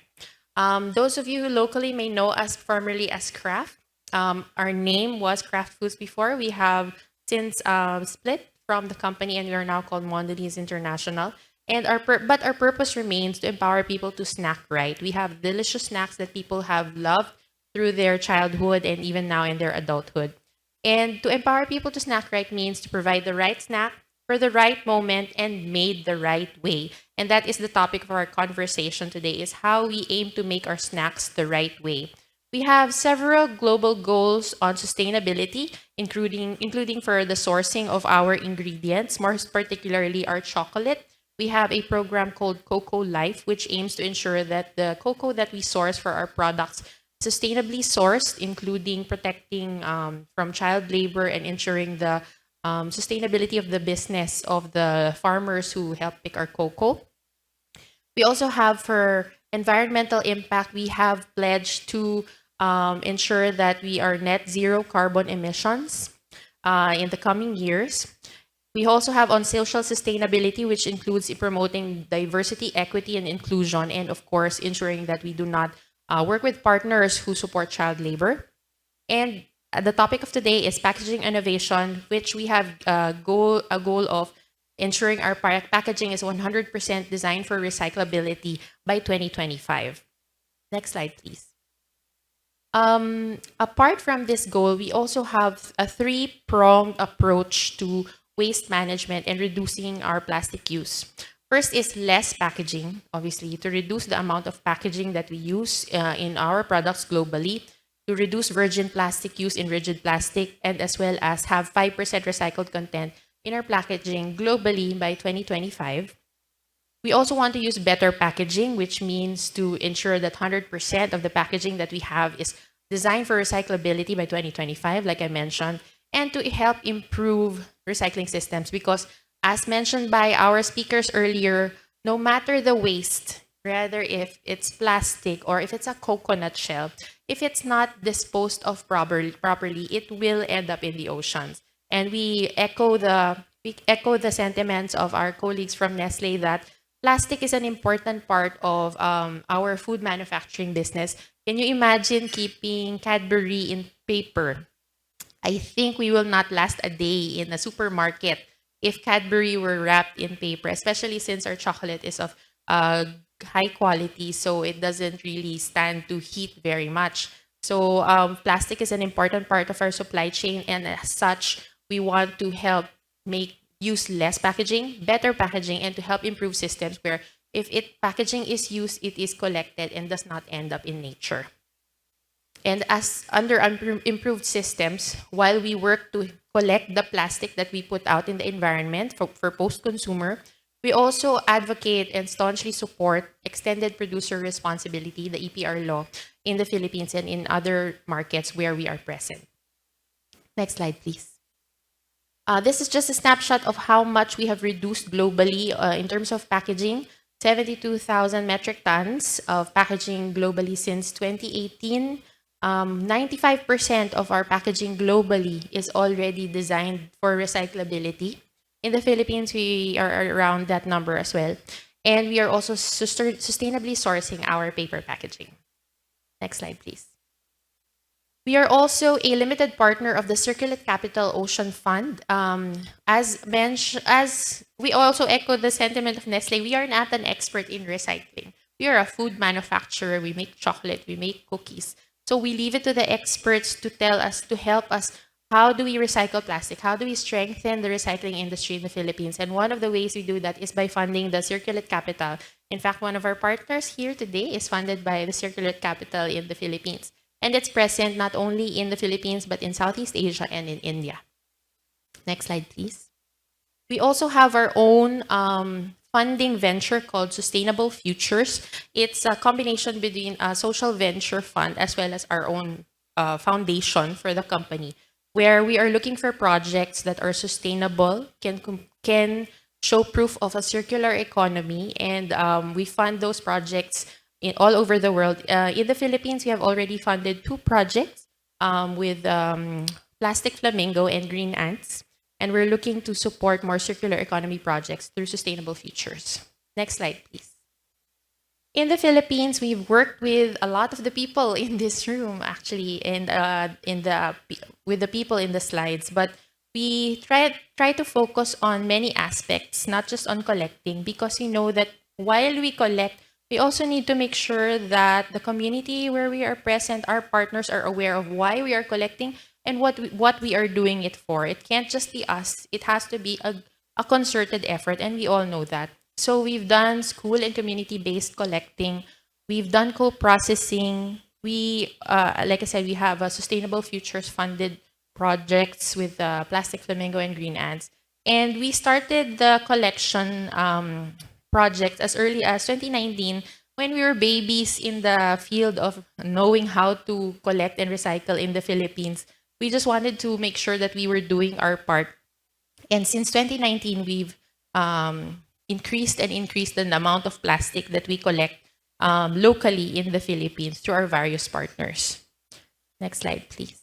Those of you who locally may know us formerly as Kraft. Our name was Kraft Foods before. We have since split from the company, and we are now called Mondelez International. And but our purpose remains to empower people to snack right. We have delicious snacks that people have loved through their childhood and even now in their adulthood. And to empower people to snack right means to provide the right snack for the right moment and made the right way. And that is the topic of our conversation today, is how we aim to make our snacks the right way. We have several global goals on sustainability, including for the sourcing of our ingredients, more particularly our chocolate. We have a program called Cocoa Life, which aims to ensure that the cocoa that we source for our products sustainably sourced, including protecting from child labor and ensuring the sustainability of the business of the farmers who help pick our cocoa. We also have for environmental impact, we have pledged to ensure that we are net zero carbon emissions in the coming years. We also have on social sustainability, which includes promoting diversity, equity, and inclusion, and of course, ensuring that we do not work with partners who support child labor. And the topic of today is packaging innovation, which we have a goal of ensuring our packaging is 100% designed for recyclability by 2025. Next slide, please. Apart from this goal, we also have a three-pronged approach to waste management and reducing our plastic use. First is less packaging, obviously, to reduce the amount of packaging that we use in our products globally, to reduce virgin plastic use in rigid plastic, and as well as have 5% recycled content in our packaging globally by 2025. We also want to use better packaging, which means to ensure that 100% of the packaging that we have is designed for recyclability by 2025, like I mentioned, and to help improve recycling systems. Because as mentioned by our speakers earlier, no matter the waste, rather if it's plastic or if it's a coconut shell, if it's not disposed of properly, it will end up in the oceans. And we echo the sentiments of our colleagues from Nestle that plastic is an important part of our food manufacturing business. Can you imagine keeping Cadbury in paper? I think we will not last a day in a supermarket if Cadbury were wrapped in paper, especially since our chocolate is of high quality, so it doesn't really stand to heat very much. So plastic is an important part of our supply chain, and as such, we want to help use less packaging, better packaging, and to help improve systems where if packaging is used, it is collected and does not end up in nature. And as under improved systems, while we work to collect the plastic that we put out in the environment for post-consumer, we also advocate and staunchly support extended producer responsibility, the EPR law, in the Philippines and in other markets where we are present. Next slide, please. This is just a snapshot of how much we have reduced globally in terms of packaging. 72,000 metric tons of packaging globally since 2018. 95% of our packaging globally is already designed for recyclability. In the Philippines, we are around that number as well. And we are also sustainably sourcing our paper packaging. Next slide, please. We are also a limited partner of the Circulate Capital Ocean Fund. As we also echo the sentiment of Nestle, we are not an expert in recycling. We are a food manufacturer. We make chocolate, we make cookies. So we leave it to the experts to tell us, to help us, how do we recycle plastic? How do we strengthen the recycling industry in the Philippines? And one of the ways we do that is by funding the Circulate Capital. In fact, one of our partners here today is funded by the Circulate Capital in the Philippines. And it's present not only in the Philippines, but in Southeast Asia and in India. Next slide, please. We also have our own funding venture called Sustainable Futures. It's a combination between a social venture fund as well as our own foundation for the company, where we are looking for projects that are sustainable, can show proof of a circular economy, and we fund those projects all over the world. In the Philippines, we have already funded 2 projects with Plastic Flamingo and Green Ants, and we're looking to support more circular economy projects through Sustainable Futures. Next slide, please. In the Philippines, we've worked with a lot of the people in this room, actually, and with the people in the slides, but we try to focus on many aspects, not just on collecting, because we know that while we collect, we also need to make sure that the community where we are present, our partners, are aware of why we are collecting and what we are doing it for. It can't just be us. It has to be a concerted effort, and we all know that. So we've done school and community-based collecting. We've done co-processing. We, like I said, we have a Sustainable Futures funded projects with Plastic Flamingo and Green Ants. And we started the collection project as early as 2019 when we were babies in the field of knowing how to collect and recycle in the Philippines, we just wanted to make sure that we were doing our part. And since 2019, we've increased the amount of plastic that we collect locally in the Philippines through our various partners. Next slide, please.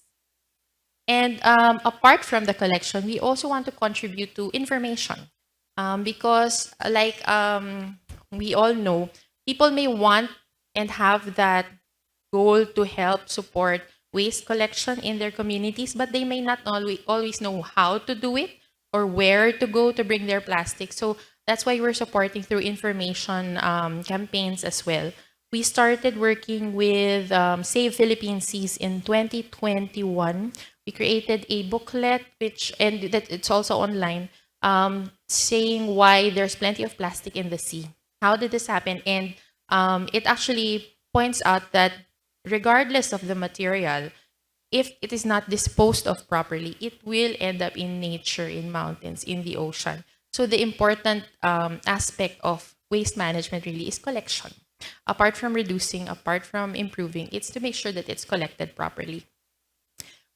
And apart from the collection, we also want to contribute to information because, like we all know, people may want and have that goal to help support waste collection in their communities, but they may not always know how to do it or where to go to bring their plastic. So that's why we're supporting through information campaigns as well. We started working with Save Philippine Seas in 2021. We created a booklet, and that it's also online, saying why there's plenty of plastic in the sea. How did this happen? And it actually points out that regardless of the material, if it is not disposed of properly, it will end up in nature, in mountains, in the ocean. So the important aspect of waste management really is collection. Apart from reducing, apart from improving, it's to make sure that it's collected properly.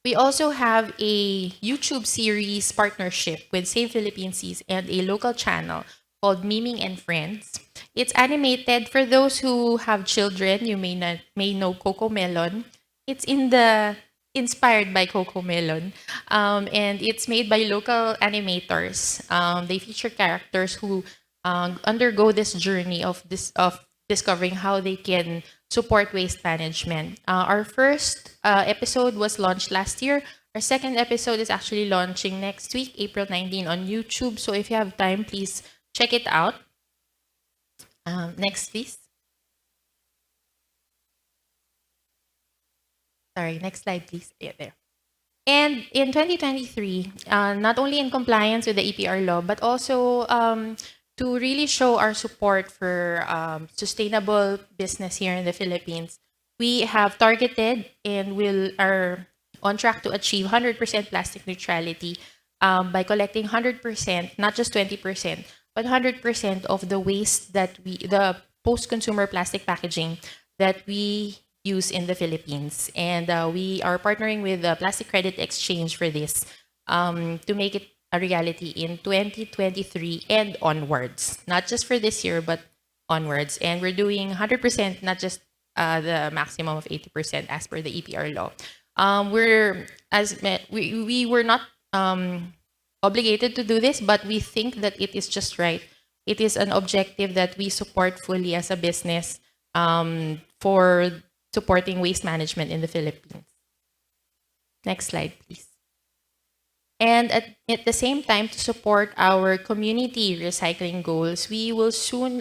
We also have a YouTube series partnership with Save Philippine Seas and a local channel called Miming and Friends. It's animated. For those who have children, you may know Coco Melon. It's inspired by Coco Melon, and it's made by local animators. They feature characters who undergo this journey of discovering how they can support waste management. Our first episode was launched last year. Our second episode is actually launching next week, April 19, on YouTube. So if you have time, please check it out. Next, please. Sorry, next slide, please. Yeah, there. And in 2023, not only in compliance with the EPR law, but also to really show our support for sustainable business here in the Philippines, we have targeted and are on track to achieve 100% plastic neutrality by collecting 100%, not just 20%, but 100% of the waste the post-consumer plastic packaging that we use in the Philippines. And we are partnering with the Plastic Credit Exchange for this to make it a reality in 2023 and onwards. Not just for this year, but onwards. And we're doing 100%, not just the maximum of 80% as per the EPR law. We were not obligated to do this, but we think that it is just right. It is an objective that we support fully as a business for supporting waste management in the Philippines. Next slide, please. And at the same time, to support our community recycling goals, we will soon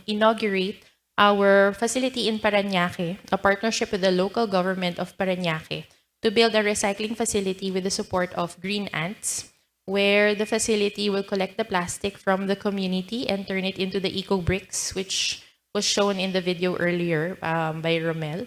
inaugurate our facility in Parañaque, a partnership with the local government of Parañaque, to build a recycling facility with the support of Green Ants, where the facility will collect the plastic from the community and turn it into the eco bricks, which was shown in the video earlier by Romel.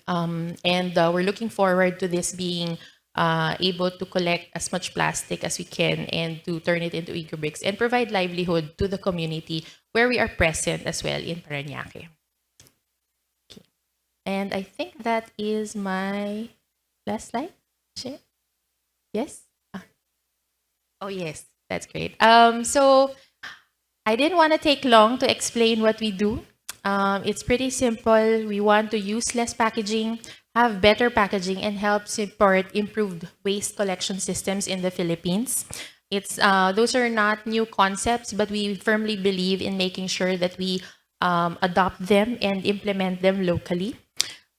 And we're looking forward to this being able to collect as much plastic as we can and to turn it into eco bricks and provide livelihood to the community where we are present as well in Parañaque. Okay. And I think that is my last slide. Yes? Oh, yes. That's great. So I didn't want to take long to explain what we do. It's pretty simple. We want to use less packaging, have better packaging, and help support improved waste collection systems in the Philippines. Those are not new concepts, but we firmly believe in making sure that we adopt them and implement them locally.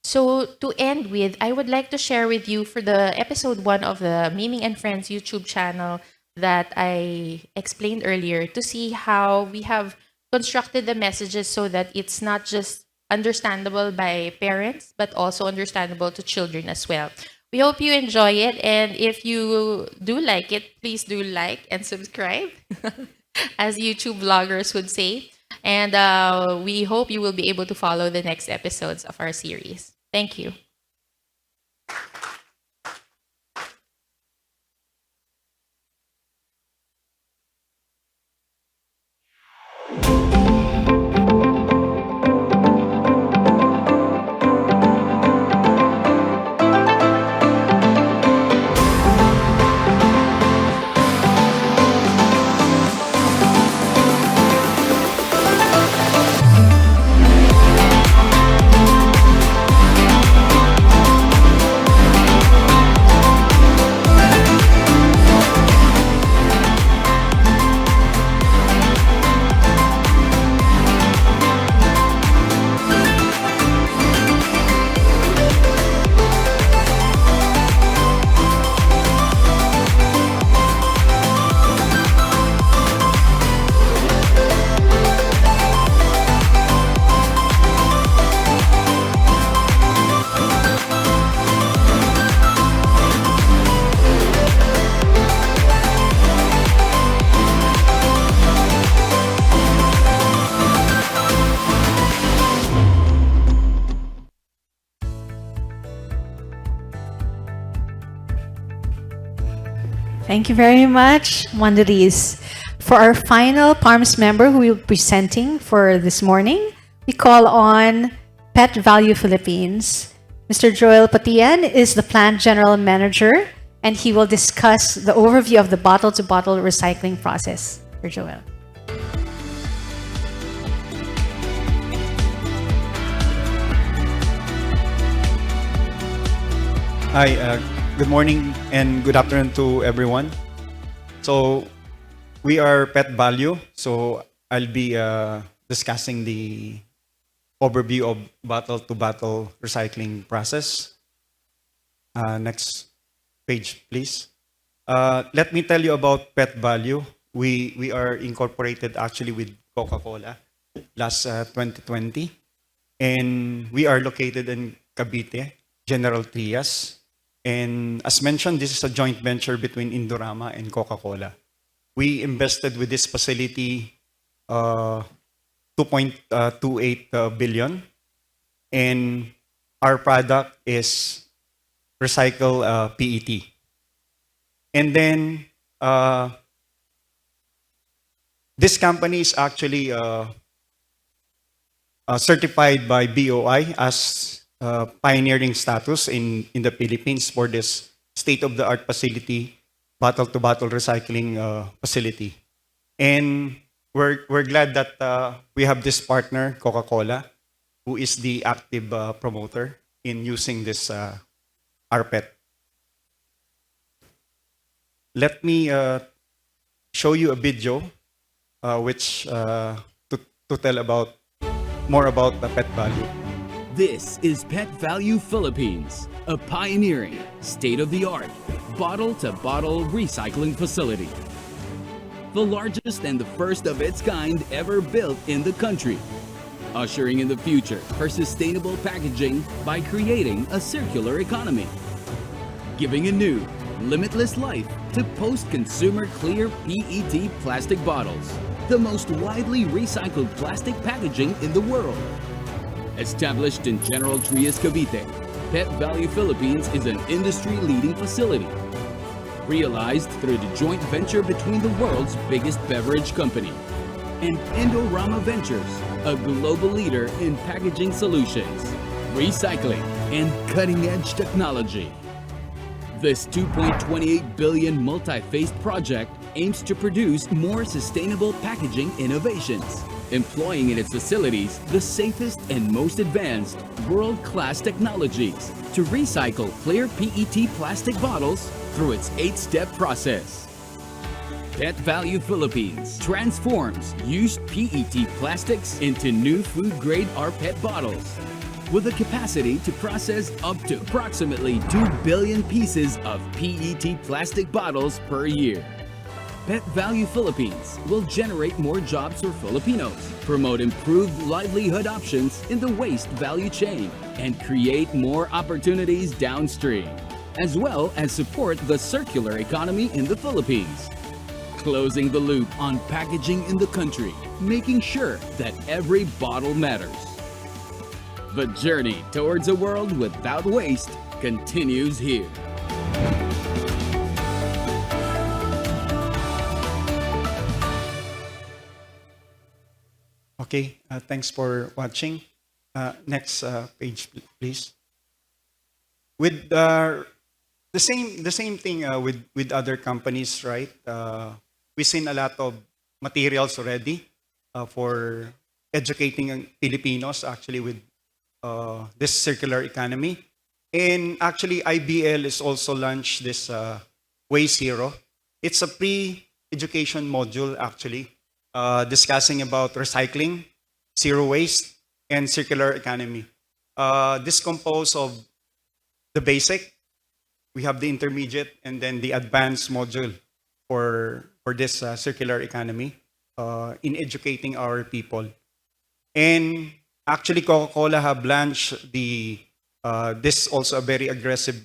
So to end with, I would like to share with you for the episode 1 of the Miming and Friends YouTube channel that I explained earlier, to see how we have constructed the messages so that it's not just understandable by parents, but also understandable to children as well. We hope you enjoy it, and if you do like it, please do like and subscribe, as YouTube vloggers would say. And we hope you will be able to follow the next episodes of our series. Thank you. Thank you very much, Mondelez. For our final PARMS member who will be presenting for this morning, we call on Pet Value Philippines. Mr. Joel Patian is the plant general manager, and he will discuss the overview of the bottle-to-bottle recycling process. Mr. Joel. Hi, good morning and good afternoon to everyone. So we are Pet Value, so I'll be discussing the overview of bottle-to-bottle recycling process. Next page, please. Let me tell you about Pet Value. We are incorporated actually with Coca-Cola last 2020, and we are located in Cavite, General Trias. And as mentioned, this is a joint venture between Indorama and Coca-Cola. We invested with this facility 2.28 billion, and our product is recycle PET. And then this company is actually certified by BOI as pioneering status in the Philippines for this state-of-the-art facility, bottle-to-bottle recycling facility. And we're glad that we have this partner, Coca-Cola, who is the active promoter in using this RPET. Let me show you a video which to tell about more about the Pet Value. This is Pet Value Philippines, a pioneering, state-of-the-art, bottle-to-bottle recycling facility. The largest and the first of its kind ever built in the country, ushering in the future for sustainable packaging by creating a circular economy, giving a new, limitless life to post-consumer clear PET plastic bottles, the most widely recycled plastic packaging in the world. Established in General Trias, Cavite, Pet Value Philippines is an industry-leading facility, realized through the joint venture between the world's biggest beverage company and Indorama Ventures, a global leader in packaging solutions, recycling, and cutting-edge technology. This 2.28 billion multi-phased project aims to produce more sustainable packaging innovations, employing in its facilities the safest and most advanced world-class technologies to recycle clear PET plastic bottles through its 8-step process. Pet Value Philippines transforms used PET plastics into new food-grade rPET bottles with a capacity to process up to approximately 2 billion pieces of PET plastic bottles per year. Pet Value Philippines will generate more jobs for Filipinos, promote improved livelihood options in the waste value chain, and create more opportunities downstream, as well as support the circular economy in the Philippines. Closing the loop on packaging in the country, making sure that every bottle matters. The journey towards a world without waste continues here. Okay, thanks for watching. Next page, please. With the same thing with other companies, right? We've seen a lot of materials already for educating Filipinos actually with this circular economy. And actually, IBL has also launched this Waste Zero. It's a pre-education module actually, discussing about recycling, zero waste, and circular economy. This composed of the basic, we have the intermediate, and then the advanced module for this circular economy in educating our people. And actually, Coca-Cola have launched this also a very aggressive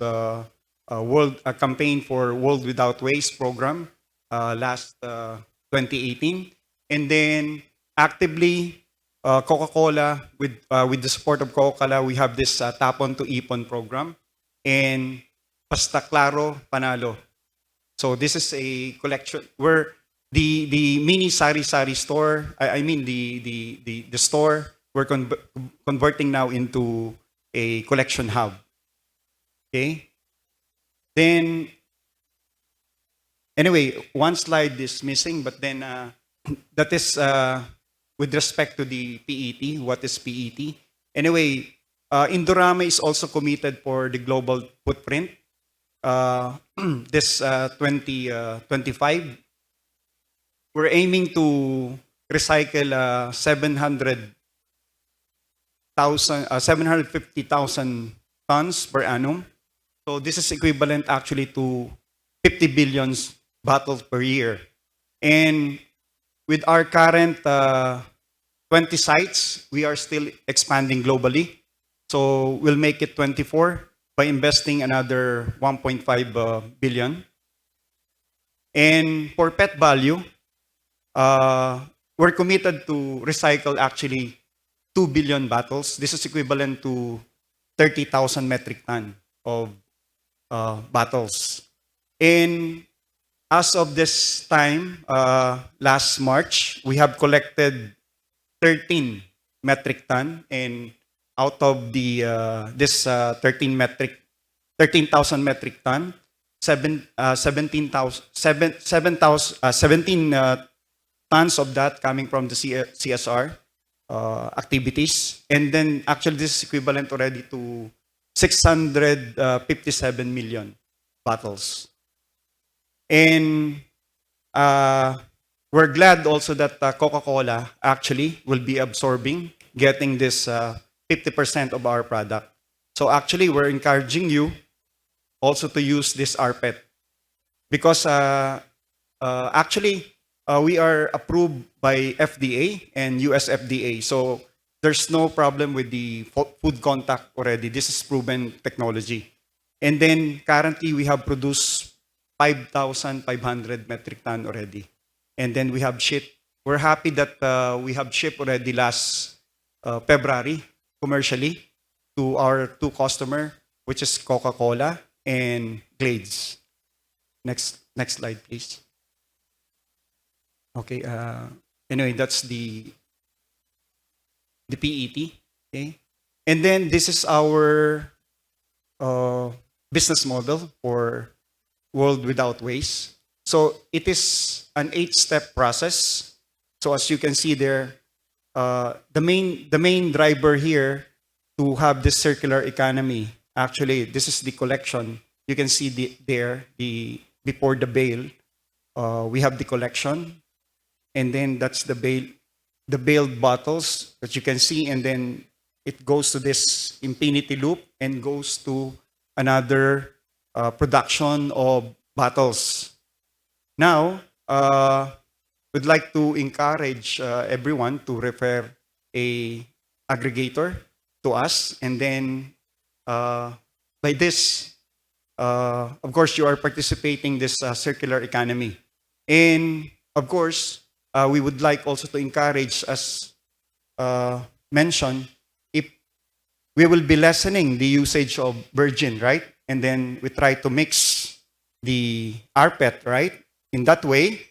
world campaign for World Without Waste program last 2018. And then actively, Coca-Cola, with the support of Coca-Cola, we have this Tapon to Ipon program. And Basta Claro, Panalo. So this is a collection where the mini sari-sari store, I mean the store, we're converting now into a collection hub. Okay? Then, anyway, one slide is missing, but then that is with respect to the PET. What is PET? Anyway, Indorama is also committed for the global footprint. This 2025, we're aiming to recycle 750,000 tons per annum. So this is equivalent actually to 50 billion bottles per year. And with our current 20 sites, we are still expanding globally. So we'll make it 24 by investing another 1.5 billion. And for PET value, we're committed to recycle actually 2 billion bottles. This is equivalent to 30,000 metric ton of bottles. And as of this time, last March, we have collected 13 metric ton, and out of the this 13,000 metric ton, 17 tons of that coming from the CSR activities, and then actually this is equivalent already to 657 million bottles. And we're glad also that Coca-Cola actually will be absorbing, getting this 50% of our product. So actually, we're encouraging you also to use this RPET because actually, we are approved by FDA and US FDA. So there's no problem with the food contact already. This is proven technology. And then currently, we have produced 5,500 metric ton already. And then we have shipped. We're happy that we have shipped already last February commercially to our two customers, which is Coca-Cola and Glades. Next slide, please. Okay. Anyway, that's the PET. Okay. And then this is our business model for World Without Waste. So it is an 8-step process. So as you can see there, the main driver here to have this circular economy, actually, this is the collection. You can see before the bale, we have the collection, and then that's the baled bottles that you can see, and then it goes to this infinity loop and goes to another production of bottles. Now, we'd like to encourage everyone to refer a aggregator to us, and then by this, of course, you are participating in this circular economy. And of course, we would like also to encourage, as mentioned, if we will be lessening the usage of virgin, right? And then we try to mix the RPET, right? In that way,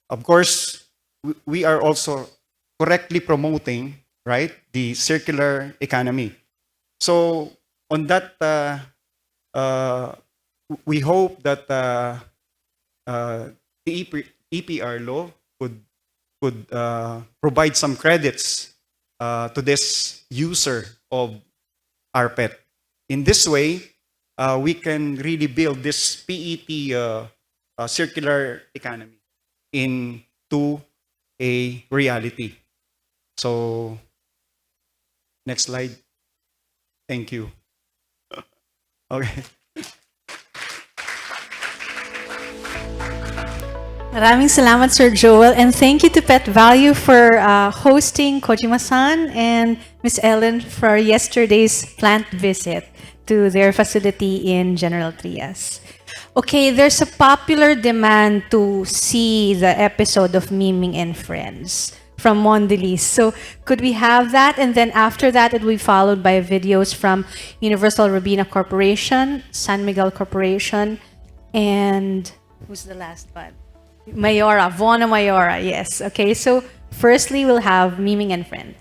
of course, we are also correctly promoting, right, the circular economy. So on that, we hope that the EPR law could provide some credits to this user of RPET. In this way, we can really build this PET circular economy into a reality. So, next slide. Thank you. Okay. Maraming salamat, Sir Joel, and thank you to Pet Value for hosting Kojima-san and Miss Ellen for yesterday's plant visit to their facility in General Trias. Okay, there's a popular demand to see the episode of Miming and Friends from Mondelez. So could we have that? And then after that, it will be followed by videos from Universal Robina Corporation, San Miguel Corporation, and Who's the last one? Mayora, Vona Mayora, yes. Okay, so firstly, we'll have Miming and Friends.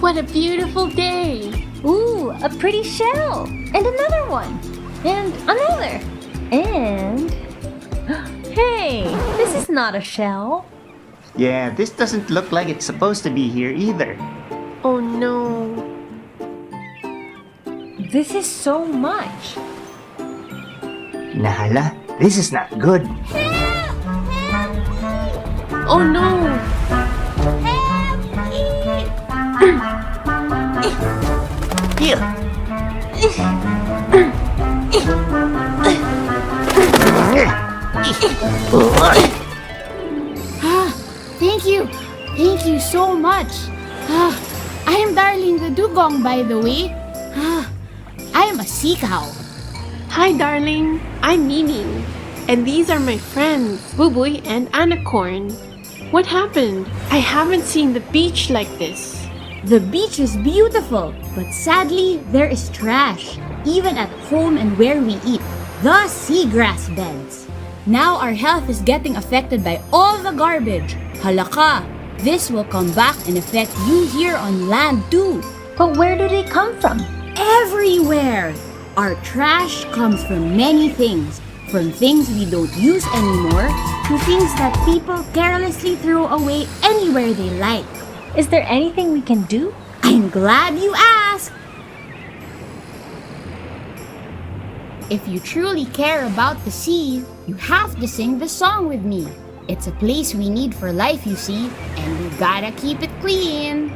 What a beautiful day! Ooh, a pretty shell! And another one! And another! And... Hey, this is not a shell. Yeah, this doesn't look like it's supposed to be here either. Oh no. This is so much. Nahala, this is not good. Oh no! Here. Thank you. Thank you so much. I am Darling the Dugong, by the way. I am a sea cow. Hi, darling. I'm Mimi. And these are my friends, Buboy and Anacorn. What happened? I haven't seen the beach like this. The beach is beautiful, but sadly, there is trash, even at home and where we eat. The seagrass beds. Now our health is getting affected by all the garbage. Halaka, this will come back and affect you here on land too. But where do they come from? Everywhere! Our trash comes from many things. From things we don't use anymore to things that people carelessly throw away anywhere they like. Is there anything we can do? I'm glad you asked! If you truly care about the sea, you have to sing the song with me. It's a place we need for life, you see, and we gotta keep it clean.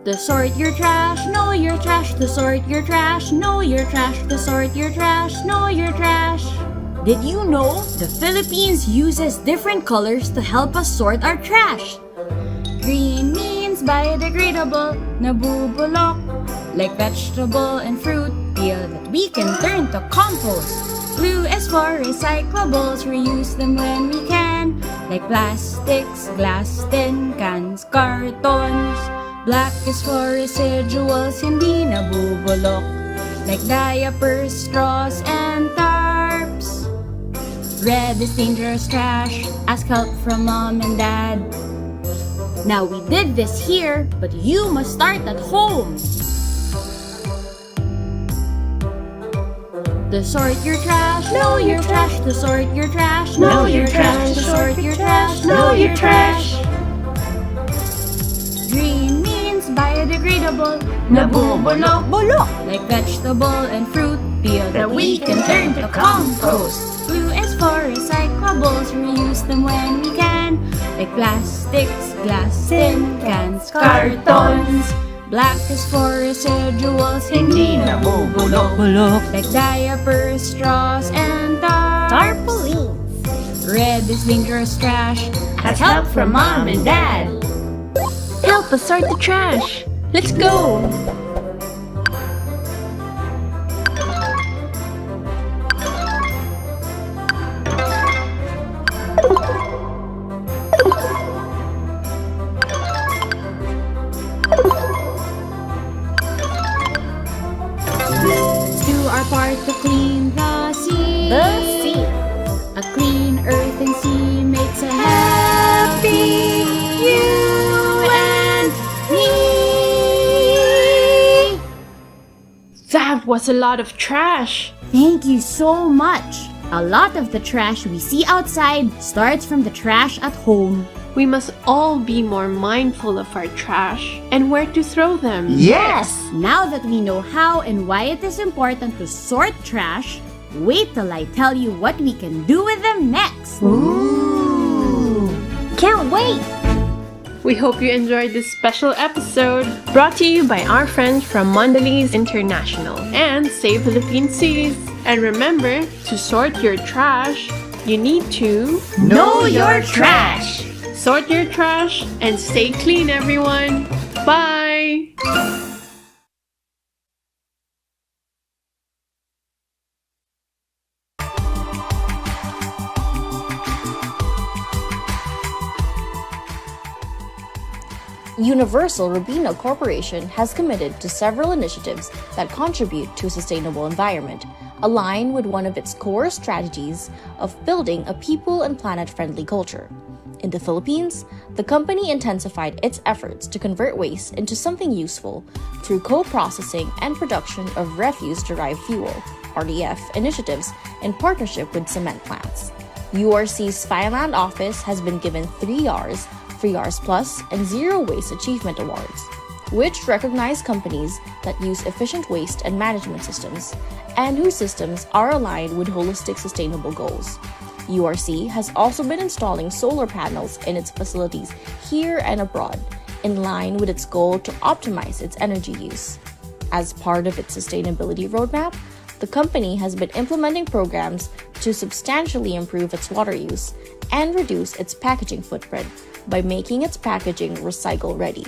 To sort your trash, know your trash. To sort your trash, know your trash. To sort your trash, know your trash. Did you know the Philippines uses different colors to help us sort our trash? Green means biodegradable, nabubulok, like vegetable and fruit peel that we can turn to compost. Blue is for recyclables, reuse them when we can, like plastics, glass, tin cans, cartons. Black is for residuals, hindi nabubulok, like diapers, straws, and tarps. Red is dangerous trash, ask help from mom and dad. Now we did this here, but you must start at home. To sort your trash, know your trash. To sort your trash, know your trash. To sort your trash, know your trash. Green means biodegradable, nabubulok, like vegetable and fruit peel that we can turn to compost. Blue is for recyclables, reuse them when we can, like plastics, glass, tin cans, cartons. Black is for residuals, hindi nabubulok, like diapers, straws, and tarpaulins. Red is dangerous trash, ask help from mom and dad. Help us sort the trash. Let's go. Do our part to clean the sea. The sea. A clean earth and sea makes a happy you and me. That was a lot of trash. Thank you so much. A lot of the trash we see outside starts from the trash at home. We must all be more mindful of our trash and where to throw them. Yes! Now that we know how and why it is important to sort trash, wait till I tell you what we can do with them next. Ooh! Can't wait! We hope you enjoyed this special episode brought to you by our friends from Mondelez International and Save Philippine Seas. And remember, to sort your trash, you need to Know your trash! Sort your trash and stay clean, everyone. Bye! Universal Robina Corporation has committed to several initiatives that contribute to a sustainable environment, aligned with one of its core strategies of building a people and planet-friendly culture. In the Philippines, the company intensified its efforts to convert waste into something useful through co-processing and production of refuse-derived fuel, RDF, initiatives in partnership with cement plants. URC's Finland office has been given 3 Rs, 3 Rs Plus, and Zero Waste Achievement Awards, which recognize companies that use efficient waste and management systems and whose systems are aligned with holistic sustainable goals. URC has also been installing solar panels in its facilities here and abroad, in line with its goal to optimize its energy use. As part of its sustainability roadmap, the company has been implementing programs to substantially improve its water use and reduce its packaging footprint by making its packaging recycle ready.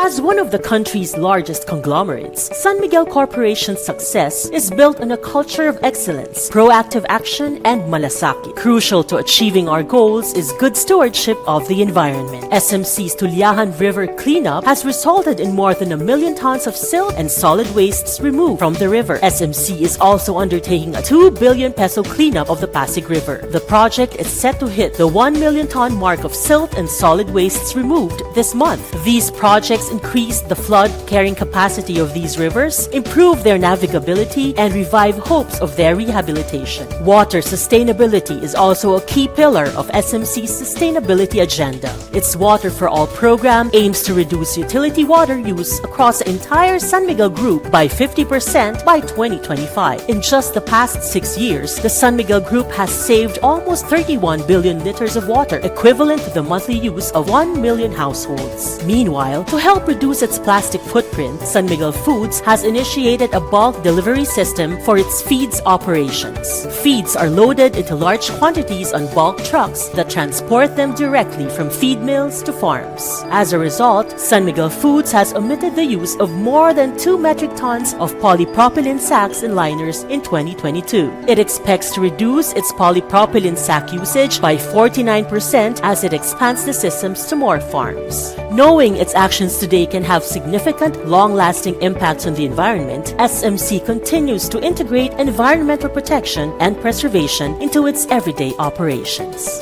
As one of the country's largest conglomerates, San Miguel Corporation's success is built on a culture of excellence, proactive action, and malasakit. Crucial to achieving our goals is good stewardship of the environment. SMC's Tuliahan River cleanup has resulted in more than 1 million tons of silt and solid wastes removed from the river. SMC is also undertaking a 2 billion peso cleanup of the Pasig River. The project is set to hit the 1 million ton mark of silt and solid wastes removed this month. These projects increase the flood-carrying capacity of these rivers, improve their navigability, and revive hopes of their rehabilitation. Water sustainability is also a key pillar of SMC's sustainability agenda. Its Water for All program aims to reduce utility water use across the entire San Miguel Group by 50% by 2025. In just the past 6 years, the San Miguel Group has saved almost 31 billion liters of water, equivalent to the monthly use of 1 million households. Meanwhile, to help reduce its plastic footprint, San Miguel Foods has initiated a bulk delivery system for its feeds operations. Feeds are loaded into large quantities on bulk trucks that transport them directly from feed mills to farms. As a result, San Miguel Foods has omitted the use of more than 2 metric tons of polypropylene sacks and liners in 2022. It expects to reduce its polypropylene sack usage by 49% as it expands the systems to more farms. Knowing its actions today can have significant, long-lasting impacts on the environment, SMC continues to integrate environmental protection and preservation into its everyday operations.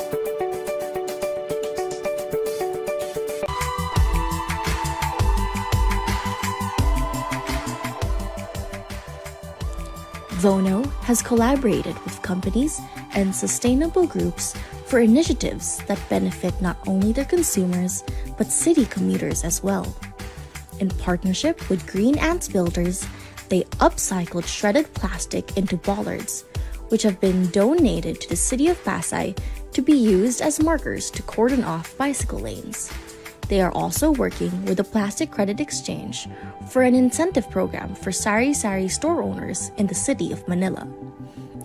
Vono has collaborated with companies and sustainable groups for initiatives that benefit not only their consumers, but city commuters as well. In partnership with Green Ants Builders, they upcycled shredded plastic into bollards, which have been donated to the city of Pasay to be used as markers to cordon off bicycle lanes. They are also working with the Plastic Credit Exchange for an incentive program for sari-sari store owners in the city of Manila.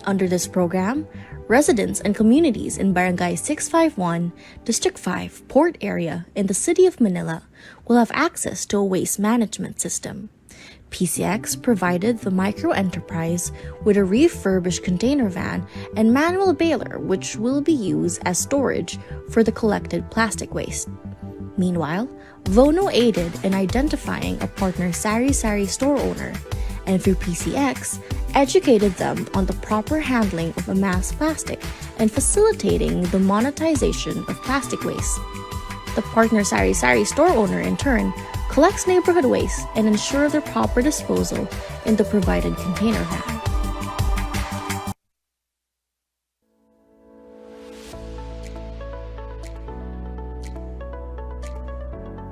Under this program, residents and communities in Barangay 651, District 5, Port Area in the city of Manila will have access to a waste management system. PCX provided the micro-enterprise with a refurbished container van and manual baler, which will be used as storage for the collected plastic waste. Meanwhile, Vono aided in identifying a partner sari-sari store owner, and through PCX, educated them on the proper handling of amassed plastic and facilitating the monetization of plastic waste. The partner sari-sari store owner, in turn, collects neighborhood waste and ensures their proper disposal in the provided container van.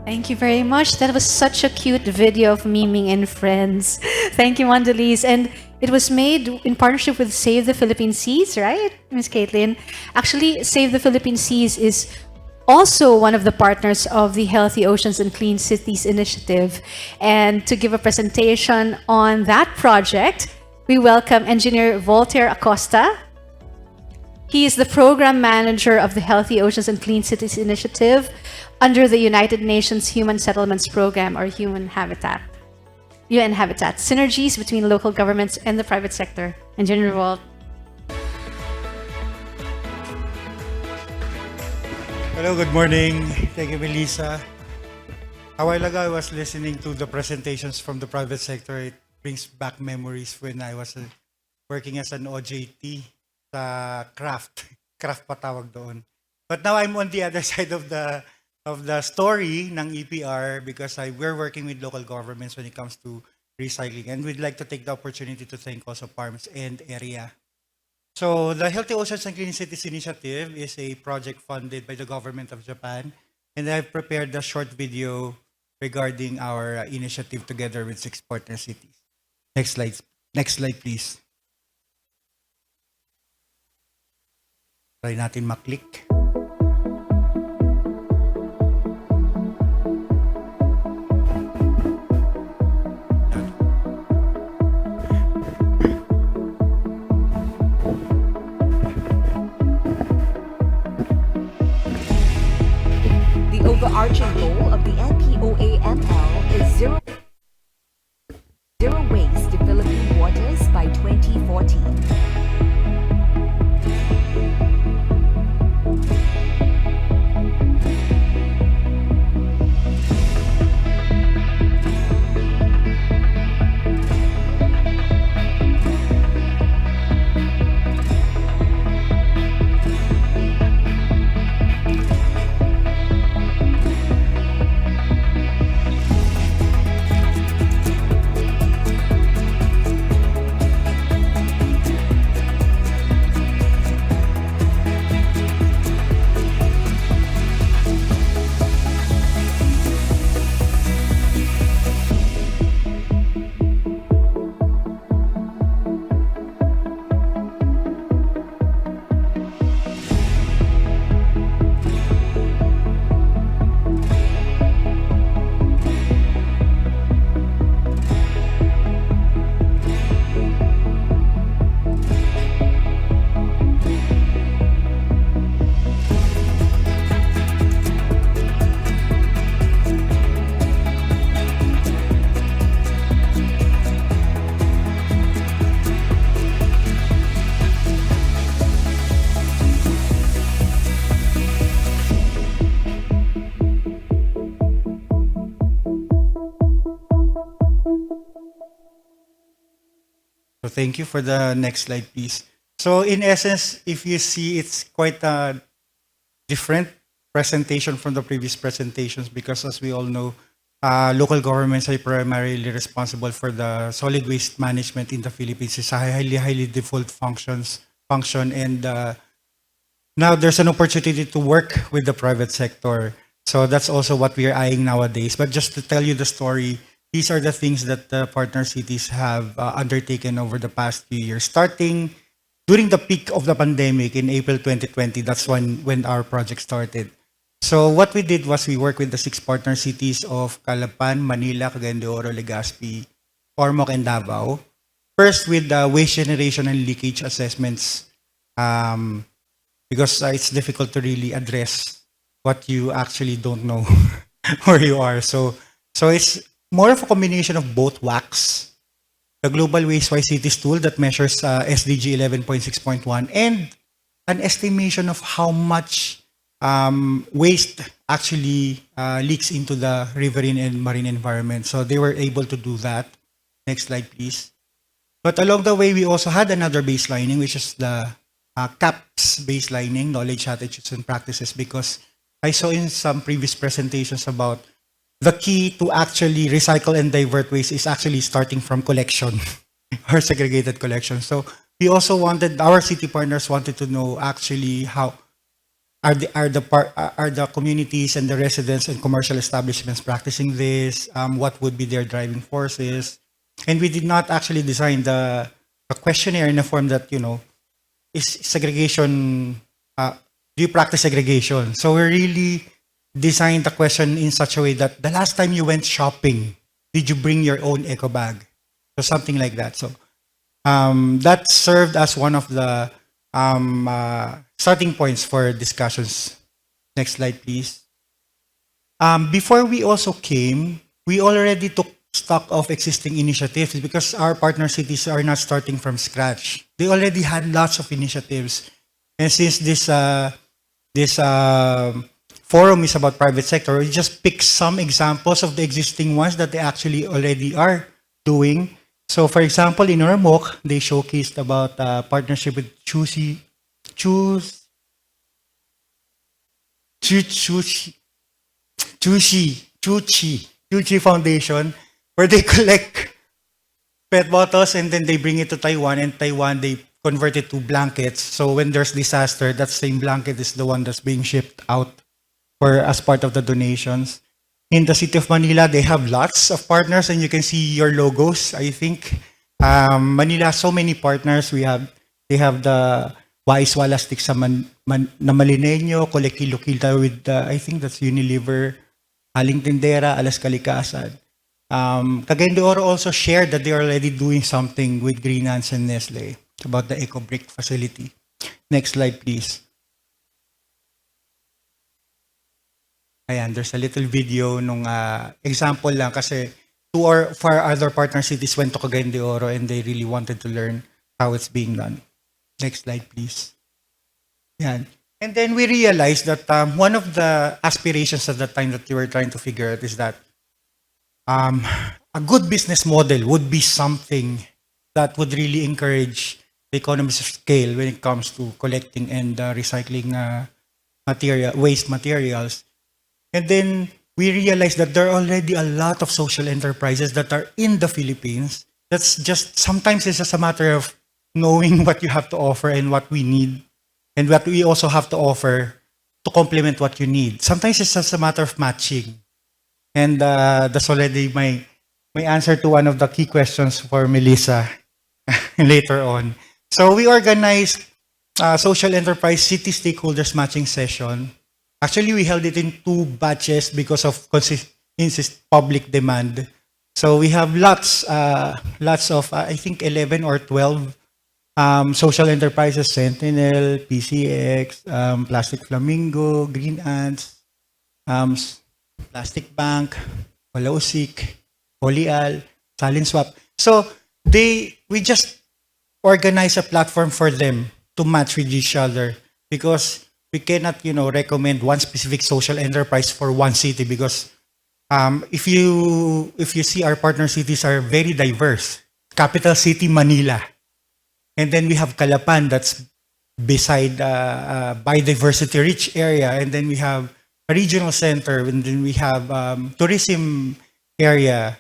Thank you very much. That was such a cute video of Miming and friends. Thank you, Mandalise. And it was made in partnership with Save the Philippine Seas, right, Ms. Caitlin? Actually, Save the Philippine Seas is also one of the partners of the Healthy Oceans and Clean Cities initiative. And to give a presentation on that project, we welcome Engineer Voltaire Acosta. He is the program manager of the Healthy Oceans and Clean Cities initiative under the United Nations Human Settlements Program, or UN Habitat. Synergies between local governments and the private sector. Engineer Volt. Hello, good morning. Thank you, Melissa. A while ago, I was listening to the presentations from the private sector. It brings back memories when I was working as an OJT sa craft. Craft pa tawag doon. But now I'm on the other side of the story ng EPR because we're working with local governments when it comes to recycling. And we'd like to take the opportunity to thank also PARMS and ERIA. So the Healthy Oceans and Clean Cities Initiative is a project funded by the government of Japan. And I've prepared a short video regarding our initiative together with 6 partner cities. Next slide, please. Try natin maklik. The overarching goal of the NPOA-ML is zero waste to Philippine waters by 2040. So thank you for the next slide, please. So in essence, if you see, it's quite a different presentation from the previous presentations because as we all know, local governments are primarily responsible for the solid waste management in the Philippines. It's a highly default function and now there's an opportunity to work with the private sector. So that's also what we are eyeing nowadays. But just to tell you the story, these are the things that the partner cities have undertaken over the past few years. Starting during the peak of the pandemic in April 2020, that's when our project started. So what we did was we worked with the 6 partner cities of Calapan, Manila, Cagayan de Oro, Legazpi, Ormoc, and Davao. First with waste generation and leakage assessments because it's difficult to really address what you actually don't know where you are. So it's more of a combination of both WACS, the Global Waste-Wise Cities tool that measures SDG 11.6.1, and an estimation of how much waste actually leaks into the riverine and marine environment. So they were able to do that. Next slide, please. But along the way, we also had another baselining, which is the CAPS baselining, knowledge, attitudes, and practices, because I saw in some previous presentations about the key to actually recycle and divert waste is actually starting from collection or segregated collection. So we also wanted, our city partners wanted to know actually how are the communities and the residents and commercial establishments practicing this? What would be their driving forces? And we did not actually design the questionnaire in a form that, you know, is segregation, do you practice segregation? So we really designed the question in such a way that the last time you went shopping, did you bring your own eco bag? So something like that. So that served as one of the starting points for discussions. Next slide, please. Before we also came, we already took stock of existing initiatives because our partner cities are not starting from scratch. They already had lots of initiatives. And since this forum is about private sector, we just pick some examples of the existing ones that they actually already are doing. So for example, in our MOOC, they showcased about partnership with Chuchi Foundation, where they collect PET bottles and then they bring it to Taiwan, and Taiwan, they convert it to blankets. So when there's disaster, that same blanket is the one that's being shipped out for as part of the donations. In the city of Manila, they have lots of partners, and you can see your logos, I think. Manila, so many partners. They have the Wais Walastik sa na Malineño, Kolekilokilta with, I think that's Unilever, Aling Tindera, Alas Kalikasan. Cagayan de Oro also shared that they are already doing something with Green Ants and Nestle about the eco-brick facility. Next slide, please. Ayan, there's a little video nung example lang kasi 2 or 4 other partner cities went to Cagayan de Oro and they really wanted to learn how it's being done. Next slide, please. Yan. And then we realized that one of the aspirations at the time that we were trying to figure out is that a good business model would be something that would really encourage the economies of scale when it comes to collecting and recycling waste materials. And then we realized that there are already a lot of social enterprises that are in the Philippines. That's just, sometimes it's just a matter of knowing what you have to offer and what we need and what we also have to offer to complement what you need. Sometimes it's just a matter of matching. And that's already my answer to one of the key questions for Melissa later on. So we organized social enterprise city stakeholders matching session. Actually, we held it in 2 batches because of public demand. So we have lots of, I think 11 or 12 social enterprises, Sentinel, PCX, Plastic Flamingo, Green Ants, Plastic Bank, Walausik, Polyal, Salin Swap. So we just organize a platform for them to match with each other because we cannot, recommend one specific social enterprise for one city because if you see our partner cities are very diverse. Capital city, Manila. And then we have Calapan, that's beside biodiversity rich area. And then we have a regional center. And then we have tourism area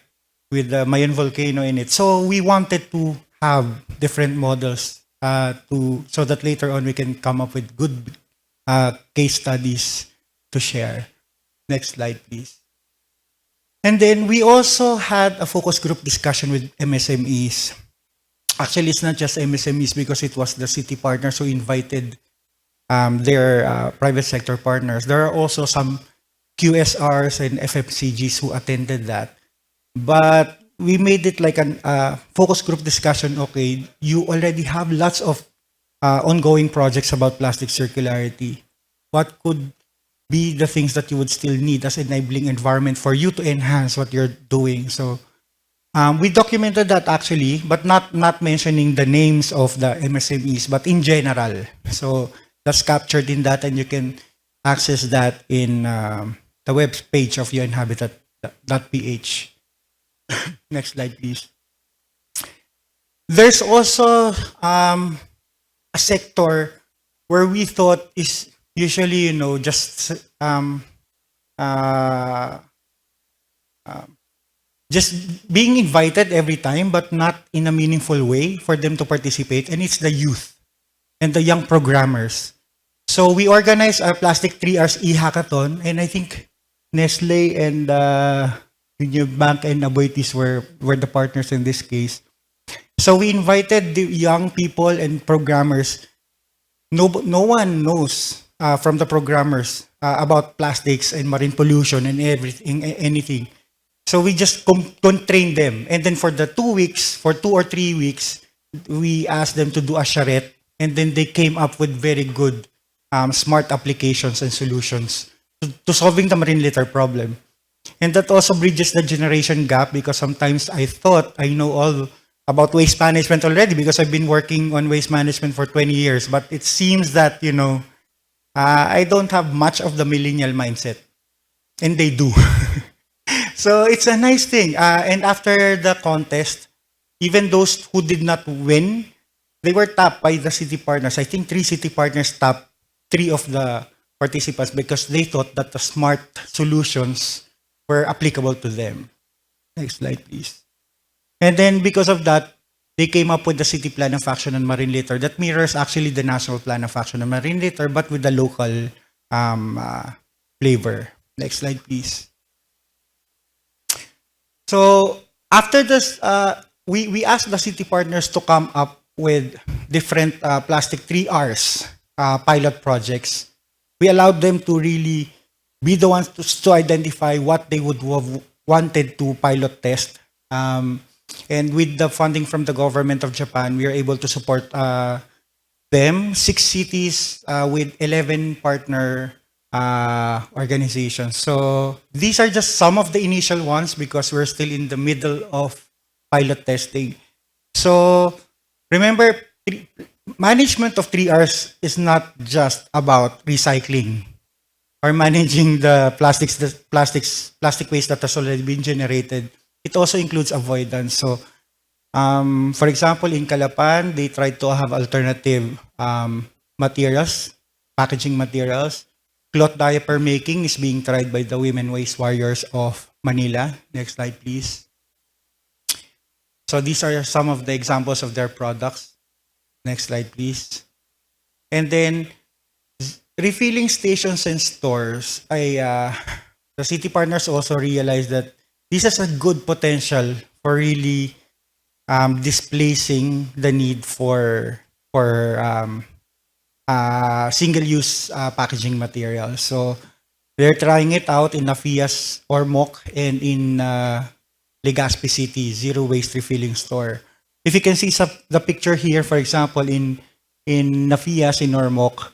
with the Mayon volcano in it. So we wanted to have different models so that later on we can come up with good case studies to share. Next slide, please. And then we also had a focus group discussion with MSMEs. Actually, it's not just MSMEs because it was the city partners who invited their private sector partners. There are also some QSRs and FMCGs who attended that. But we made it like a focus group discussion. Okay, you already have lots of ongoing projects about plastic circularity. What could be the things that you would still need as enabling environment for you to enhance what you're doing? So we documented that actually, but not mentioning the names of the MSMEs, but in general. So that's captured in that, and you can access that in the web page of unhabitat.ph. Next slide, please. There's also a sector where we thought is usually, just being invited every time, but not in a meaningful way for them to participate, and it's the youth and the young programmers. So we organized our Plastic 3 Hours e-hackathon, and I think Nestle and Union Bank and Aboitiz were the partners in this case. So we invited the young people and programmers. No one knows from the programmers about plastics and marine pollution and anything. So we just trained them. And then for 2 weeks, for 2 or 3 weeks, we asked them to do a charrette. And then they came up with very good smart applications and solutions to solving the marine litter problem. And that also bridges the generation gap because sometimes I thought I know all about waste management already because I've been working on waste management for 20 years. But it seems that, I don't have much of the millennial mindset, and they do. So it's a nice thing. And after the contest, even those who did not win, they were tapped by the city partners. I think 3 city partners tapped 3 of the participants because they thought that the smart solutions were applicable to them. Next slide, please. And then because of that, they came up with the City Plan of Action on Marine Litter that mirrors actually the National Plan of Action on Marine Litter, but with the local flavor. Next slide, please. So after this, we asked the city partners to come up with different plastic 3Rs pilot projects. We allowed them to really be the ones to identify what they would have wanted to pilot test. And with the funding from the government of Japan, we are able to support them, 6 cities with 11 partner organizations. So these are just some of the initial ones because we're still in the middle of pilot testing. So remember, management of 3Rs is not just about recycling or managing the plastic waste that has already been generated. It also includes avoidance. So, for example, in Calapan, they tried to have alternative materials, packaging materials. Cloth diaper making is being tried by the Women Waste Warriors of Manila. Next slide, please. So these are some of the examples of their products. Next slide, please. And then refilling stations and stores. The city partners also realized that this has a good potential for really displacing the need for single-use packaging material. So they're trying it out in Nafias or Moc and in Legazpi City, zero waste refilling store. If you can see the picture here, for example, in Nafias, in Ormoc,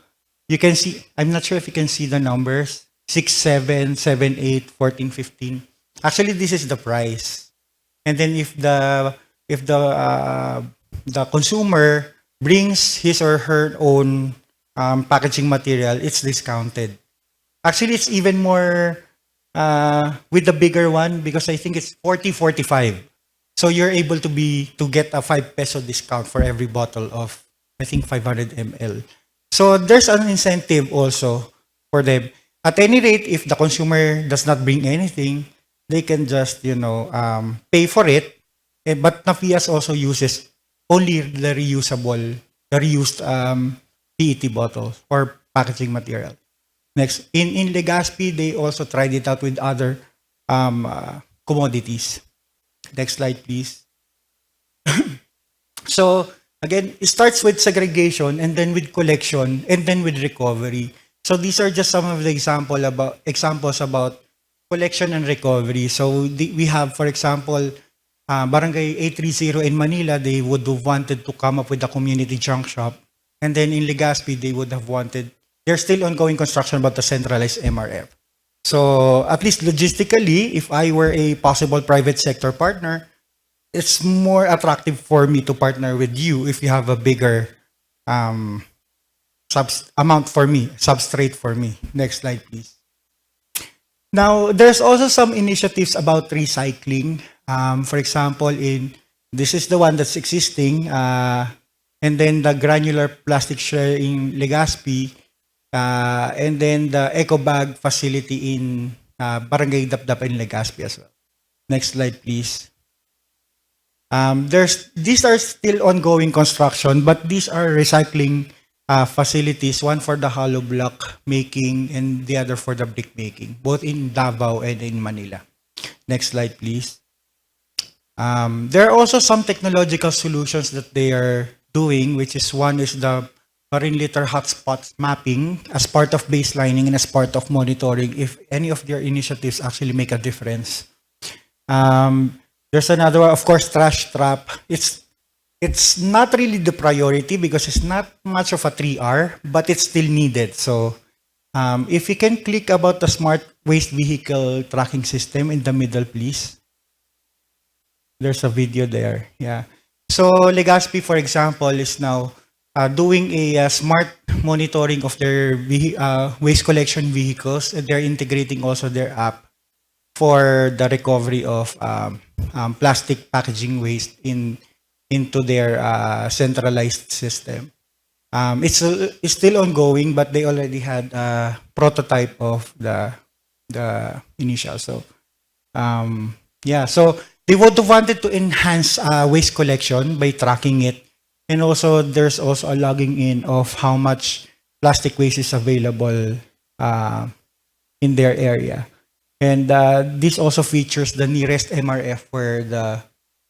you can see, I'm not sure if you can see the numbers, 6, 7, 7, 8, 14, 15. Actually, this is the price. And then if the consumer brings his or her own packaging material, it's discounted. Actually, it's even more with the bigger one because I think it's 40, 45. So you're able to get a 5 peso discount for every bottle of, I think, 500 ml. So there's an incentive also for them. At any rate, if the consumer does not bring anything, they can just, pay for it. But Nafias also uses only the reused PET bottles or packaging material. Next, in Legazpi, they also tried it out with other commodities. Next slide, please. So again, it starts with segregation and then with collection and then with recovery. So these are just some of the examples about collection and recovery. So we have, for example, Barangay 830 in Manila, they would have wanted to come up with a community junk shop. And then in Legazpi, they would have wanted, there's still ongoing construction about the centralized MRF. So at least logistically, if I were a possible private sector partner, it's more attractive for me to partner with you if you have a bigger amount for me, substrate for me. Next slide, please. Now, there's also some initiatives about recycling. For example, this is the one that's existing, and then the granular plastic share in Legazpi, and then the eco bag facility in Barangay Dapdap in Legazpi as well. Next slide, please. These are still ongoing construction, but these are recycling facilities, one for the hollow block making and the other for the brick making, both in Davao and in Manila. Next slide, please. There are also some technological solutions that they are doing, which is one is the marine litter hotspots mapping as part of baselining and as part of monitoring if any of their initiatives actually make a difference. There's another one, of course, trash trap. It's not really the priority because it's not much of a 3R, but it's still needed. So if you can click about the smart waste vehicle tracking system in the middle, please. There's a video there. Yeah. So Legazpi, for example, is now doing a smart monitoring of their waste collection vehicles, and they're integrating also their app for the recovery of plastic packaging waste into their centralized system. It's still ongoing, but they already had a prototype of the initial. So yeah, so they would have wanted to enhance waste collection by tracking it, and also there's also a logging in of how much plastic waste is available in their area. And this also features the nearest MRF where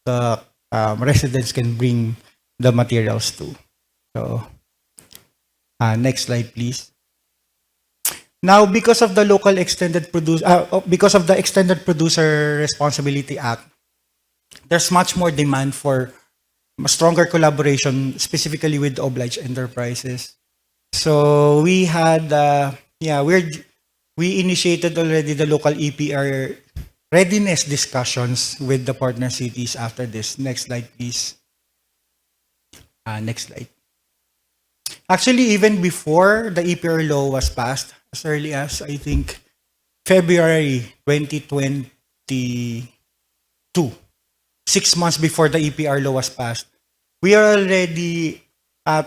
the residents can bring the materials to. So next slide, please. Now, because of the because of the Extended Producer Responsibility Act, there's much more demand for stronger collaboration, specifically with obliged enterprises. So we had, we initiated already the local EPR readiness discussions with the partner cities after this. Next slide, please. Next slide. Actually, even before the EPR law was passed, as early as, I think, February 2022, 6 months before the EPR law was passed, we are already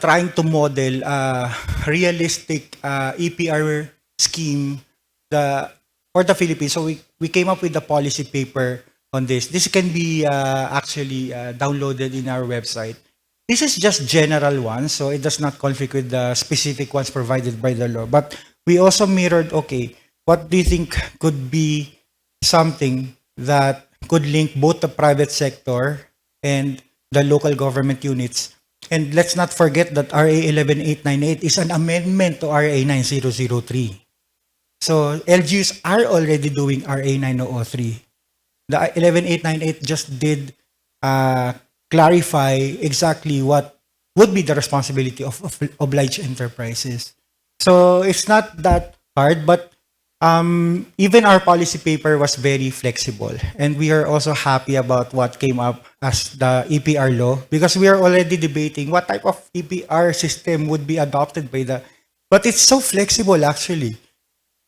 trying to model a realistic EPR scheme for the Philippines. So we came up with a policy paper on this. This can be actually downloaded in our website. This is just general ones, so it does not conflict with the specific ones provided by the law. But we also mirrored, okay, what do you think could be something that could link both the private sector and the local government units? And let's not forget that RA 11898 is an amendment to RA 9003. So LGUs are already doing RA 9003. The 11898 just did clarify exactly what would be the responsibility of obliged enterprises. So it's not that hard, but even our policy paper was very flexible. And we are also happy about what came up as the EPR law, because we are already debating what type of EPR system would be adopted by but it's so flexible actually,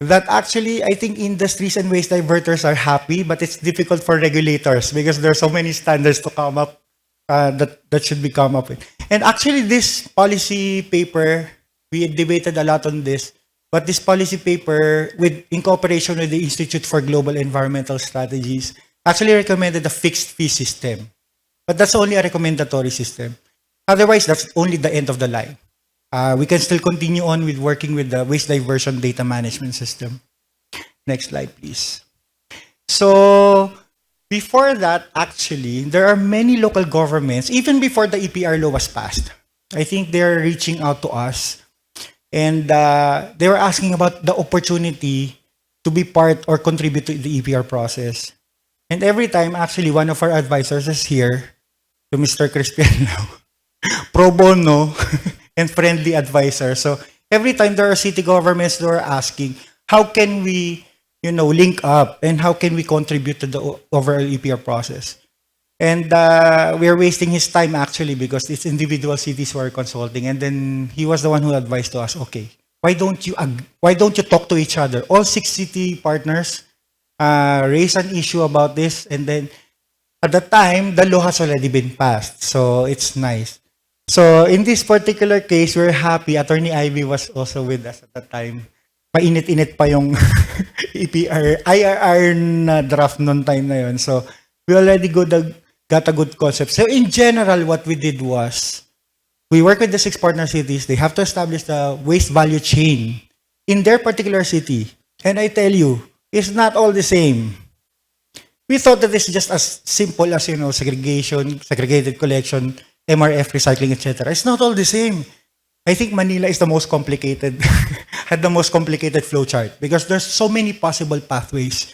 that actually I think industries and waste diverters are happy, but it's difficult for regulators because there are so many standards to come up that should be come up with. And actually this policy paper, we debated a lot on this, but this policy paper, in cooperation with the Institute for Global Environmental Strategies, actually recommended a fixed fee system. But that's only a recommendatory system. Otherwise, that's only the end of the line. We can still continue on with working with the waste diversion data management system. Next slide, please. So before that, actually, there are many local governments, even before the EPR law was passed. I think they're reaching out to us, and they were asking about the opportunity to be part or contribute to the EPR process. And every time, actually, one of our advisors is here, to Mr. Crispian now, pro bono and friendly advisor. So every time there are city governments that are asking, how can we, link up, and how can we contribute to the overall EPR process? And we are wasting his time actually, because it's individual cities who are consulting. And then he was the one who advised to us, okay, why don't you talk to each other? All 6 city partners raise an issue about this, and then at the time, the law has already been passed. So it's nice. So in this particular case, we're happy. Attorney Ivy was also with us at the time. Painit-init pa yung EPR, IRR na draft noon time na yun. So we already got a good concept. So in general, what we did was, we work with the 6 partner cities. They have to establish the waste value chain in their particular city. And I tell you, it's not all the same. We thought that it's just as simple as, segregation, segregated collection, MRF, recycling, etc. It's not all the same. I think Manila is the most complicated, had the most complicated flowchart, because there's so many possible pathways.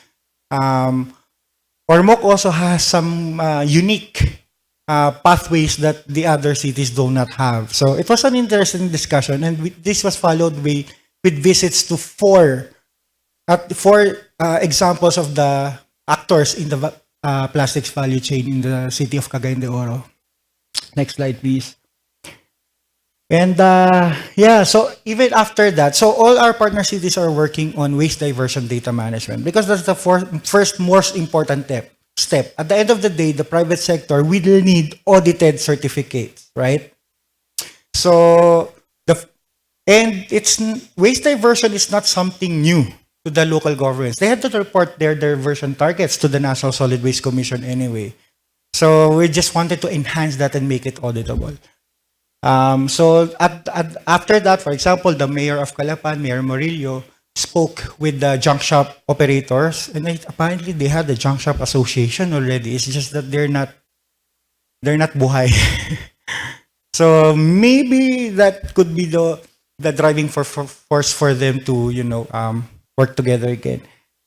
Ormoc also has some unique pathways that the other cities do not have. So it was an interesting discussion, and this was followed with visits to 4 examples of the actors in the plastics value chain in the city of Cagayan de Oro. Next slide, please. And yeah, so even after that, so all our partner cities are working on waste diversion data management because that's the first most important step. At the end of the day, the private sector will need audited certificates, right? So waste diversion is not something new to the local governments. They have to report their diversion targets to the National Solid Waste Commission anyway. So we just wanted to enhance that and make it auditable. So after that, for example, the mayor of Calapan, Mayor Murillo, spoke with the junk shop operators, and apparently they had the junk shop association already. It's just that they're not buhay. So maybe that could be the driving force for them to work together again.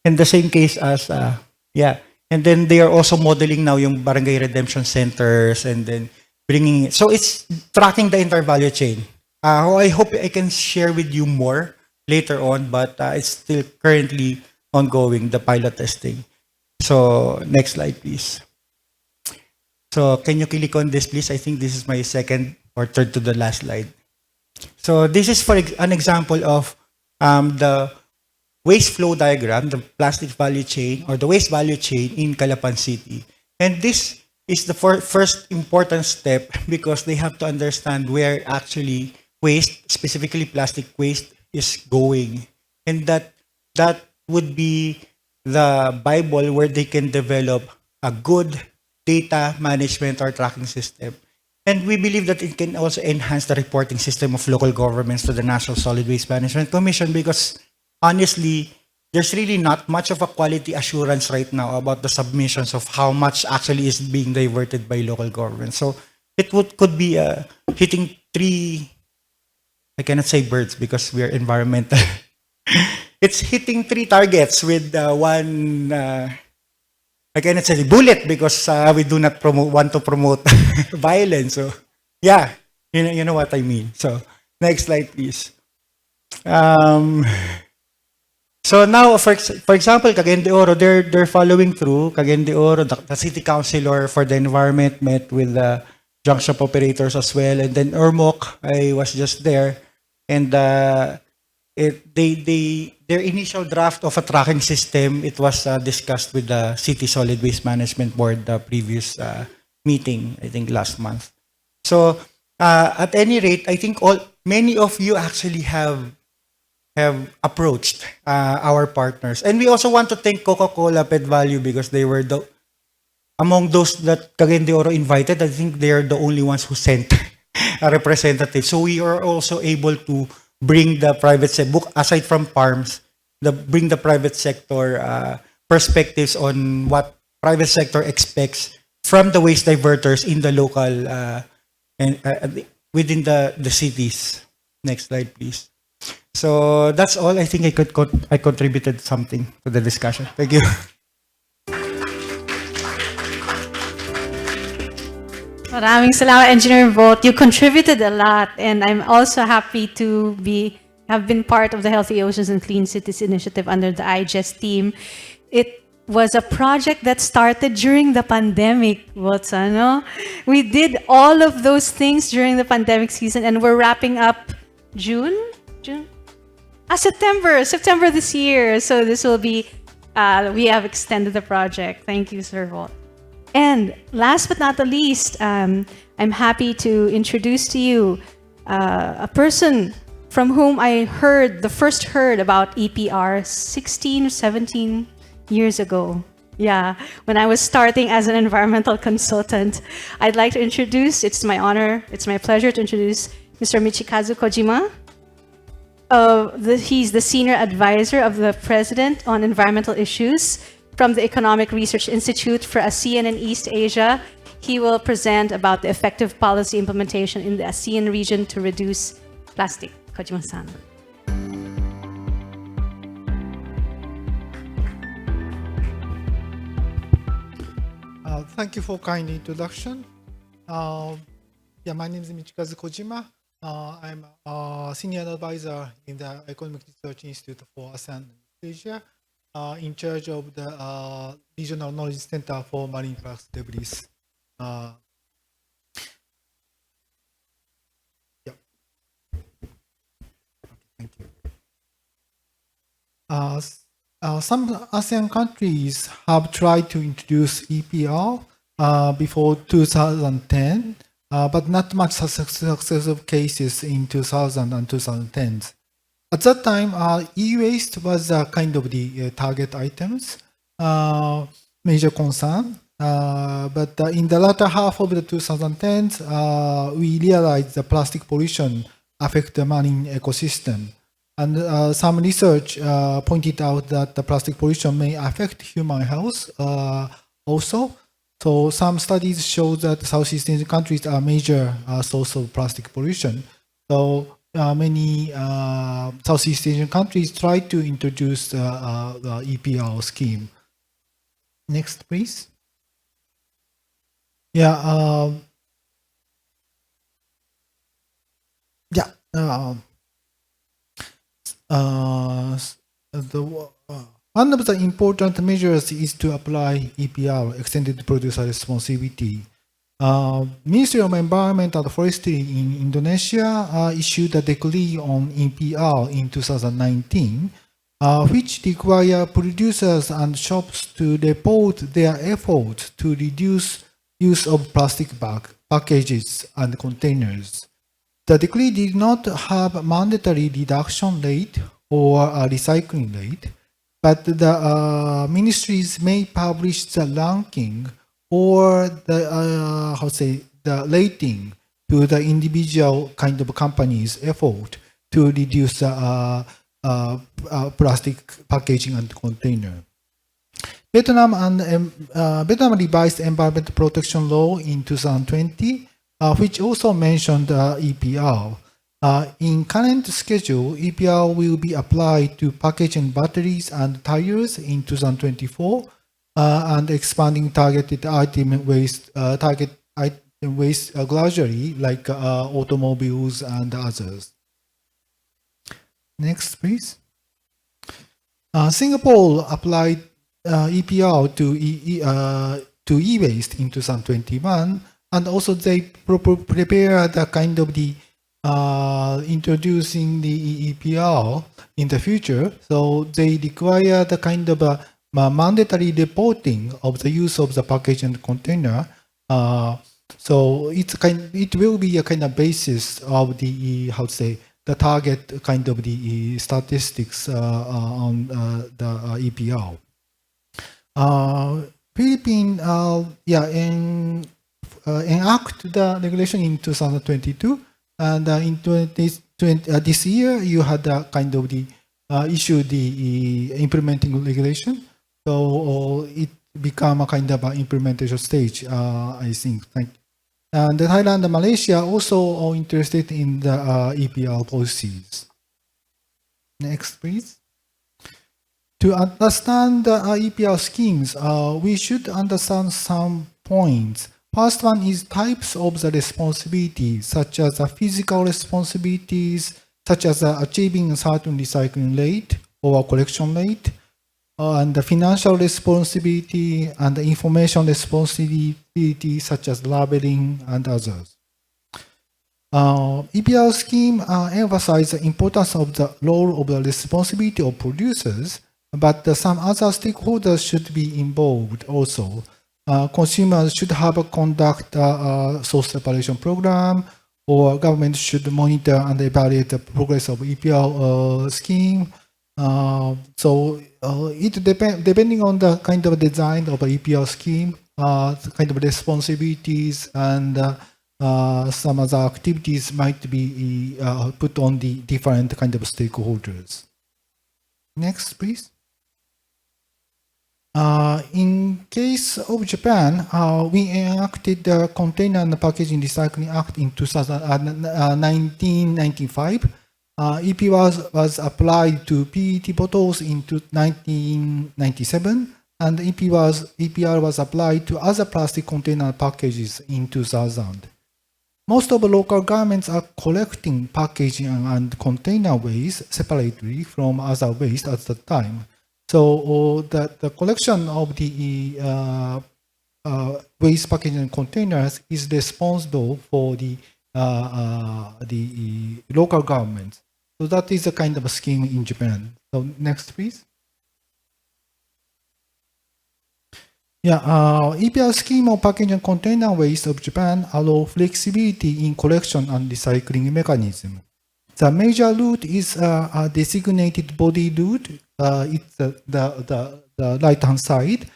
In the same case as and then they are also modeling now yung barangay redemption centers and then bringing it. So it's tracking the entire value chain. I hope I can share with you more later on, but it's still currently ongoing, the pilot testing. So next slide, please. So can you click on this, please? I think this is my second or third to the last slide. So this is for an example of the waste flow diagram, the plastic value chain or the waste value chain in Calapan City. And this is the first important step because they have to understand where actually waste, specifically plastic waste, is going. And that would be the Bible where they can develop a good data management or tracking system. And we believe that it can also enhance the reporting system of local governments to the National Solid Waste Management Commission because honestly, there's really not much of a quality assurance right now about the submissions of how much actually is being diverted by local governments. So it could be hitting three, I cannot say birds because we are environmental. It's hitting three targets with one, I cannot say bullet because we do not want to promote violence. So yeah, you know what I mean. So next slide, please. So now, for example, Cagayan de Oro, they're following through. Cagayan de Oro, the city councilor for the environment met with the junk shop operators as well, and then Ormoc, I was just there, and their initial draft of a tracking system, it was discussed with the City Solid Waste Management Board, the previous meeting, I think last month. So at any rate, I think many of you actually have approached our partners. And we also want to thank Coca-Cola Pet Value because they were among those that Cagayan de Oro invited, I think they are the only ones who sent a representative. So we are also able to bring the private sector, aside from PARMS, bring the private sector perspectives on what private sector expects from the waste diverters in the local and within the cities. Next slide, please. So that's all. I think I contributed something to the discussion. Thank you. Maraming salamat, Engineer Vogt. You contributed a lot, and I'm also happy to have been part of the Healthy Oceans and Clean Cities initiative under the IGES team. It was a project that started during the pandemic, no? We did all of those things during the pandemic season, and we're wrapping up September this year. So this will be, we have extended the project. Thank you, Sir Vogt. And last but not the least, I'm happy to introduce to you a person from whom I first heard about EPR 16 or 17 years ago. Yeah, when I was starting as an environmental consultant. I'd like to introduce, it's my pleasure to introduce Mr. Michikazu Kojima. He's the Senior Advisor of the President on Environmental Issues from the Economic Research Institute for ASEAN and East Asia. He will present about the effective policy implementation in the ASEAN region to reduce plastic. Kojima-san. Thank you for kind introduction. My name is Michikazu Kojima. I'm a senior advisor in the Economic Research Institute for ASEAN and Asia, in charge of the Regional Knowledge Center for Marine Plastic Debris. Some ASEAN countries have tried to introduce EPR before 2010, but not much successful cases in 2000 and 2010s. At that time, e-waste was kind of the target items, major concern. But in the latter half of the 2010s, we realized the plastic pollution affect the marine ecosystem. And some research pointed out that the plastic pollution may affect human health also. So some studies show that Southeast Asian countries are major source of plastic pollution. So many Southeast Asian countries try to introduce the EPR scheme. Next, please. Yeah. One of the important measures is to apply EPR, Extended Producer Responsibility. Ministry of Environment and Forestry in Indonesia issued a decree on EPR in 2019, which require producers and shops to report their efforts to reduce use of plastic packages and containers. The decree did not have mandatory reduction rate or a recycling rate, but the ministries may publish the ranking or the the rating to the individual kind of company's effort to reduce plastic packaging and container. Vietnam revised environmental protection law in 2020, which also mentioned EPR. In current schedule, EPR will be applied to packaging batteries and tires in 2024, and expanding targeted item waste gradually, like automobiles and others. Next, please. Singapore applied EPR to e-waste in 2021, and also they prepare the kind of the introducing the EPR in the future. So they require the kind of a mandatory reporting of the use of the package and container. So it will be a kind of basis of the the target kind of the statistics on the EPR. Philippine enacted the regulation in 2022, and in this year you had the kind of the issue the implementing regulation. So it become a kind of an implementation stage, I think. And Thailand and Malaysia also are interested in the EPR policies. Next, please. To understand the EPR schemes, we should understand some points. First one is types of the responsibilities, such as physical responsibilities, such as achieving a certain recycling rate or collection rate, and the financial responsibility and the information responsibility, such as labeling and others. EPR scheme emphasizes the importance of the role of the responsibility of producers, but some other stakeholders should be involved also. Consumers should have a conduct source separation program, or government should monitor and evaluate the progress of EPR scheme. So it depending on the kind of design of an EPR scheme, kind of responsibilities and some other activities might be put on the different kind of stakeholders. Next, please. In case of Japan, we enacted the Container and Packaging Recycling Act in 1995. EPR was applied to PET bottles in 1997, and EPR was applied to other plastic container packages in 2000. Most of the local governments are collecting packaging and container waste separately from other waste at the time. So the collection of the waste packaging and containers is responsible for the local governments. So that is a kind of a scheme in Japan. So next, please. Yeah, EPR scheme of packaging and container waste of Japan allow flexibility in collection and recycling mechanism. The major route is a designated body route. It's the right-hand side.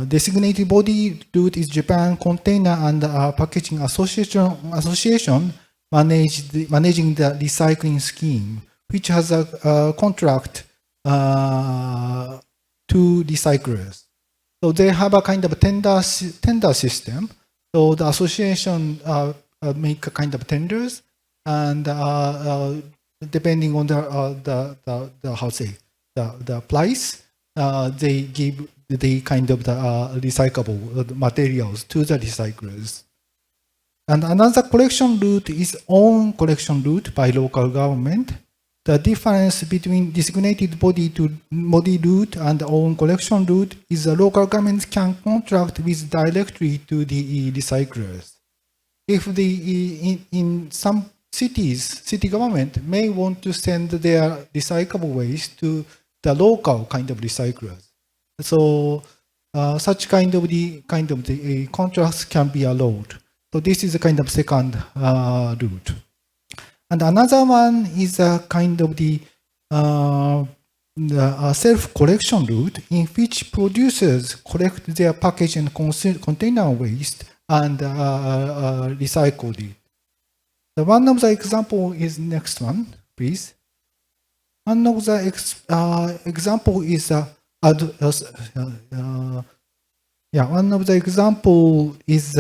Designated body route is Japan Container and Packaging Association managing the recycling scheme, which has a contract to recyclers. So they have a kind of tender system. So the association make a kind of tenders, and depending on the price, they give the kind of the recyclable materials to the recyclers. And another collection route is own collection route by local government. The difference between designated body route and own collection route is the local governments can contract with directly to the recyclers. If in some cities, city government may want to send their recyclable waste to the local kind of recyclers. So such kind of the contracts can be allowed. So this is a kind of second route. And another one is a kind of the self-collection route in which producers collect their package and container waste and recycle it. The one of the example is next one, please. One of the example is one of the example is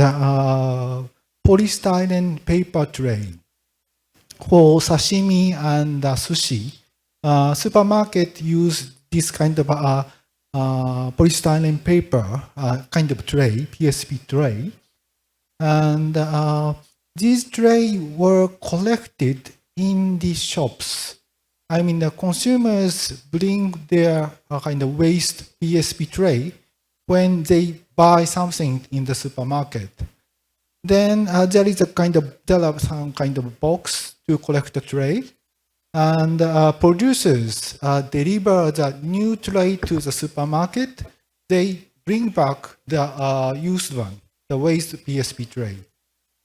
polystyrene paper tray. For sashimi and sushi, supermarket use this kind of polystyrene paper kind of tray, PSP tray, and these trays were collected in the shops. I mean, the consumers bring their kind of waste PSP tray when they buy something in the supermarket. Then there are some kind of box to collect the tray, and producers deliver the new tray to the supermarket. They bring back the used one, the waste PSP tray.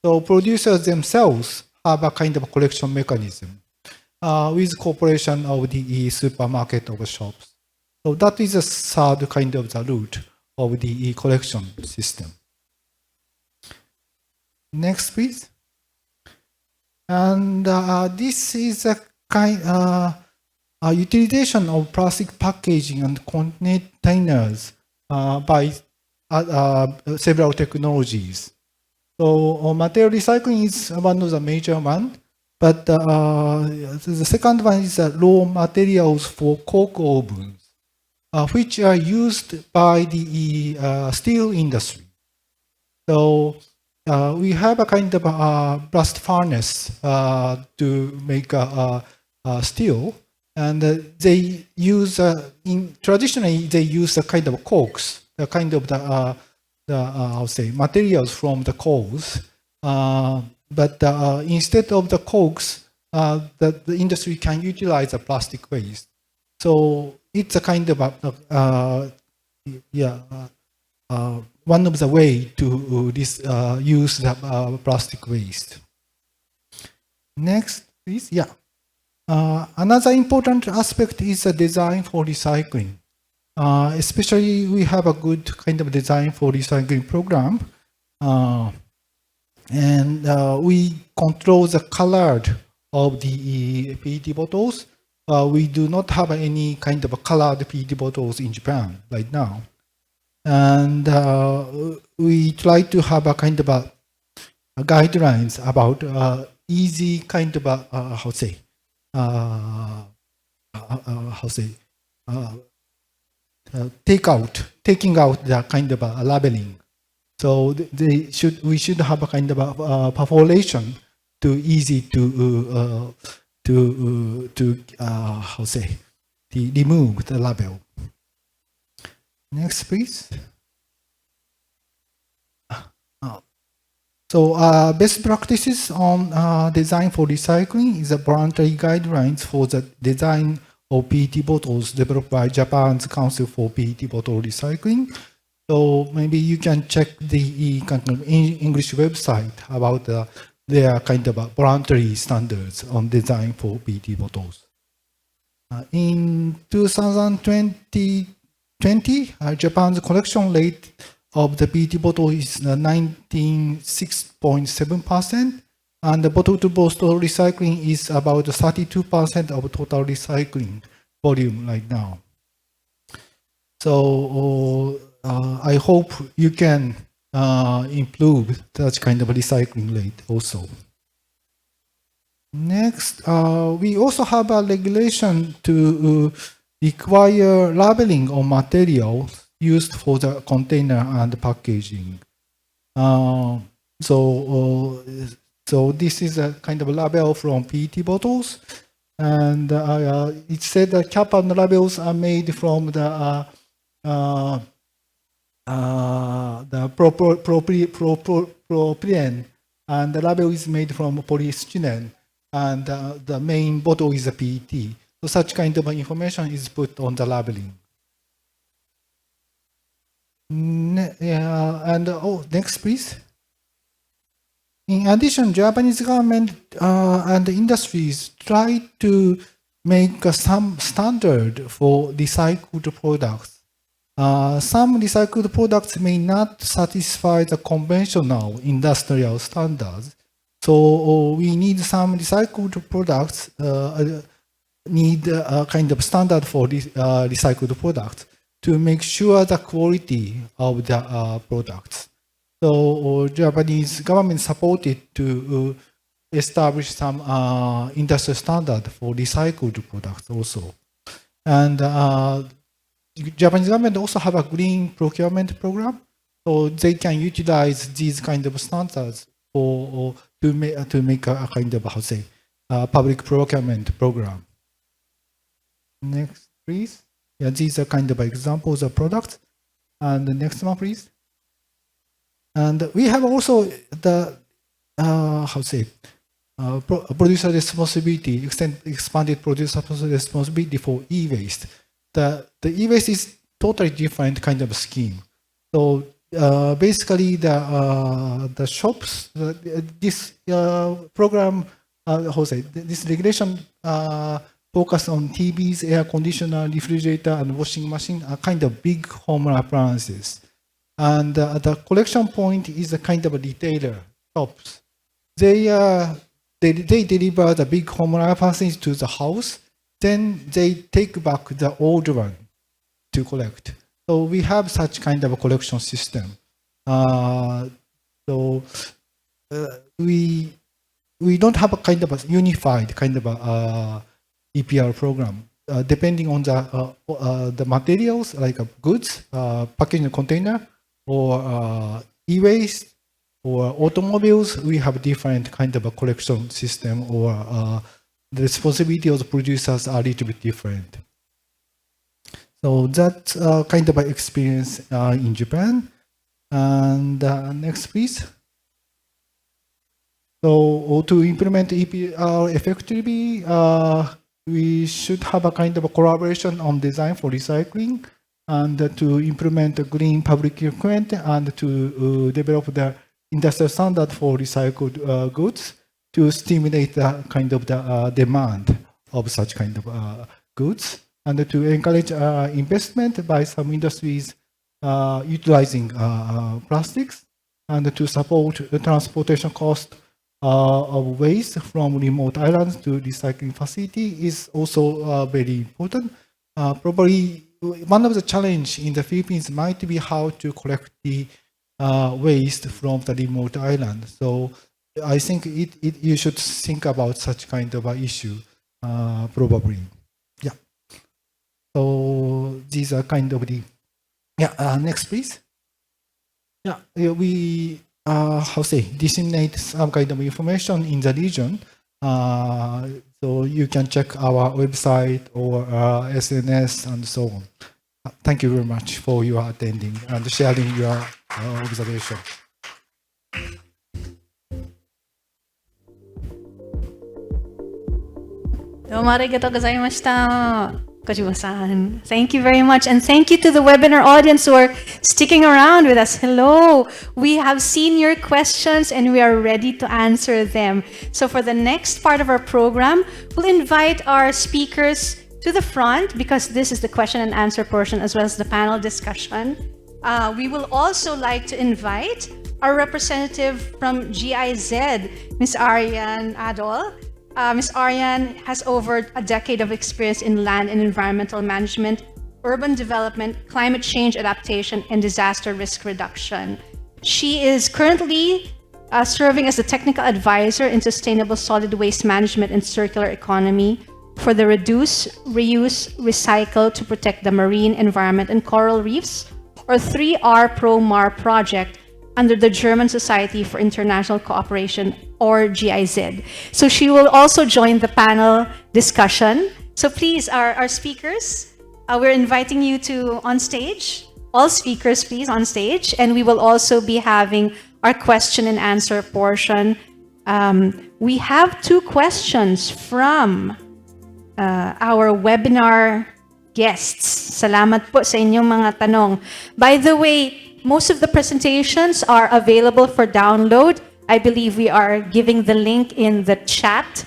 So producers themselves have a kind of collection mechanism with cooperation of the supermarket or shops. So that is a third kind of the route of the collection system. Next, please. And this is a kind utilization of plastic packaging and containers by several technologies. So material recycling is one of the major ones, but the second one is raw materials for coke ovens, which are used by the steel industry. So we have a kind of blast furnace to make steel, and they use traditionally they use a kind of cokes, the kind of materials from the coals, but instead of the cokes, the industry can utilize the plastic waste. So it's a kind of one of the way to use the plastic waste. Next, please. Yeah. Another important aspect is the design for recycling. Especially, we have a good kind of design for recycling program, and we control the color of the PET bottles. We do not have any kind of colored PET bottles in Japan right now. And we try to have a kind of guidelines about easy kind of taking out the kind of labeling. So we should have a kind of perforation to easy to remove the label. Next, please. So best practices on design for recycling is a voluntary guidelines for the design of PET bottles developed by Japan's Council for PET Bottle Recycling. So maybe you can check the kind of English website about their kind of voluntary standards on design for PET bottles. In 2020, Japan's collection rate of the PET bottle is 96.7%, and the bottle-to-bottle recycling is about 32% of total recycling volume right now. So I hope you can improve such kind of recycling rate also. Next, we also have a regulation to require labeling on materials used for the container and packaging. So this is a kind of label from PET bottles, and it said that cap and labels are made from the propylene, and the label is made from polystyrene, and the main bottle is a PET. So such kind of information is put on the labeling. Next, please. In addition, Japanese government and industries try to make some standard for recycled products. Some recycled products may not satisfy the conventional industrial standards, so we need some recycled products need a kind of standard for recycled products to make sure the quality of the products. So Japanese government supported to establish some industry standard for recycled products also. And Japanese government also have a green procurement program, so they can utilize these kind of standards for to make a kind of public procurement program. Next, please. Yeah, these are kind of examples of products. And the next one, please. And we have also the producer responsibility, expanded producer responsibility for e-waste. The e-waste is totally different kind of scheme. So basically, the shops, this program, this regulation focus on TVs, air conditioner, refrigerator, and washing machine are kind of big home appliances. And the collection point is a kind of a retailer, shops. They deliver the big home appliances to the house, then they take back the old one to collect. So we have such kind of a collection system. We don't have a kind of a unified kind of a EPR program. Depending on the materials like goods, packaging container, or e-waste, or automobiles, we have different kind of a collection system, or the responsibility of the producers are a little bit different. So that's kind of an experience in Japan. And next, please. So to implement EPR effectively, we should have a kind of a collaboration on design for recycling, and to implement a green public procurement, and to develop the industrial standard for recycled goods to stimulate the kind of the demand of such kind of goods, and to encourage investment by some industries utilizing plastics, and to support the transportation cost of waste from remote islands to recycling facility is also very important. Probably one of the challenge in the Philippines might be how to collect the waste from the remote island. So I think you should think about such kind of an issue, probably. Yeah. So these are kind of the, next please. Yeah, we disseminate some kind of information in the region. So you can check our website or SNS and so on. Thank you very much for your attending and sharing your observation. Domo arigatou gozaimashita, Kojima-san. Thank you very much. And thank you to the webinar audience who are sticking around with us. Hello. We have seen your questions and we are ready to answer them. So for the next part of our program, we'll invite our speakers to the front because this is the question and answer portion as well as the panel discussion. We will also like to invite our representative from GIZ, Ms. Ariane Adol. Ms. Ariane has over a decade of experience in land and environmental management, urban development, climate change adaptation, and disaster risk reduction. She is currently serving as the technical advisor in sustainable solid waste management and circular economy for the Reduce, Reuse, Recycle to protect the marine environment and coral reefs, or 3R Pro-MAR project under the German Society for International Cooperation, or GIZ. So she will also join the panel discussion. So please, our speakers, we're inviting you to on stage. All speakers, please, on stage. And we will also be having our question and answer portion. We have 2 questions from our webinar guests. Salamat po sa inyong mga tanong. By the way, most of the presentations are available for download. I believe we are giving the link in the chat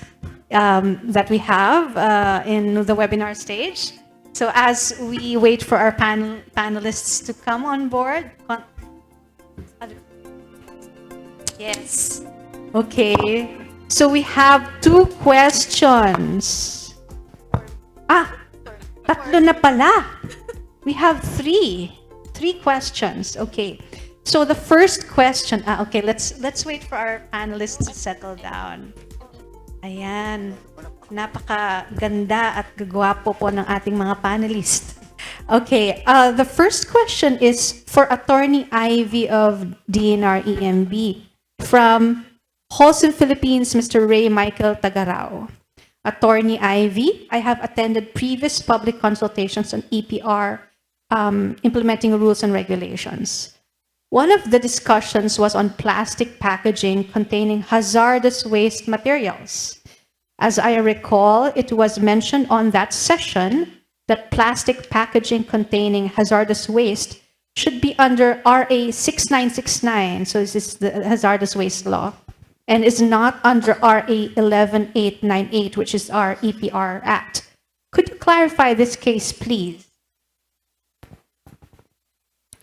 that we have in the webinar stage. So as we wait for our panelists to come on board. Yes. Okay. So we have 2 questions. Tatlo na pala. We have 3 questions. Okay. So the first question, okay, let's wait for our panelists to settle down. Ayan. Napakaganda at gagwapo po ng ating mga panelists. Okay, the first question is for Attorney Ivy of DNR EMB from Wholesome Philippines, Mr. Ray Michael Tagarao. Attorney Ivy, I have attended previous public consultations on EPR implementing rules and regulations. One of the discussions was on plastic packaging containing hazardous waste materials. As I recall, it was mentioned on that session that plastic packaging containing hazardous waste should be under RA 6969, so this is the hazardous waste law, and is not under RA 11898, which is our EPR Act. Could you clarify this case, please?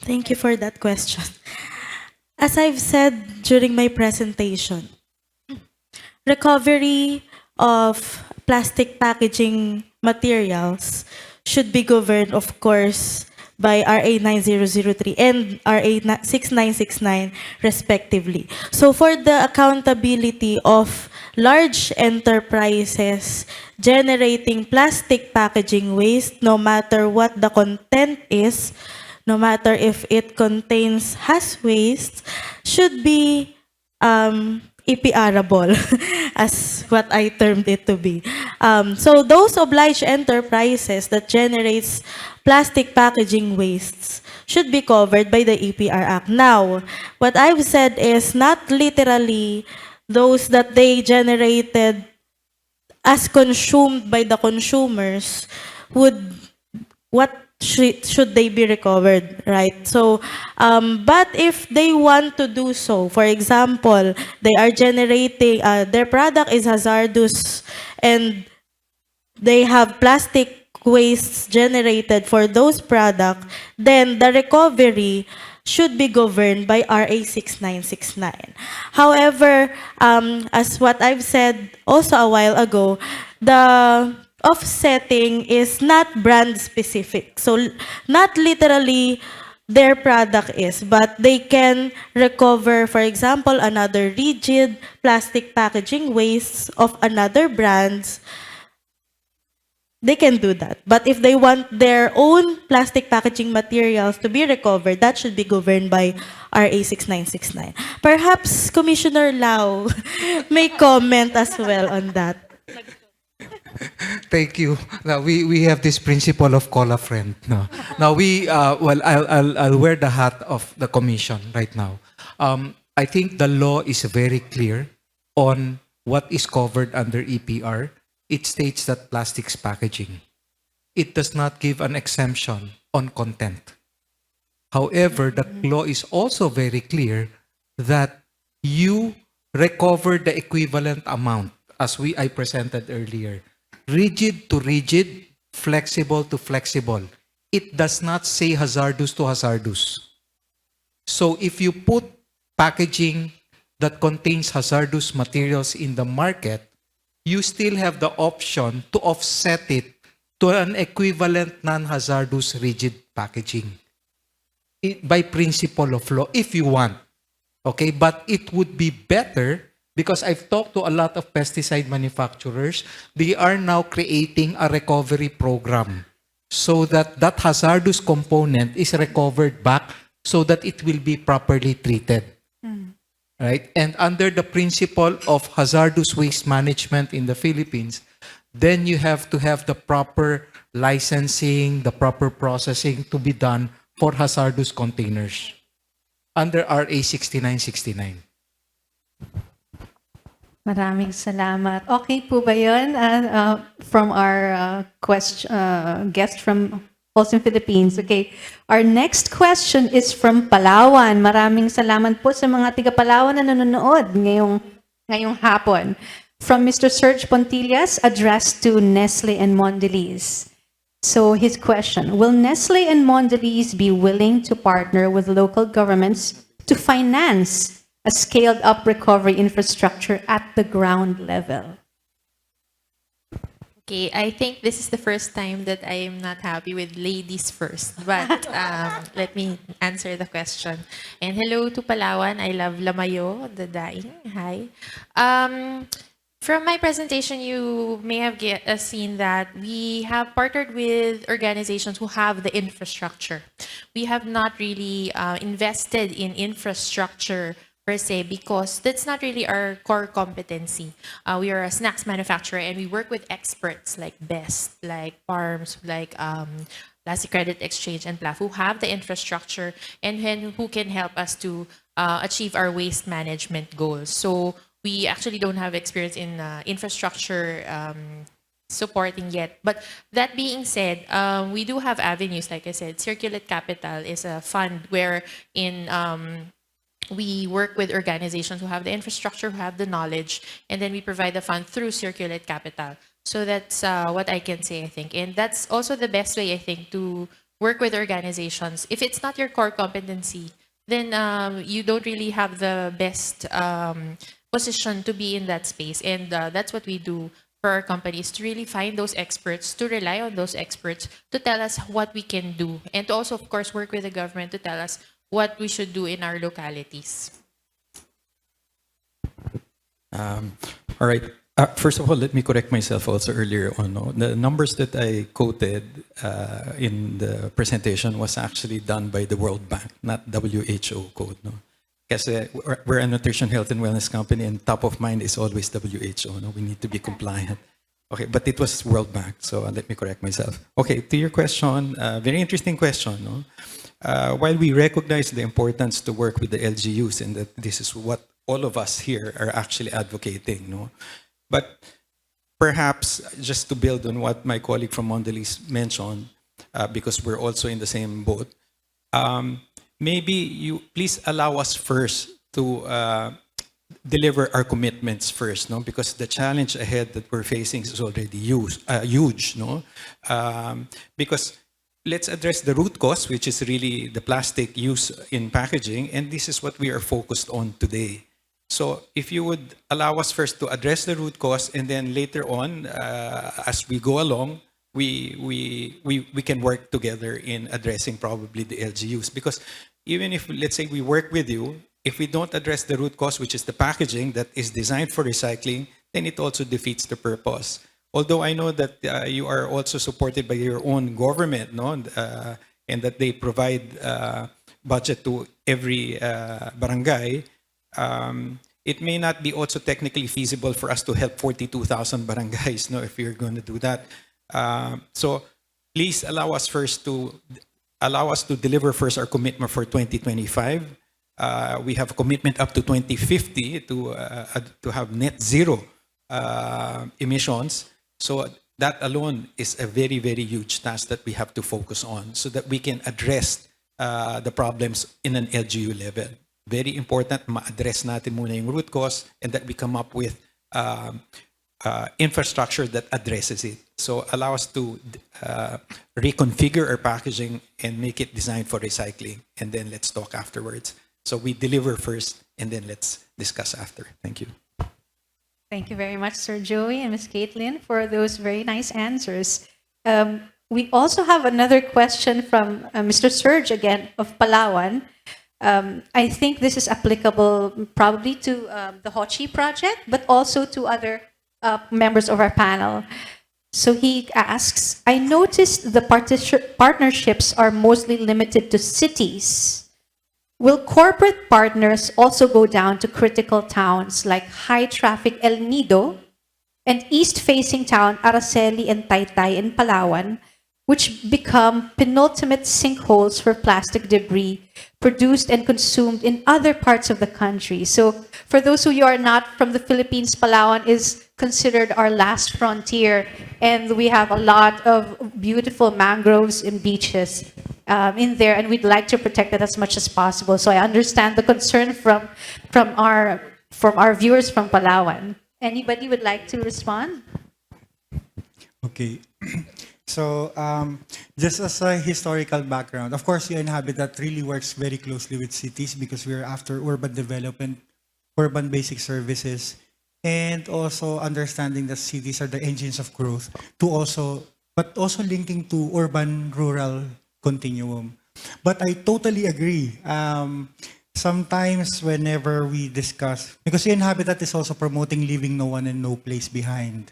Thank you for that question. As I've said during my presentation, recovery of plastic packaging materials should be governed, of course, by RA 9003 and RA 6969 respectively. So for the accountability of large enterprises generating plastic packaging waste, no matter what the content is, no matter if it contains haz waste, should be EPRable, as what I termed it to be. So those obliged enterprises that generates plastic packaging wastes should be covered by the EPR Act. Now, what I've said is not literally those that they generated as consumed by the consumers should they be recovered, right? So, but if they want to do so, for example, they are generating, their product is hazardous and they have plastic wastes generated for those products, then the recovery should be governed by RA 6969. However, as what I've said also a while ago, the offsetting is not brand specific. So not literally their product is, but they can recover, for example, another rigid plastic packaging wastes of another brands. They can do that. But if they want their own plastic packaging materials to be recovered, that should be governed by RA 6969. Perhaps Commissioner Lau may comment as well on that. Thank you. Now we have this principle of call a friend. No. Now I'll wear the hat of the commission right now. I think the law is very clear on what is covered under EPR. it states that plastics packaging. It does not give an exemption on content. However, the law is also very clear that you recover the equivalent amount, as I presented earlier. Rigid to rigid, flexible to flexible. It does not say hazardous to hazardous. So if you put packaging that contains hazardous materials in the market, you still have the option to offset it to an equivalent non-hazardous rigid packaging by principle of law, if you want. Okay, but it would be better, because I've talked to a lot of pesticide manufacturers, they are now creating a recovery program so that that hazardous component is recovered back so that it will be properly treated. Right? And under the principle of hazardous waste management in the Philippines, then you have to have the proper licensing, the proper processing to be done for hazardous containers under RA 6969. Maraming salamat. Okay po ba yun? From our guest from also in Philippines. Okay. Our next question is from Palawan. Maraming salamat po sa mga tiga Palawan na nanonood ngayong hapon. From Mr. Serge Pontillas, addressed to Nestle and Mondelez. So his question, will Nestle and Mondelez be willing to partner with local governments to finance a scaled-up recovery infrastructure at the ground level? Okay, I think this is the first time that I am not happy with ladies first. But let me answer the question. And hello to Palawan. I love Lamayo, the daing. Hi. From my presentation, you may have seen that we have partnered with organizations who have the infrastructure. We have not really invested in infrastructure per se, because that's not really our core competency. We are a snacks manufacturer, and we work with experts like BEST, like PARMS, like Plastic Credit Exchange and PLAF, who have the infrastructure and who can help us to achieve our waste management goals. So we actually don't have experience in infrastructure supporting yet. But that being said, we do have avenues. Like I said, Circulate Capital is a fund wherein we work with organizations who have the infrastructure, who have the knowledge, and then we provide the fund through Circulate Capital. So that's what I can say, I think. And that's also the best way, I think, to work with organizations. If it's not your core competency, then you don't really have the best position to be in that space. And that's what we do for our companies, to really find those experts, to rely on those experts to tell us what we can do. And to also, of course, work with the government to tell us what we should do in our localities. All right. First of all, let me correct myself also earlier on. No? The numbers that I quoted in the presentation was actually done by the World Bank, not WHO code. No? Kasi we're a nutrition, health, and wellness company, and top of mind is always WHO. No? We need to be compliant. Okay, but it was World Bank, so let me correct myself. Okay, to your question, very interesting question. No? While we recognize the importance to work with the LGUs, and that this is what all of us here are actually advocating, no? But perhaps just to build on what my colleague from Mondelez mentioned, because we're also in the same boat, maybe you please allow us first to deliver our commitments first, no? Because the challenge ahead that we're facing is already huge, no? Because let's address the root cause, which is really the plastic use in packaging, and this is what we are focused on today. So if you would allow us first to address the root cause, and then later on, as we go along, we can work together in addressing probably the LGUs. Because even if, let's say, we work with you, if we don't address the root cause, which is the packaging that is designed for recycling, then it also defeats the purpose. Although I know that you are also supported by your own government, no? And that they provide budget to every barangay, it may not be also technically feasible for us to help 42,000 barangays, no? If you're going to do that. So please allow us to deliver first our commitment for 2025. We have a commitment up to 2050 to have net zero emissions. So that alone is a very, very huge task that we have to focus on so that we can address the problems in an LGU level. Very important, ma-address natin muna yung root cause and that we come up with infrastructure that addresses it. So allow us to reconfigure our packaging and make it designed for recycling. And then let's talk afterwards. So we deliver first and then let's discuss after. Thank you. Thank you very much, Sir Joey and Ms. Caitlin, for those very nice answers. We also have another question from Mr. Serge again of Palawan. I think this is applicable probably to the Hochi project, but also to other members of our panel. So he asks, I noticed the partnerships are mostly limited to cities. Will corporate partners also go down to critical towns like high-traffic El Nido and east-facing town Araceli and Taytay in Palawan, which become penultimate sinkholes for plastic debris produced and consumed in other parts of the country? So for those of you who are not from the Philippines, Palawan is considered our last frontier, and we have a lot of beautiful mangroves and beaches in there, and we'd like to protect it as much as possible. So I understand the concern from our viewers from Palawan. Anybody would like to respond? Okay. So just as a historical background, of course, UN Habitat really works very closely with cities because we're after urban development, urban basic services, and also understanding that cities are the engines of growth, but also linking to urban-rural continuum. But I totally agree. Sometimes whenever we discuss, because UN Habitat is also promoting leaving no one and no place behind.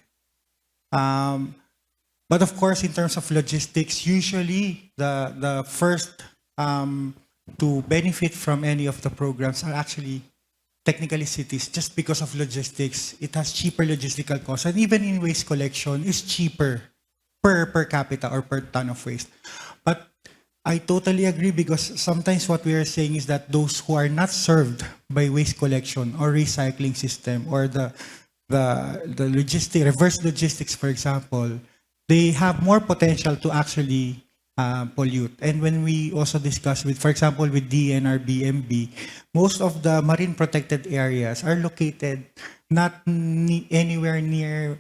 But of course, in terms of logistics, usually the first to benefit from any of the programs are actually technically cities, just because of logistics. It has cheaper logistical costs, and even in waste collection is cheaper per capita or per ton of waste. But I totally agree, because sometimes what we are saying is that those who are not served by waste collection or recycling system or the reverse logistics, for example, they have more potential to actually pollute. And when we also discuss with, for example, with DNR, BMB, most of the marine protected areas are located not anywhere near,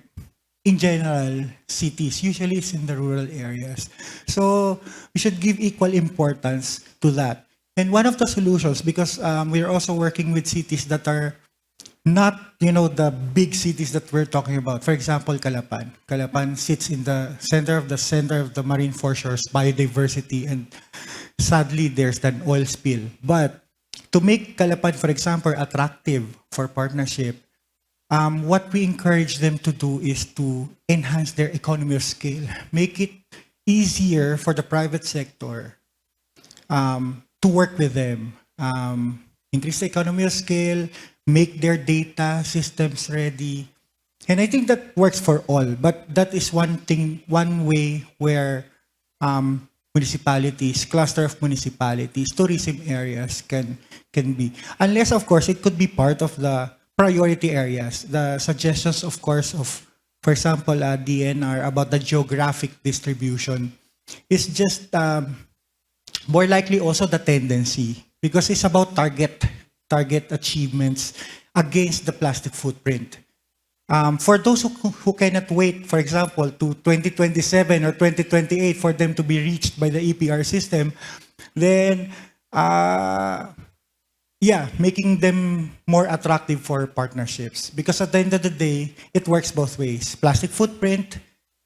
in general, cities. Usually it's in the rural areas. So we should give equal importance to that. And one of the solutions, because we're also working with cities that are not, the big cities that we're talking about. For example, Calapan. Calapan sits in the center of the marine foreshores, biodiversity, and sadly, there's an oil spill. But to make Calapan, for example, attractive for partnership, what we encourage them to do is to enhance their economy of scale, make it easier for the private sector to work with them, increase the economy of scale, make their data systems ready. And I think that works for all, but that is one way where municipalities, cluster of municipalities, tourism areas can be. Unless, of course, it could be part of the priority areas. The suggestions, of course, of, for example, DNR about the geographic distribution is just more likely also the tendency, because it's about target achievements against the plastic footprint. For those who cannot wait, for example, to 2027 or 2028 for them to be reached by the EPR system, then making them more attractive for partnerships. Because at the end of the day, it works both ways. Plastic footprint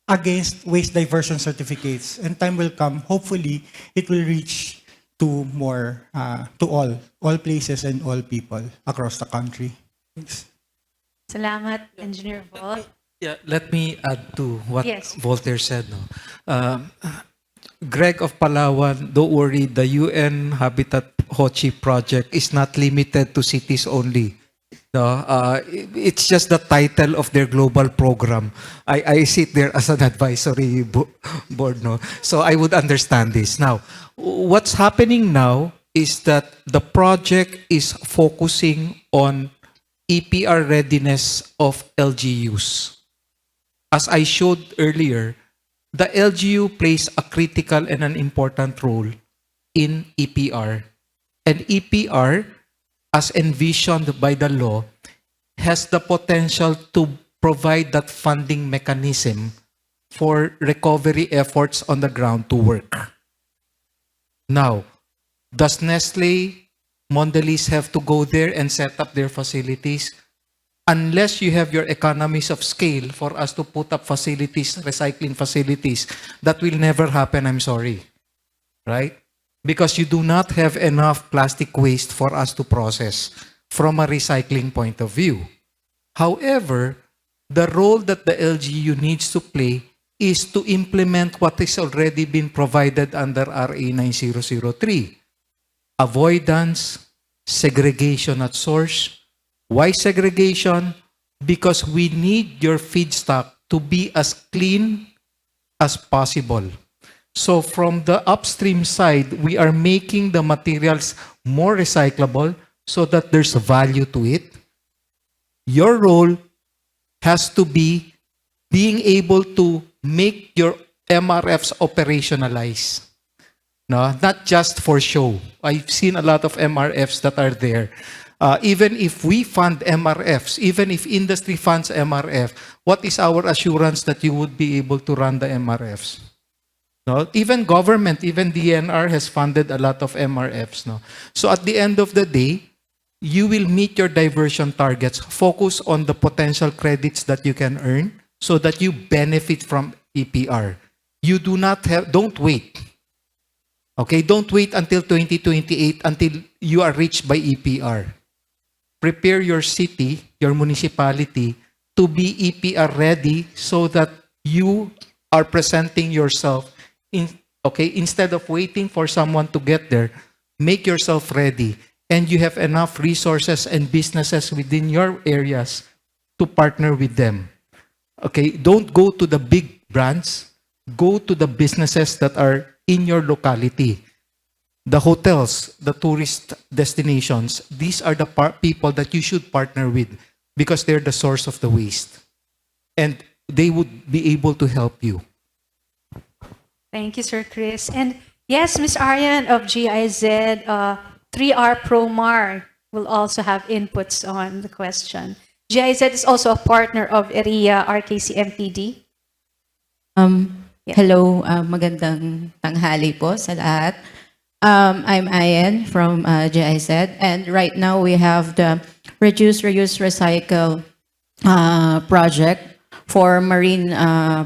against waste diversion certificates. And time will come, hopefully, it will reach to more, to all places and all people across the country. Thanks. Salamat, Engineer Vol. Yeah, let me add to what Yes. Voltaire said. No? Greg of Palawan, don't worry, the UN Habitat Hochi project is not limited to cities only. No, it's just the title of their global program. I sit there as an advisory board. No? So I would understand this. Now, what's happening now is that the project is focusing on EPR readiness of LGUs. as I showed earlier, the LGU plays a critical and an important role in EPR. And EPR, as envisioned by the law, has the potential to provide that funding mechanism for recovery efforts on the ground to work. Now, does Nestle, Mondelez have to go there and set up their facilities? Unless you have your economies of scale for us to put up facilities, recycling facilities, that will never happen, I'm sorry. Right? Because you do not have enough plastic waste for us to process from a recycling point of view. However, the role that the LGU needs to play is to implement what has already been provided under RA 9003. Avoidance, segregation at source. Why segregation? Because we need your feedstock to be as clean as possible. So from the upstream side, we are making the materials more recyclable so that there's value to it. Your role has to be being able to make your MRFs operationalize. No, not just for show. I've seen a lot of MRFs that are there. Even if we fund MRFs, even if industry funds MRF, what is our assurance that you would be able to run the MRFs? No? Even government, even DNR has funded a lot of MRFs. No? So at the end of the day, you will meet your diversion targets. Focus on the potential credits that you can earn so that you benefit from EPR. You do not have, don't wait. Okay, don't wait until 2028 until you are reached by EPR. Prepare your city, your municipality to be EPR ready so that you are presenting yourself instead of waiting for someone to get there, make yourself ready and you have enough resources and businesses within your areas to partner with them. Okay, don't go to the big brands, go to the businesses that are in your locality. The hotels, the tourist destinations, these are the people that you should partner with because they're the source of the waste. And they would be able to help you. Thank you, Sir Chris. And yes, Ms. Aryan of GIZ, 3R Promar will also have inputs on the question. GIZ is also a partner of ERIA, RKC-MPD. Hello, magandang tanghali po sa lahat. I'm Ayan from GIZ, and right now we have the Reduce, Reuse, Recycle project for marine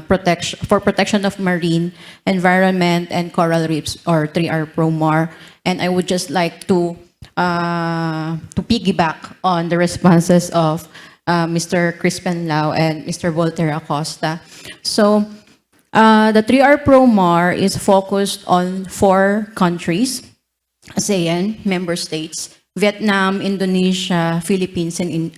protection of marine environment and coral reefs, or 3R Promar. And I would just like to piggyback on the responses of Mr. Crispin Lau and Mr. Voltaire Acosta. So the 3R Promar is focused on 4 countries, ASEAN member states: Vietnam, Indonesia, Philippines, and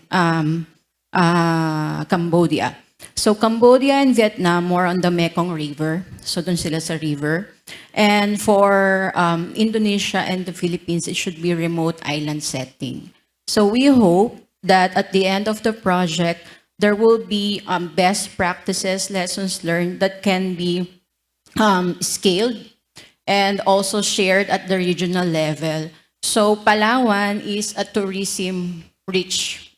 Cambodia. So Cambodia and Vietnam more on the Mekong River. So dun sila sa river. And for Indonesia and the Philippines, it should be remote island setting. So we hope that at the end of the project, there will be best practices, lessons learned that can be scaled and also shared at the regional level. So Palawan is a tourism-rich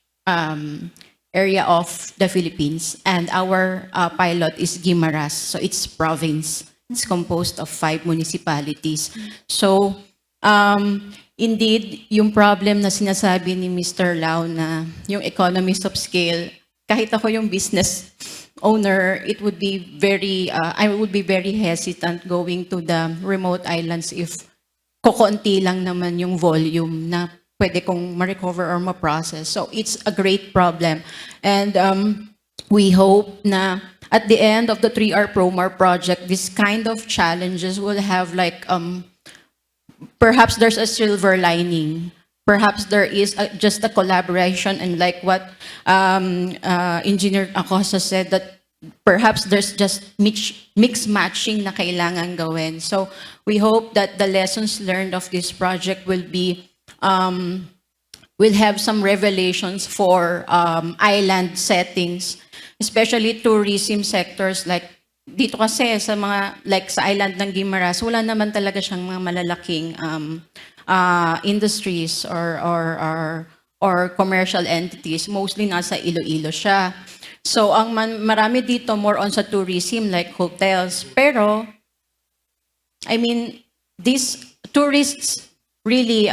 area of the Philippines, and our pilot is Guimaras. So it's province. It's composed of 5 municipalities. So indeed, yung problem na sinasabi ni Mr. Lau na yung economies of scale, kahit ako yung business owner, it would be very, I would be very hesitant going to the remote islands if kokonti lang naman yung volume na pwede kong ma-recover or ma-process. So it's a great problem. And we hope na at the end of the 3R Promar project, this kind of challenges will have like, perhaps there's a silver lining. Perhaps there is just a collaboration, and like what Engineer Acosta said, that perhaps there's just mix matching na kailangan gawin. So we hope that the lessons learned of this project will be will have some revelations for island settings, especially tourism sectors like dito kasi sa mga like sa island ng Guimaras, wala naman talaga siyang mga malalaking industries or commercial entities. Mostly nasa Iloilo siya. So ang marami dito more on sa tourism like hotels. Pero I mean these tourists really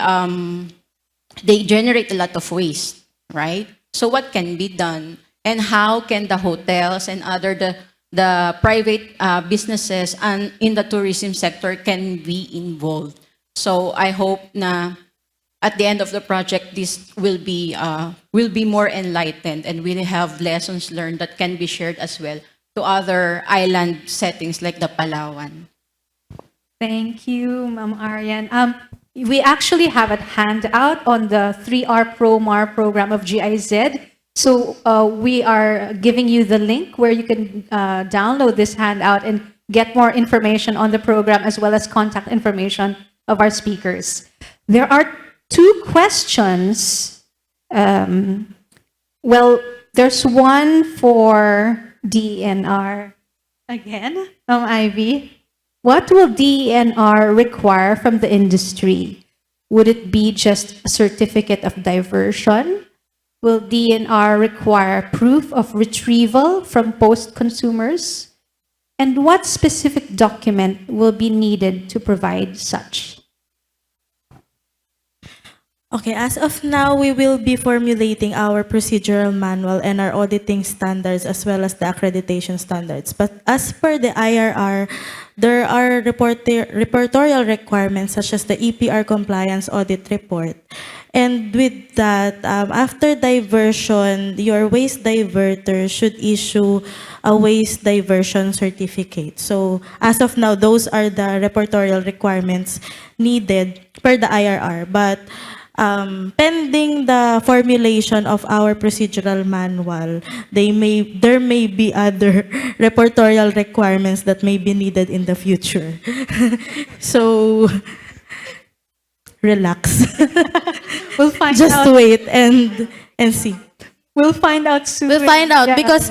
they generate a lot of waste, right? So what can be done, and how can the hotels and the private businesses and in the tourism sector can be involved? So I hope na at the end of the project, this will be more enlightened, and we'll have lessons learned that can be shared as well to other island settings like the Palawan. Thank you, Ma'am Arian. We actually have a handout on the 3R ProMar program of GIZ. So we are giving you the link where you can download this handout and get more information on the program as well as contact information of our speakers. There are 2 questions. Well, there's one for DENR. Again, Ivy. What will DENR require from the industry? Would it be just a certificate of diversion? Will DENR require proof of retrieval from post-consumers? And what specific document will be needed to provide such? Okay, as of now, we will be formulating our procedural manual and our auditing standards as well as the accreditation standards. But as per the IRR, there are reportorial requirements such as the EPR compliance audit report. And with that, after diversion, your waste diverter should issue a waste diversion certificate. So as of now, those are the reportorial requirements needed per the IRR. But pending the formulation of our procedural manual, there may be other reportorial requirements that may be needed in the future. So, relax. We'll find Just out. wait and see. We'll find out soon. We'll find out Yeah. because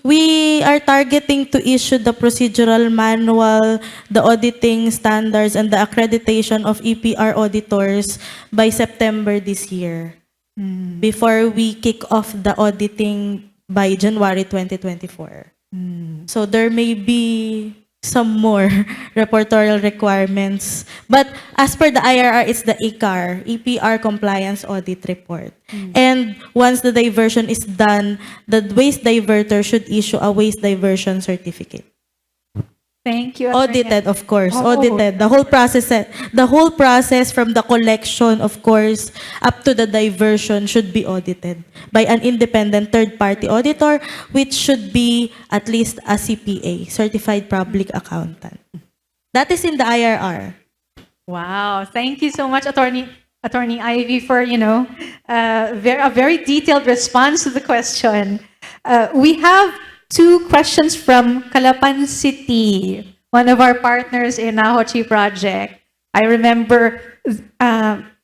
we are targeting to issue the procedural manual, the auditing standards, and the accreditation of EPR auditors by September this year. Before we kick off the auditing by January 2024. So there may be some more reportorial requirements. But as per the IRR, it's the EPR compliance audit report. And once the diversion is done, the waste diverter should issue a waste diversion certificate. Thank you. Audited, of course. Oh. Audited. The whole process from the collection, of course, up to the diversion should be audited by an independent third-party auditor, which should be at least a CPA, Certified Public Accountant. That is in the IRR. Wow. Thank you so much, Attorney Ivy, for, a very detailed response to the question. We have 2 questions from Calapan City, one of our partners in Nahochi project. I remember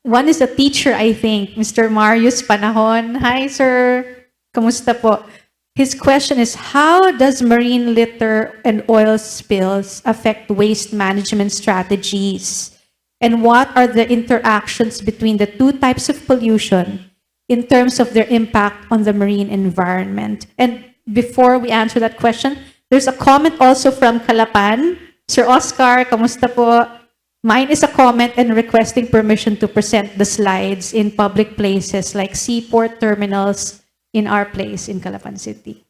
one is a teacher, I think, Mr. Marius Panahon. Hi, sir. Kamusta po? His question is, how does marine litter and oil spills affect waste management strategies? And what are the interactions between the 2 types of pollution in terms of their impact on the marine environment? And before we answer that question, there's a comment also from Calapan. Sir Oscar, kamusta po? Mine is a comment and requesting permission to present the slides in public places like seaport terminals in our place in Calapan City.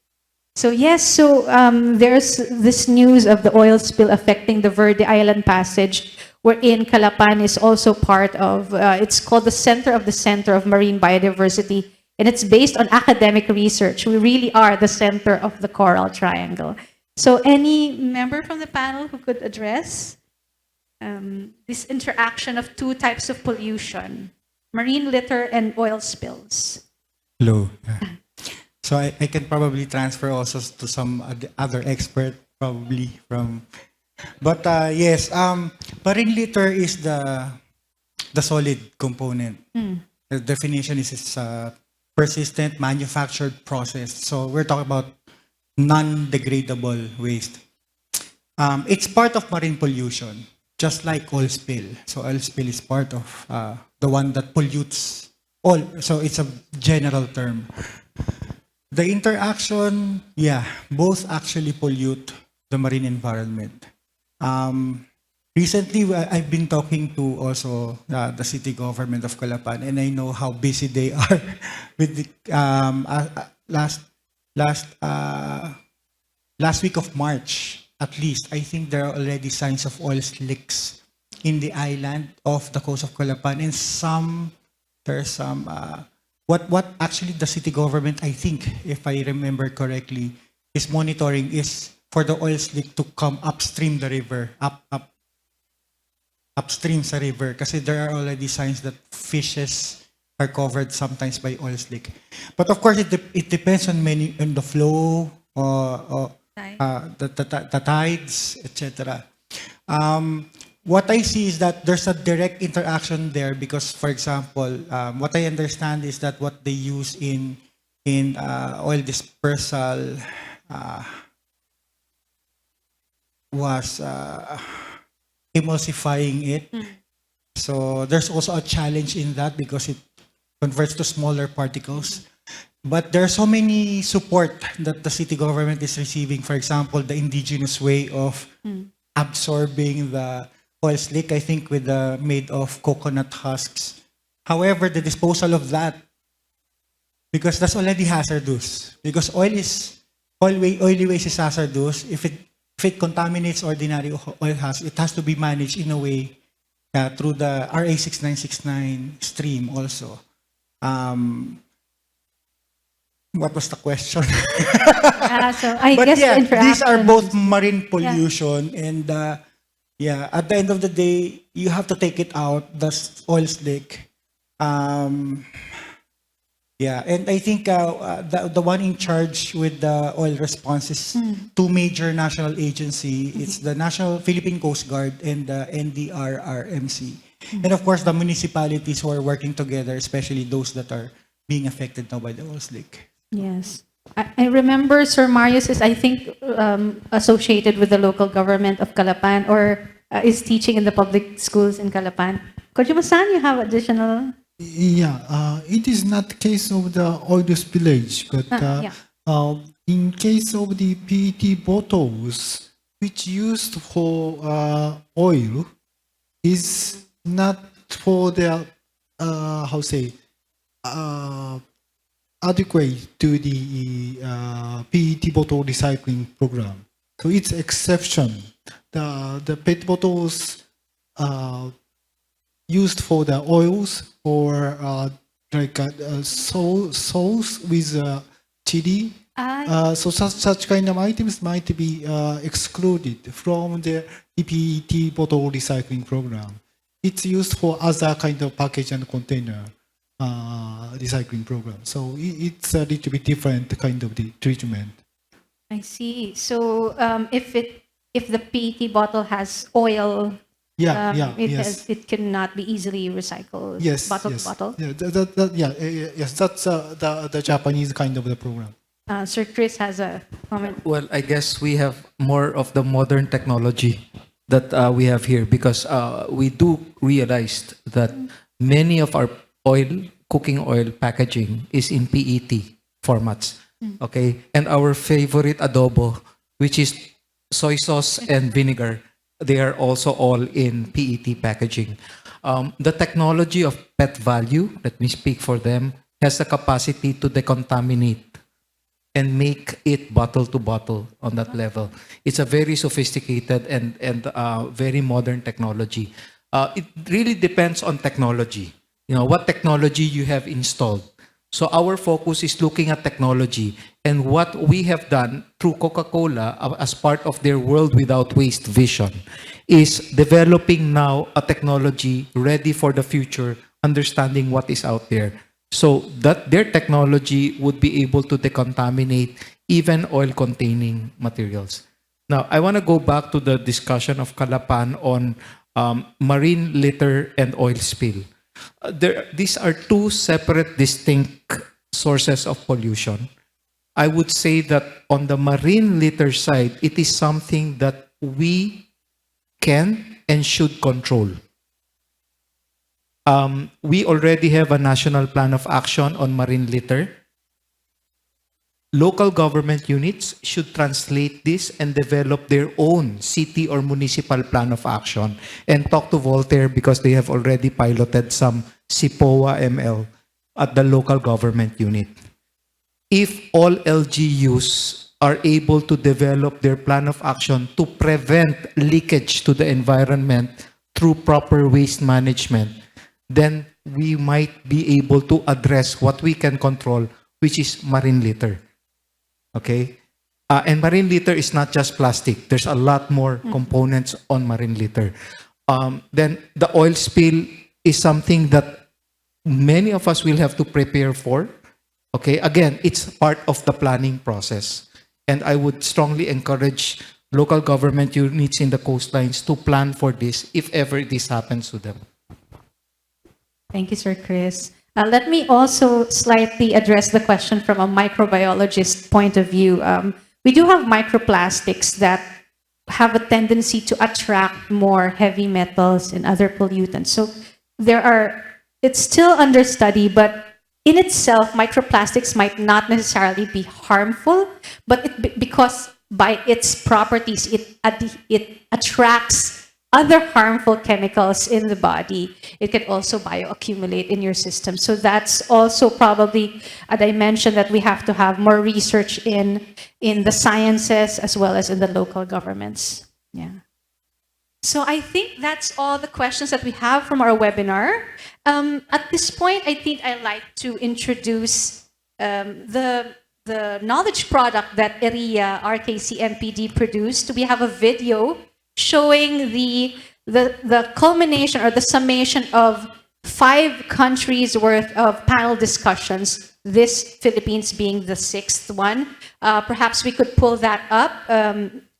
So yes, there's this news of the oil spill affecting the Verde Island Passage, wherein Calapan is also part of, it's called the Center of Marine Biodiversity. And it's based on academic research. We really are the center of the Coral Triangle. So any member from the panel who could address this interaction of 2 types of pollution, marine litter and oil spills? Hello. So I can probably transfer also to some other expert probably from, but yes, marine litter is the solid component. The definition is it's a persistent manufactured process. So we're talking about non-degradable waste. It's part of marine pollution, just like oil spill. So oil spill is part of the one that pollutes all. So it's a general term. The interaction, yeah, both actually pollute the marine environment. Recently, I've been talking to also the city government of Calapan, and I know how busy they are with the last week of March. At least, I think there are already signs of oil slicks in the island off the coast of Calapan, and there's some. What actually the city government, I think, if I remember correctly, is monitoring is for the oil slick to come upstream the river, upstream sa river, kasi there are already signs that fishes are covered sometimes by oil slick. But of course, it depends on the flow, the tides, etc. What I see is that there's a direct interaction there because, for example, what I understand is that what they use in oil dispersal was emulsifying it. So there's also a challenge in that because it converts to smaller particles. But there are so many support that the city government is receiving. For example, the indigenous way of absorbing the oil slick, I think made of coconut husks. However, the disposal of that, because that's already hazardous. Because oily waste is hazardous. If it contaminates ordinary oil husk, it has to be managed in a way through the RA 6969 stream also. What was the question? So I but guess yeah, the interaction. these are both marine pollution and at the end of the day, you have to take it out, the oil slick. And I think the one in charge with the oil response is two major national agencies. It's the National Philippine Coast Guard and the NDRRMC. And of course, the municipalities who are working together, especially those that are being affected now by the oil slick. Yes. I remember Sir Marius is, I think, associated with the local government of Calapan or is teaching in the public schools in Calapan. Kojima-san, you have additional? Yeah, it is not the case of the oil spillage, but in case of the PET bottles, which used for oil, is not for the, adequate to the PET bottle recycling program. So it's exception. The PET bottles used for the oils or sauce with chili. So such kind of items might be excluded from the PET bottle recycling program. It's used for other kind of package and container recycling program. So it's a little bit different kind of the treatment. I see. So if the PET bottle has oil, it cannot be easily recycled. Yes, bottle to bottle. Yeah, yes, that's the Japanese kind of the program. Sir Chris has a comment. Well, I guess we have more of the modern technology that we have here because we do realize that many of our cooking oil packaging is in PET formats. Okay, and our favorite adobo, which is soy sauce and vinegar, they are also all in PET packaging. The technology of PET value, let me speak for them, has the capacity to decontaminate and make it bottle to bottle on that level. It's a very sophisticated and very modern technology. It really depends on technology. You know, what technology you have installed. So our focus is looking at technology and what we have done through Coca-Cola as part of their World Without Waste vision is developing now a technology ready for the future, understanding what is out there. So that their technology would be able to decontaminate even oil-containing materials. Now, I want to go back to the discussion of Calapan on marine litter and oil spill. These are two separate, distinct sources of pollution. I would say that on the marine litter side, it is something that we can and should control. We already have a national plan of action on marine litter. Local government units should translate this and develop their own city or municipal plan of action and talk to Voltaire because they have already piloted some CIPOA ML at the local government unit. If all LGUs are able to develop their plan of action to prevent leakage to the environment through proper waste management, then we might be able to address what we can control, which is marine litter. Okay? And marine litter is not just plastic. There's a lot more components on marine litter. Then the oil spill is something that many of us will have to prepare for. Okay? Again, it's part of the planning process. And I would strongly encourage local government units in the coastlines to plan for this if ever this happens to them. Thank you, Sir Chris. Let me also slightly address the question from a microbiologist point of view. We do have microplastics that have a tendency to attract more heavy metals and other pollutants. So it's still under study, but in itself, microplastics might not necessarily be harmful, but because by its properties, it attracts other harmful chemicals in the body. It can also bioaccumulate in your system. So that's also probably a dimension that we have to have more research in the sciences as well as in the local governments. Yeah. So I think that's all the questions that we have from our webinar. At this point, I think I'd like to introduce the knowledge product that ERIA RKC-MPD produced. We have a video showing the culmination or the summation of 5 countries worth of panel discussions, this Philippines being the 6th one. Perhaps we could pull that up,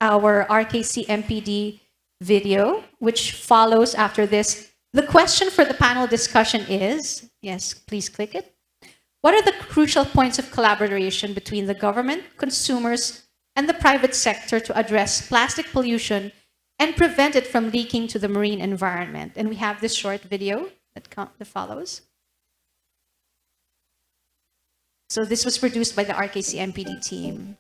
our RKC-MPD video, which follows after this. The question for the panel discussion is, yes, please click it. What are the crucial points of collaboration between the government, consumers, and the private sector to address plastic pollution and prevent it from leaking to the marine environment? And we have this short video that follows. So this was produced by the RKC-MPD team.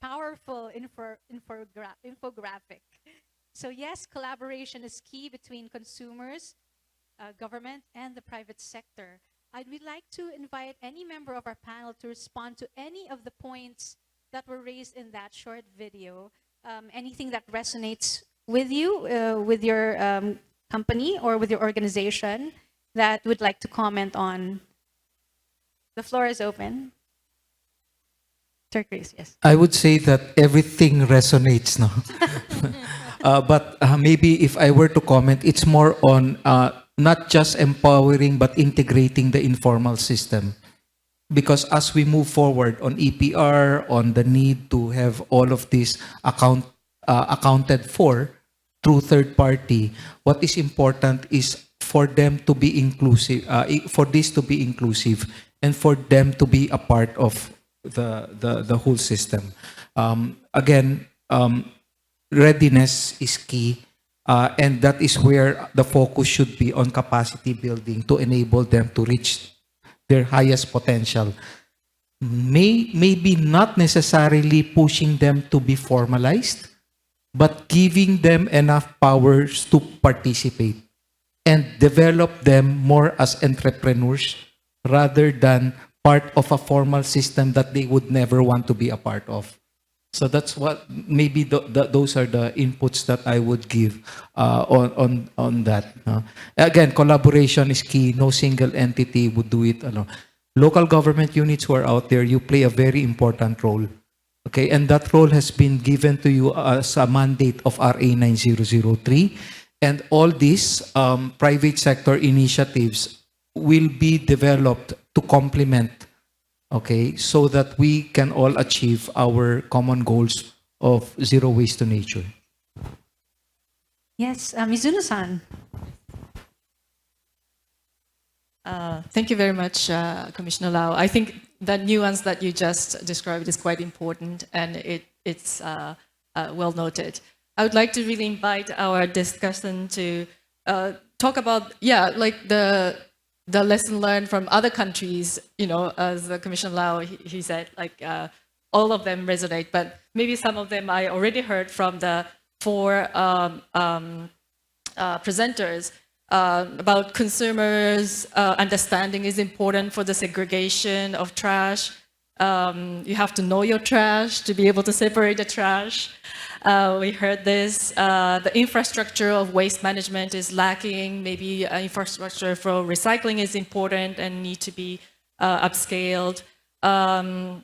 Powerful infographic. So yes, collaboration is key between consumers, government, and the private sector. I'd like to invite any member of our panel to respond to any of the points that were raised in that short video. Anything that resonates with you, with your company or with your organization that would like to comment on. The floor is open. Sir Chris, yes. I would say that everything resonates, no? But maybe if I were to comment, it's more on not just empowering but integrating the informal system. Because as we move forward on EPR, on the need to have all of this accounted for through third party, what is important is for them to be inclusive, for this to be inclusive, and for them to be a part of the whole system. Again, readiness is key, and that is where the focus should be on capacity building to enable them to reach their highest potential. Maybe not necessarily pushing them to be formalized, but giving them enough powers to participate and develop them more as entrepreneurs rather than part of a formal system that they would never want to be a part of. So that's what maybe those are the inputs that I would give on that. Again, collaboration is key. No single entity would do it alone. Local government units who are out there, you play a very important role. Okay, and that role has been given to you as a mandate of RA 9003. And all these private sector initiatives will be developed to complement, okay, so that we can all achieve our common goals of zero waste to nature. Yes, Mizuno-san. Thank you very much, Commissioner Lau. I think the nuance that you just described is quite important, and it's well noted. I would like to really invite our discussion to talk about, like the lesson learned from other countries. You know, as Commissioner Lau, he said, like all of them resonate, but maybe some of them I already heard from the four presenters. About consumers understanding is important for the segregation of trash. You have to know your trash to be able to separate the trash. We heard this. The infrastructure of waste management is lacking. Maybe infrastructure for recycling is important and need to be upscaled. And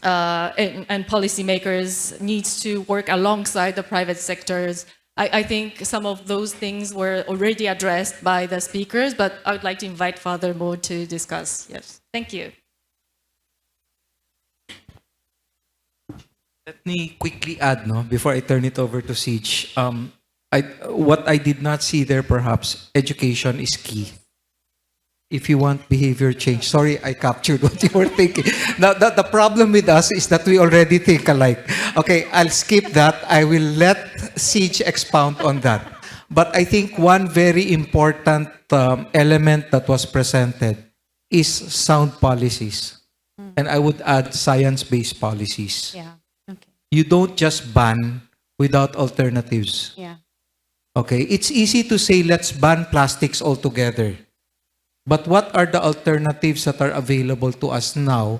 policymakers needs to work alongside the private sectors. I think some of those things were already addressed by the speakers, but I would like to invite Father Mo to discuss. Yes, thank you. Let me quickly add, before I turn it over to Siege. What I did not see there, perhaps, education is key. If you want behavior change, sorry, I captured what you were thinking. Now, the problem with us is that we already think alike. Okay, I'll skip that. I will let Siege expound on that. But I think one very important element that was presented is sound policies. And I would add science-based policies. Yeah. Okay. You don't just ban without alternatives. Yeah. Okay, it's easy to say let's ban plastics altogether. But what are the alternatives that are available to us now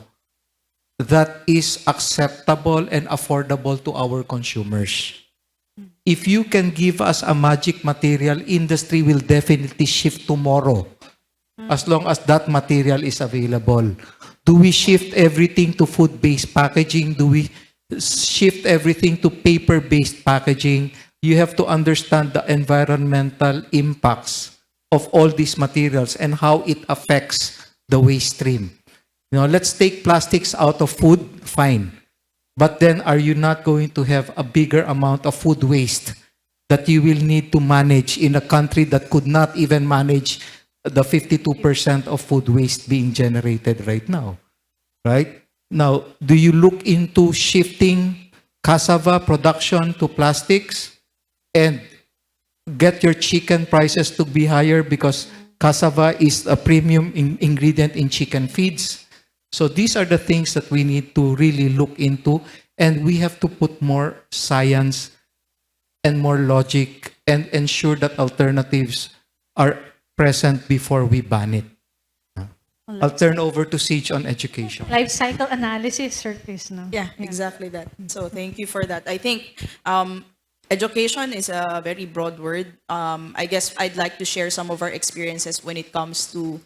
that is acceptable and affordable to our consumers? If you can give us a magic material, industry will definitely shift tomorrow as long as that material is available. Do we shift everything to food-based packaging? Do we shift everything to paper-based packaging? You have to understand the environmental impacts of all these materials and how it affects the waste stream. Let's take plastics out of food, fine. But then are you not going to have a bigger amount of food waste that you will need to manage in a country that could not even manage the 52% of food waste being generated right now? Right? Now, do you look into shifting cassava production to plastics and get your chicken prices to be higher because cassava is a premium ingredient in chicken feeds? So these are the things that we need to really look into, and we have to put more science and more logic and ensure that alternatives are present before we ban it. I'll turn over to Siege on education. Life cycle analysis, Sir Chris, no? Yeah, exactly that. So thank you for that. I think education is a very broad word. I guess I'd like to share some of our experiences when it comes to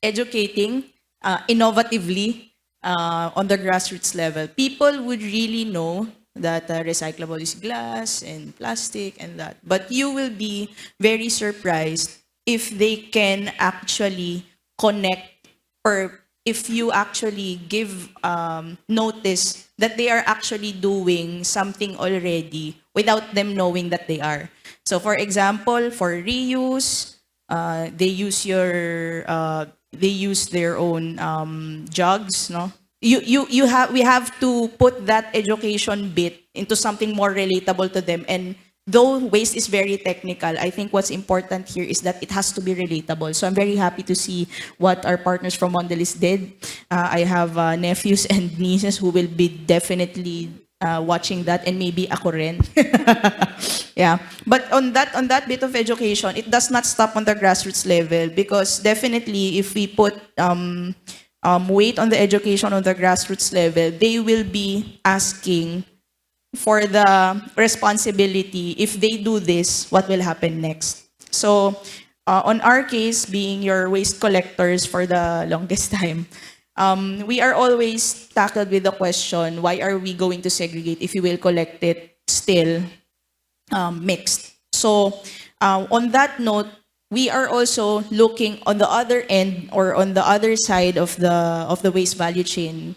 educating innovatively on the grassroots level, people would really know that recyclable is glass and plastic and that. But you will be very surprised if they can actually connect, or if you actually give notice that they are actually doing something already without them knowing that they are. So for example, for reuse, they use their own jugs, no? We have to put that education bit into something more relatable to them. And though waste is very technical, I think what's important here is that it has to be relatable. So I'm very happy to see what our partners from Mondelez did. I have nephews and nieces who will be definitely watching that, and maybe ako rin. Yeah. But on that bit of education, it does not stop on the grassroots level, because definitely if we put weight on the education on the grassroots level, they will be asking for the responsibility. If they do this, what will happen next? So on our case, being your waste collectors for the longest time, we are always tackled with the question, why are we going to segregate if we will collect it still mixed? So on that note, we are also looking on the other end, or on the other side of the waste value chain.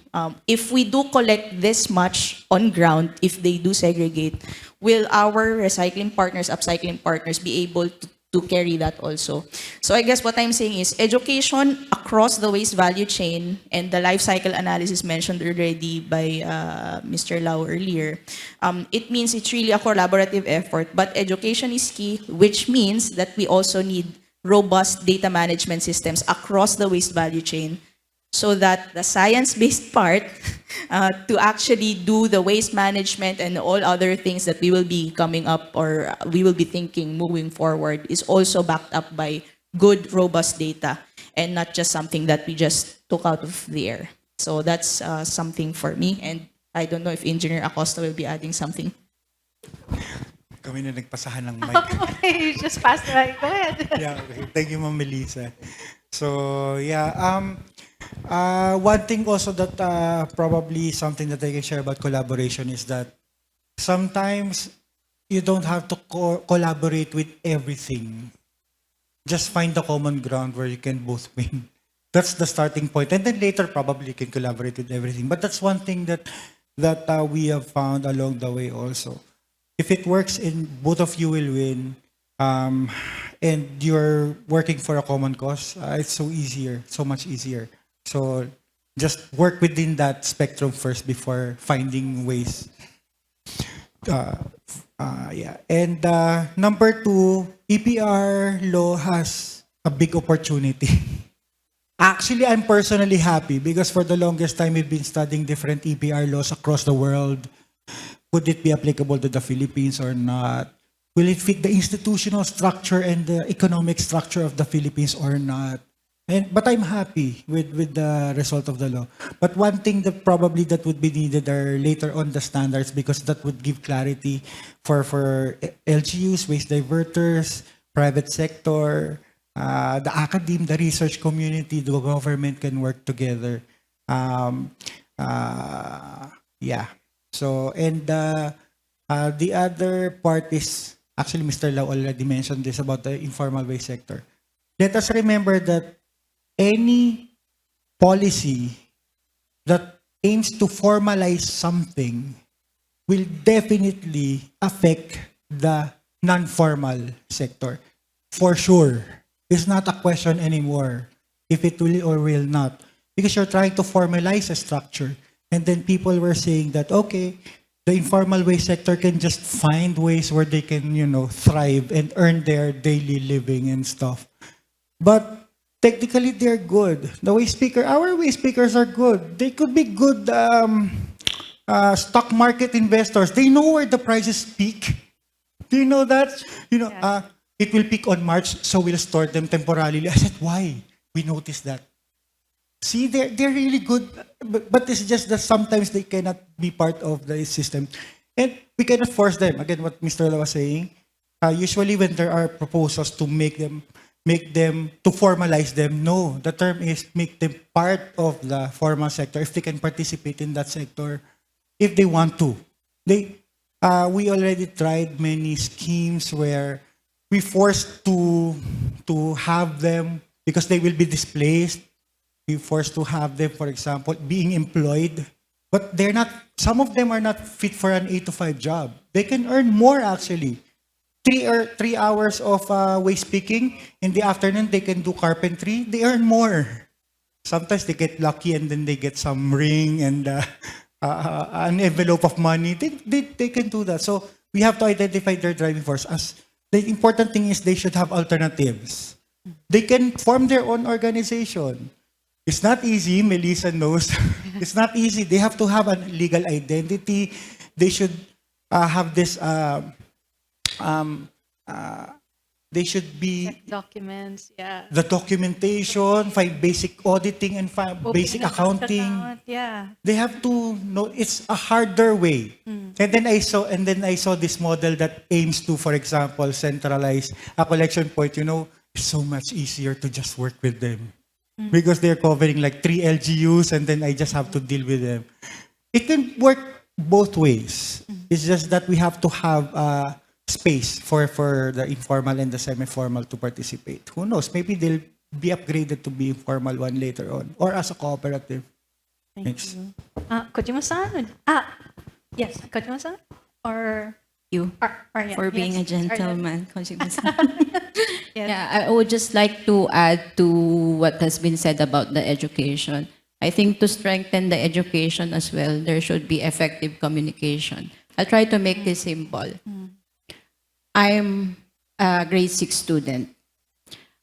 If we do collect this much on ground, if they do segregate, will our recycling partners, upcycling partners be able to carry that also? So I guess what I'm saying is education across the waste value chain, and the life cycle analysis mentioned already by Mr. Lau earlier. It means it's really a collaborative effort, but education is key, which means that we also need robust data management systems across the waste value chain, so that the science-based part to actually do the waste management and all other things that we will be coming up, or we will be thinking moving forward, is also backed up by good, robust data, and not just something that we just took out of the air. So that's something for me, and I don't know if Engineer Acosta will be adding something. Kami na nagpasahan ng mic. Okay, you just passed the mic. Go ahead. Yeah, okay. Thank you, Ma'am Melissa. So, yeah, one thing also that probably something that I can share about collaboration is that sometimes you don't have to collaborate with everything. Just find the common ground where you can both win. That's the starting point. And then later probably you can collaborate with everything. But that's one thing that we have found along the way also. If it works, in both of you will win, and you're working for a common cause, it's so much easier. So just work within that spectrum first before finding ways. Yeah. And number 2, EPR law has a big opportunity. Actually, I'm personally happy because for the longest time we've been studying different EPR laws across the world. Could it be applicable to the Philippines or not? Will it fit the institutional structure and the economic structure of the Philippines or not? But I'm happy with the result of the law. But one thing that probably that would be needed are later on the standards, because that would give clarity for LGUs, waste diverters, private sector, the academe, the research community, the government can work together. Yeah. So, and the other part is, actually Mr. Lau already mentioned this about the informal waste sector. Let us remember that any policy that aims to formalize something will definitely affect the non-formal sector. For sure. It's not a question anymore if it will or will not. Because you're trying to formalize a structure. And then people were saying that, okay, the informal waste sector can just find ways where they can, thrive and earn their daily living and stuff. But technically, they're good. Our waste pickers are good. They could be good stock market investors. They know where the prices peak. Do you know that? It will peak on March, so we'll store them temporarily. I said, why? We noticed that. See, they're really good, but it's just that sometimes they cannot be part of the system. And we cannot force them. Again, what Mr. La was saying, usually when there are proposals to make them make them, to formalize them. No, the term is make them part of the formal sector if they can participate in that sector, if they want to. We already tried many schemes where we forced to have them because they will be displaced. We forced to have them, for example, being employed. But they're not, some of them are not fit for an 8 to 5 job. They can earn more actually. 3 hours of waste picking, in the afternoon they can do carpentry, they earn more. Sometimes they get lucky and then they get some ring and an envelope of money. They can do that. So we have to identify their driving force. As the important thing is they should have alternatives. They can form their own organization. It's not easy, Melissa knows. It's not easy. They have to have a legal identity. They should have this, they should be Documents, yeah. the documentation, 5 basic auditing and 5 basic accounting. Yeah. They have to know it's a harder way. And then I saw this model that aims to, for example, centralize a collection point. You know, it's so much easier to just work with them. Because they're covering like 3 LGUs and then I just have to deal with them. It can work both ways. It's just that we have to have space for the informal and the semi-formal to participate. Who knows? Maybe they'll be upgraded to be informal one later on or as a cooperative. Thanks. Kojima-san? Yes, Kojima-san? Or You yeah, for being yes, a gentleman. Yes. Yeah, I would just like to add to what has been said about the education. I think to strengthen the education as well, there should be effective communication. I'll try to make this simple. I'm a grade 6 student.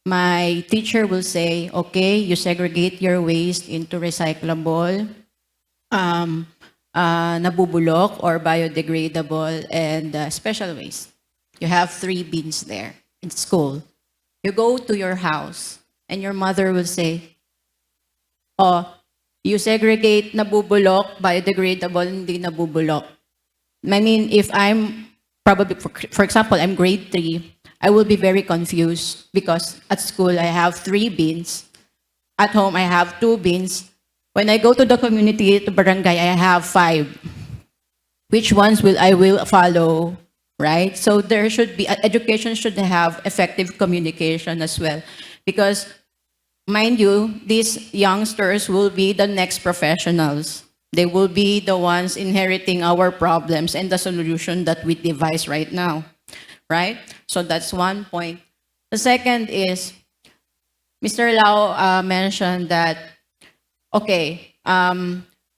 My teacher will say, okay, you segregate your waste into recyclable, nabubulok or biodegradable, and special waste. You have 3 bins there in school. You go to your house and your mother will say, oh, you segregate nabubulok, biodegradable, hindi nabubulok. I mean, if I'm probably, for example, I'm grade 3, I will be very confused because at school I have 3 bins. At home I have 2 bins. When I go to the community, to barangay, I have 5. Which ones will I follow, right? So there should be, education should have effective communication as well. Because, mind you, these youngsters will be the next professionals. They will be the ones inheriting our problems and the solution that we devise right now, right? So that's one point. The second is, Mr. Lau mentioned that, okay,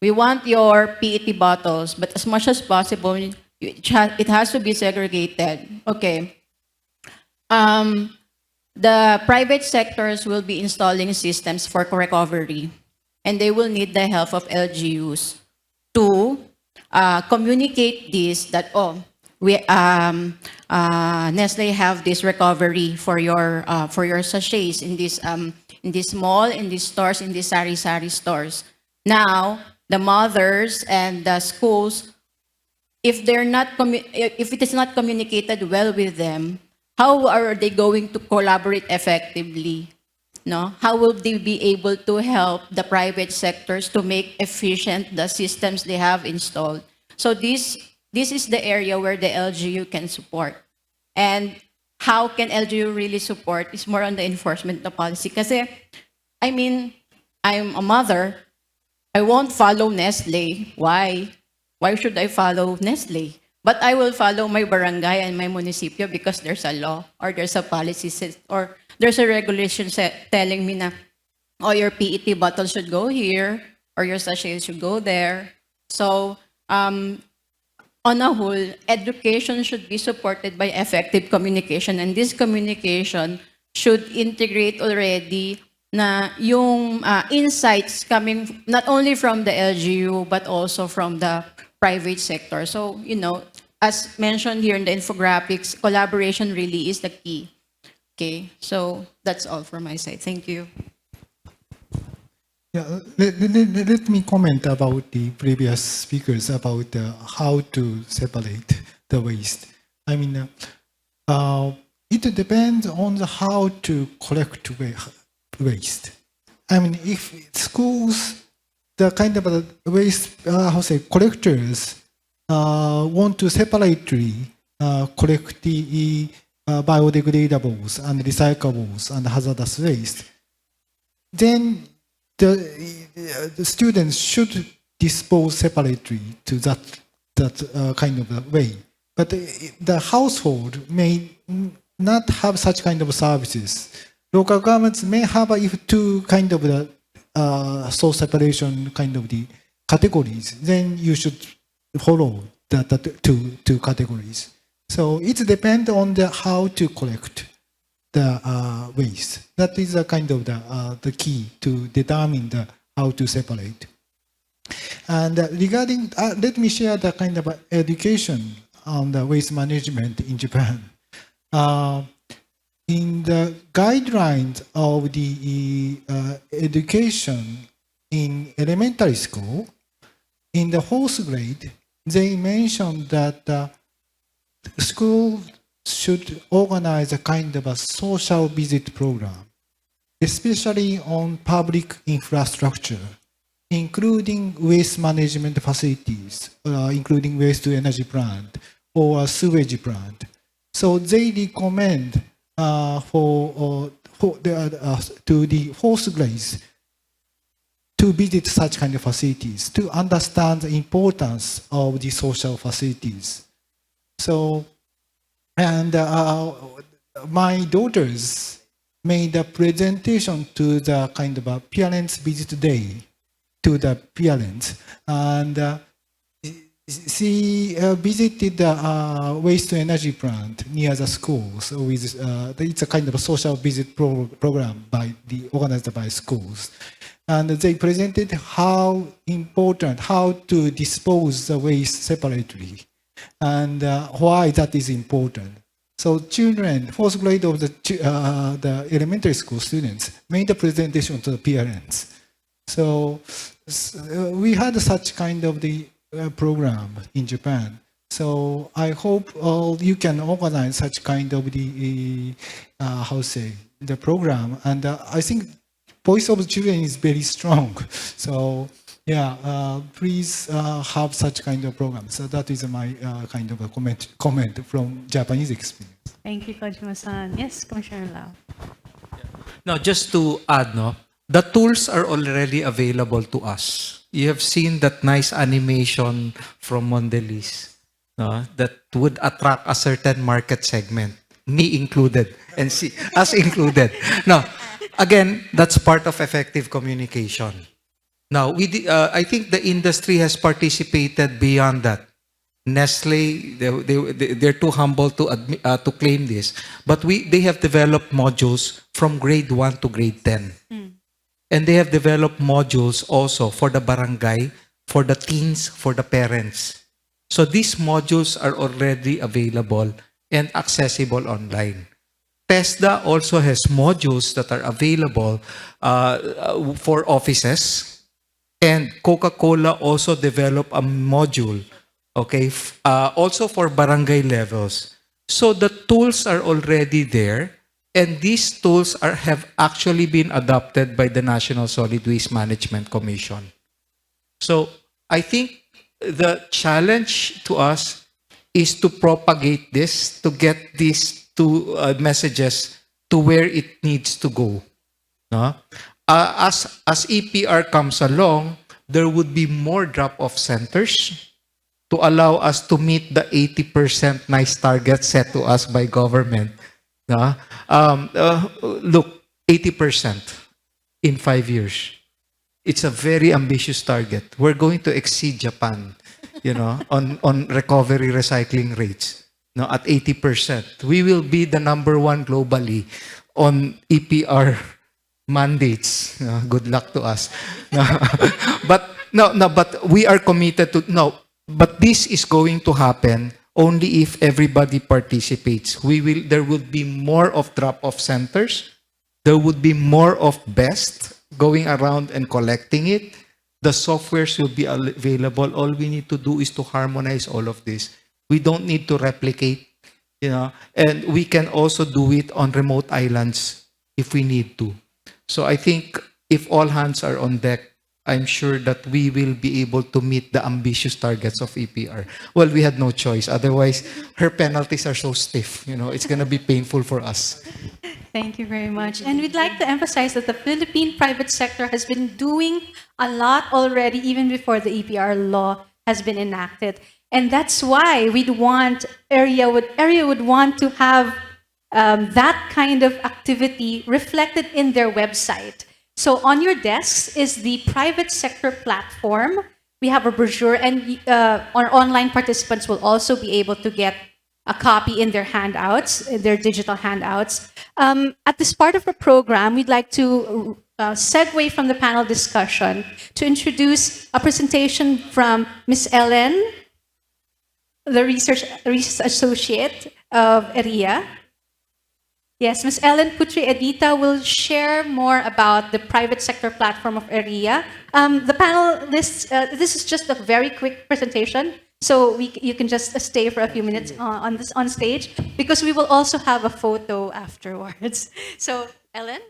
we want your PET bottles, but as much as possible, it has to be segregated. Okay. The private sectors will be installing systems for recovery, and they will need the help of LGUs to communicate this that, oh, we Nestle have this recovery for your sachets in this mall, in these stores, in these sari-sari stores. Now, the mothers and the schools, if it is not communicated well with them, how are they going to collaborate effectively? No? How will they be able to help the private sectors to make efficient the systems they have installed? So this is the area where the LGU can support. And how can LGU really support is more on the enforcement of policy. Kasi, I mean, I'm a mother. I won't follow Nestle. Why? Why should I follow Nestle? But I will follow my barangay and my municipio because there's a law or there's a policy or there's a regulation telling me na, oh, your PET bottle should go here or your sachet should go there. So, on a whole, education should be supported by effective communication, and this communication should integrate already na yung insights coming not only from the LGU but also from the private sector. So, you know, as mentioned here in the infographics, collaboration really is the key. Okay, so that's all from my side. Thank you. Yeah, let me comment about the previous speakers about how to separate the waste. I mean, it depends on how to collect waste. I mean, if schools, the kind of waste, collectors want to separately collect the biodegradables and recyclables and hazardous waste, then the students should dispose separately to that kind of way. But the household may not have such kind of services. Local governments may have if two kind of the source separation kind of the categories. Then you should follow the two categories. So it depends on how to collect the waste. That is a kind of the key to determine how to separate. And regarding, let me share the kind of education on the waste management in Japan. In the guidelines of the education in elementary school, in the fourth grade, they mentioned that school should organize a kind of a social visit program, especially on public infrastructure, including waste management facilities, including waste to energy plant or a sewage plant. So they recommend to the fourth grades to visit such kind of facilities to understand the importance of the social facilities. So, and my daughters made a presentation to the kind of a parents visit day to the parents, and she visited the waste to energy plant near the schools. With it's a kind of a social visit program organized by schools, and they presented how important, how to dispose the waste separately, and why that is important. So children, fourth grade of the elementary school students made a presentation to the parents. So we had such kind of the program in Japan. So I hope you can organize such kind of the the program. And I think voice of the children is very strong. So yeah, please have such kind of program. So that is my kind of a comment from Japanese experience. Thank you, Kojima-san. Yes, Commissioner Lau. Now, just to add, the tools are already available to us. You have seen that nice animation from Mondelez that would attract a certain market segment, me included, and us included. Now, again, that's part of effective communication. Now, I think the industry has participated beyond that. Nestle, they're too humble to claim this, but they have developed modules from grade 1 to grade 10. And they have developed modules also for the barangay, for the teens, for the parents. So these modules are already available and accessible online. TESDA also has modules that are available for offices. And Coca-Cola also developed a module, okay, also for barangay levels. So the tools are already there. And these tools have actually been adopted by the National Solid Waste Management Commission. So I think the challenge to us is to propagate this, to get these two messages to where it needs to go. As EPR comes along, there would be more drop-off centers to allow us to meet the 80% nice target set to us by government. Look, 80% in 5 years. It's a very ambitious target. We're going to exceed Japan, on recovery recycling rates. At 80%. We will be the #1 globally on EPR mandates. Good luck to us. But we are committed to but this is going to happen only if everybody participates. There would be more of drop-off centers. There would be more of BEST going around and collecting it. The softwares will be available. All we need to do is to harmonize all of this. We don't need to replicate. and we can also do it on remote islands if we need to. So I think if all hands are on deck, I'm sure that we will be able to meet the ambitious targets of EPR. Well, we had no choice. Otherwise, her penalties are so stiff. It's going to be painful for us. Thank you very much. And we'd like to emphasize that the Philippine private sector has been doing a lot already, even before the EPR law has been enacted. And that's why ERIA would want to have that kind of activity reflected in their website. So on your desks is the private sector platform. We have a brochure, and our online participants will also be able to get a copy in their handouts, their digital handouts. At this part of the program, we'd like to segue from the panel discussion to introduce a presentation from Ms. Ellen, the research associate of ERIA. Yes, Ms. Ellen Putri-Edita will share more about the private sector platform of ERIA. The panelists, this is just a very quick presentation, so you can just stay for a few minutes on stage, because we will also have a photo afterwards. So, Ellen?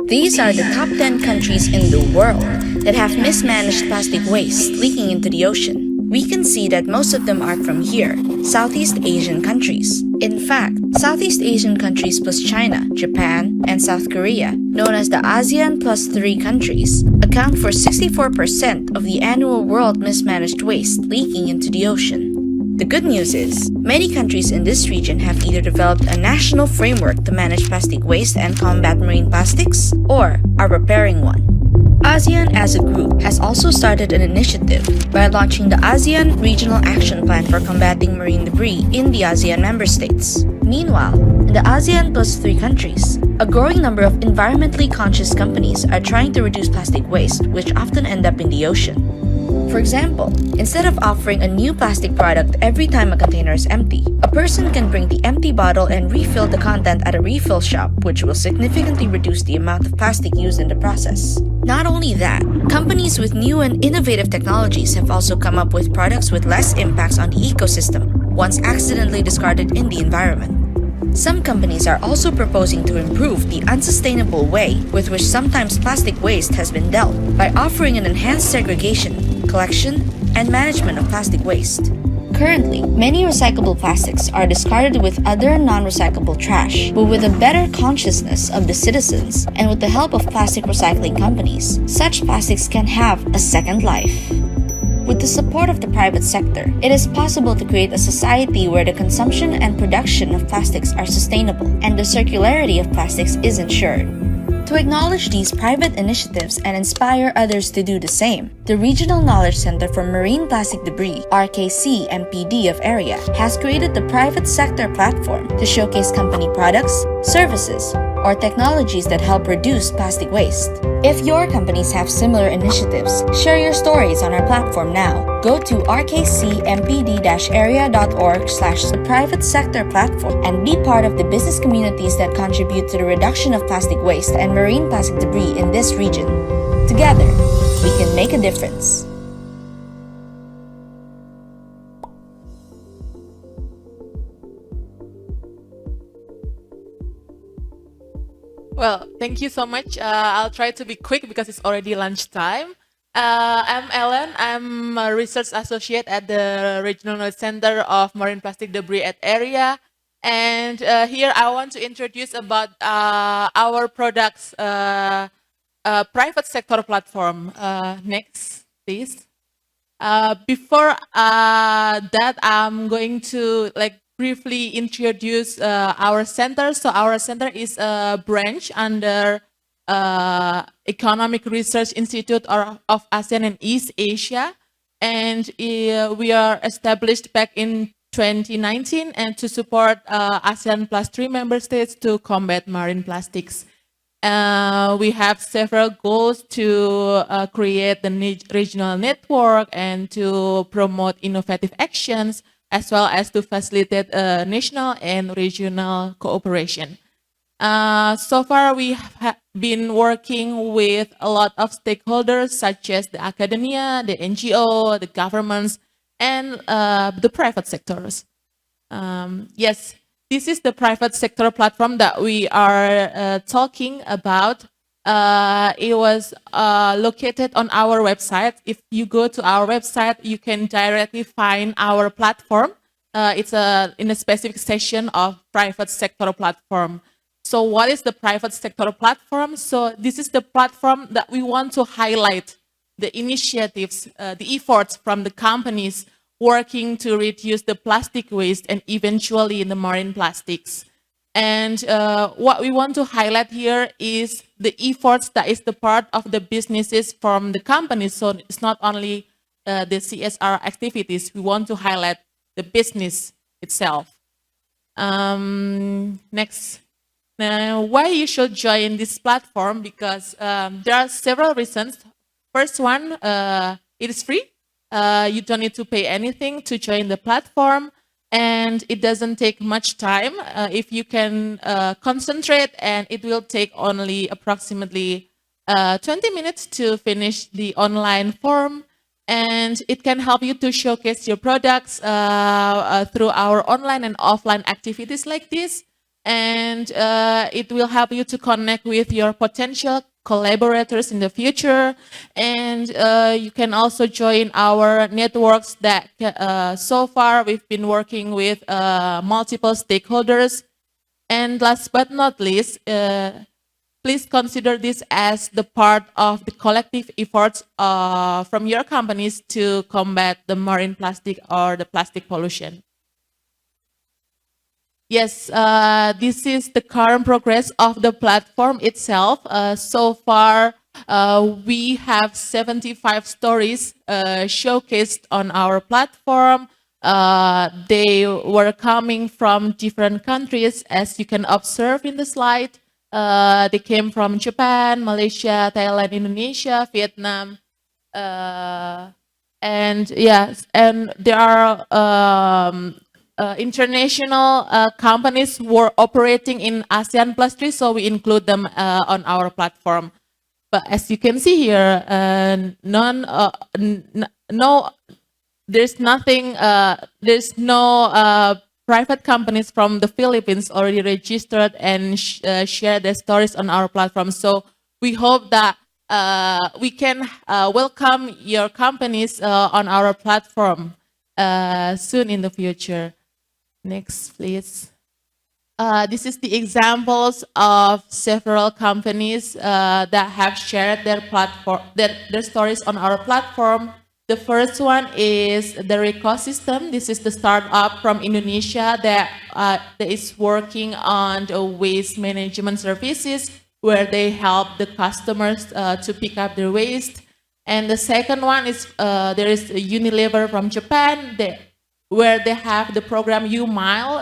These are the top 10 countries in the world that have mismanaged plastic waste leaking into the ocean. We can see that most of them are from here, Southeast Asian countries. In fact, Southeast Asian countries plus China, Japan, and South Korea, known as the ASEAN plus 3 countries, account for 64% of the annual world mismanaged waste leaking into the ocean. The good news is, many countries in this region have either developed a national framework to manage plastic waste and combat marine plastics, or are preparing one. ASEAN as a group has also started an initiative by launching the ASEAN Regional Action Plan for Combating Marine Debris in the ASEAN member states. Meanwhile, in the ASEAN plus 3 countries, a growing number of environmentally conscious companies are trying to reduce plastic waste, which often end up in the ocean. For example, instead of offering a new plastic product every time a container is empty, a person can bring the empty bottle and refill the content at a refill shop, which will significantly reduce the amount of plastic used in the process. Not only that, companies with new and innovative technologies have also come up with products with less impacts on the ecosystem once accidentally discarded in the environment. Some companies are also proposing to improve the unsustainable way with which sometimes plastic waste has been dealt by offering an enhanced segregation, collection, and management of plastic waste. Currently, many recyclable plastics are discarded with other non-recyclable trash, but with a better consciousness of the citizens and with the help of plastic recycling companies, such plastics can have a second life. With the support of the private sector, it is possible to create a society where the consumption and production of plastics are sustainable and the circularity of plastics is ensured. To acknowledge these private initiatives and inspire others to do the same, the Regional Knowledge Center for Marine Plastic Debris, RKC-MPD of ERIA, has created the private sector platform to showcase company products, services, or technologies that help reduce plastic waste. If your companies have similar initiatives, share your stories on our platform now. Go to rkcmpd-area.org/the-private sector platform and be part of the business communities that contribute to the reduction of plastic waste and marine plastic debris in this region. Together, we can make a difference. Well, thank you so much. I'll try to be quick because it's already lunchtime. I'm Ellen. I'm a research associate at the Regional Knowledge Center of Marine Plastic Debris at ERIA. And here I want to introduce about our products private sector platform. Next, please. Before that, I'm going to briefly introduce our center. So our center is a branch under Economic Research Institute of ASEAN and East Asia. And we are established back in 2019 and to support ASEAN plus 3 member states to combat marine plastics. We have several goals to create the regional network and to promote innovative actions, as well as to facilitate national and regional cooperation. So far, we have been working with a lot of stakeholders, such as the academia, the NGO, the governments, and the private sectors. Yes, this is the private sector platform that we are talking about. It was located on our website. If you go to our website, you can directly find our platform. It's in a specific section of private sector platform. So what is the private sector platform? So this is the platform that we want to highlight the initiatives, the efforts from the companies working to reduce the plastic waste and eventually the marine plastics. And what we want to highlight here is the efforts that is the part of the businesses from the companies. So it's not only the CSR activities. We want to highlight the business itself. Next. Why you should join this platform? Because there are several reasons. First one, it is free. You don't need to pay anything to join the platform, and it doesn't take much time. If you can concentrate, and it will take only approximately 20 minutes to finish the online form, and it can help you to showcase your products through our online and offline activities like this. And it will help you to connect with your potential collaborators in the future. And you can also join our networks that so far we've been working with multiple stakeholders. And last but not least, please consider this as the part of the collective efforts from your companies to combat the marine plastic or the plastic pollution. Yes, this is the current progress of the platform itself. So far, we have 75 stories showcased on our platform. They were coming from different countries, as you can observe in the slide. They came from Japan, Malaysia, Thailand, Indonesia, Vietnam, and yes, and there are international companies were operating in ASEAN Plus 3, so we include them on our platform. But as you can see here, there's no private companies from the Philippines already registered and share their stories on our platform. So we hope that we can welcome your companies on our platform soon in the future. Next, please. This is the examples of several companies that have shared their platform, their stories on our platform. The first one is the Ecosystem. This is the startup from Indonesia that is working on the waste management services, where they help the customers to pick up their waste. And the second one is there is Unilever from Japan, where they have the program U-Mile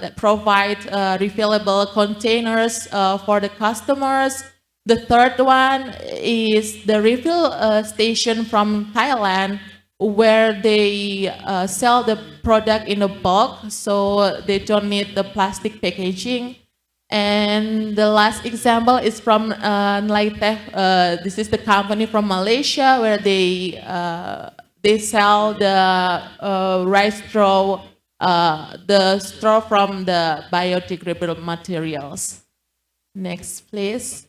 that provide refillable containers for the customers. The third one is the refill station from Thailand, where they sell the product in a bulk, so they don't need the plastic packaging. And the last example is from Nelaiteh. This is the company from Malaysia, where they sell the rice straw, the straw from the biodegradable materials. Next, please.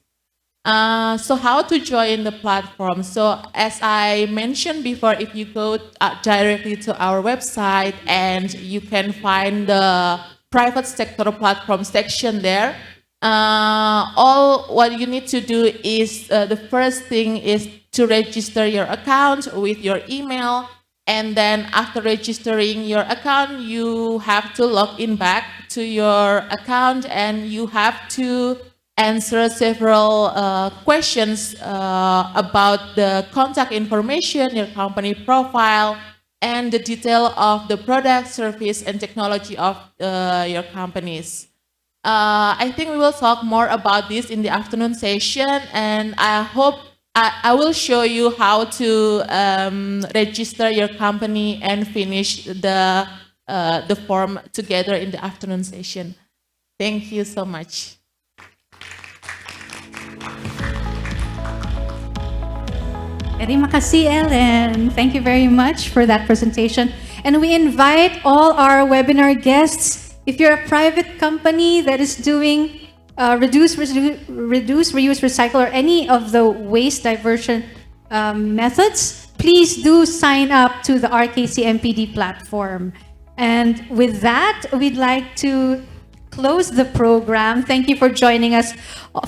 So how to join the platform? So as I mentioned before, if you go directly to our website, and you can find the private sector platform section there. All what you need to do is, the first thing is to register your account with your email, and then after registering your account, you have to log in back to your account, and you have to answer several questions about the contact information, your company profile, and the detail of the product, service, and technology of your companies. I think we will talk more about this in the afternoon session, and I hope I will show you how to register your company and finish the form together in the afternoon session. Thank you so much. Terima kasih, Ellen. Thank you very much for that presentation. And we invite all our webinar guests, if you're a private company that is doing reduce, reuse, recycle, or any of the waste diversion methods, please do sign up to the RKC-MPD platform. And with that, we'd like to close the program. Thank you for joining us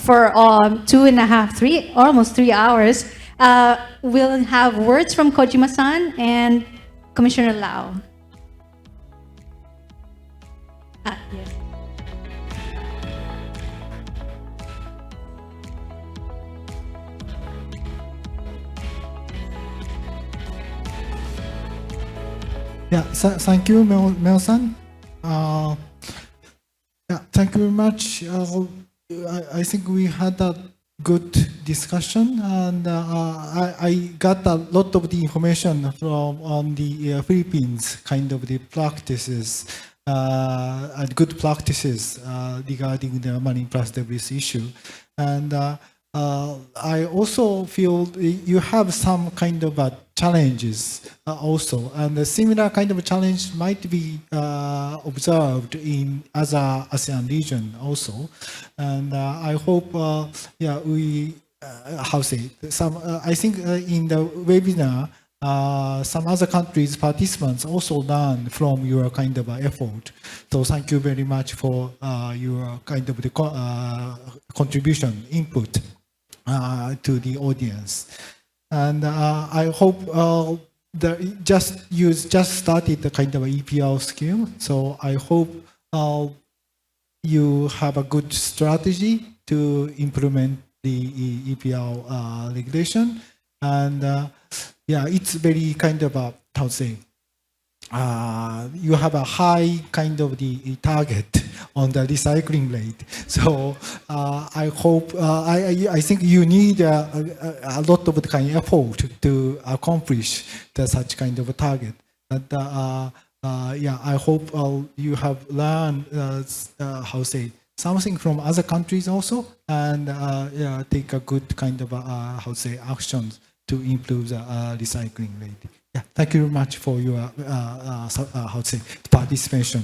for 2.5, almost 3 hours. We'll have words from Kojima-san and Commissioner Lau. Yes. Yeah, thank you, Mel-san. Yeah, thank you very much. I think we had a good discussion, and I got a lot of the information from on the Philippines, kind of the practices and good practices regarding the marine plastic waste issue. And I also feel you have some kind of challenges also, and a similar kind of challenge might be observed in other ASEAN region also. And I hope, yeah, we how say some. I think in the webinar, some other countries participants also learn from your kind of effort. So thank you very much for your kind of the contribution input to the audience. And I hope you just started the kind of EPR skill. So I hope you have a good strategy to implement the EPR regulation. And yeah, it's very kind of a, how to say, you have a high kind of the target on the recycling rate. So I hope, I think you need a lot of the kind of effort to accomplish such kind of a target. But yeah, I hope you have learned, how to say, something from other countries also, and yeah, take a good kind of, how to say, actions to improve the recycling rate. Yeah, thank you very much for your, how to say, participation.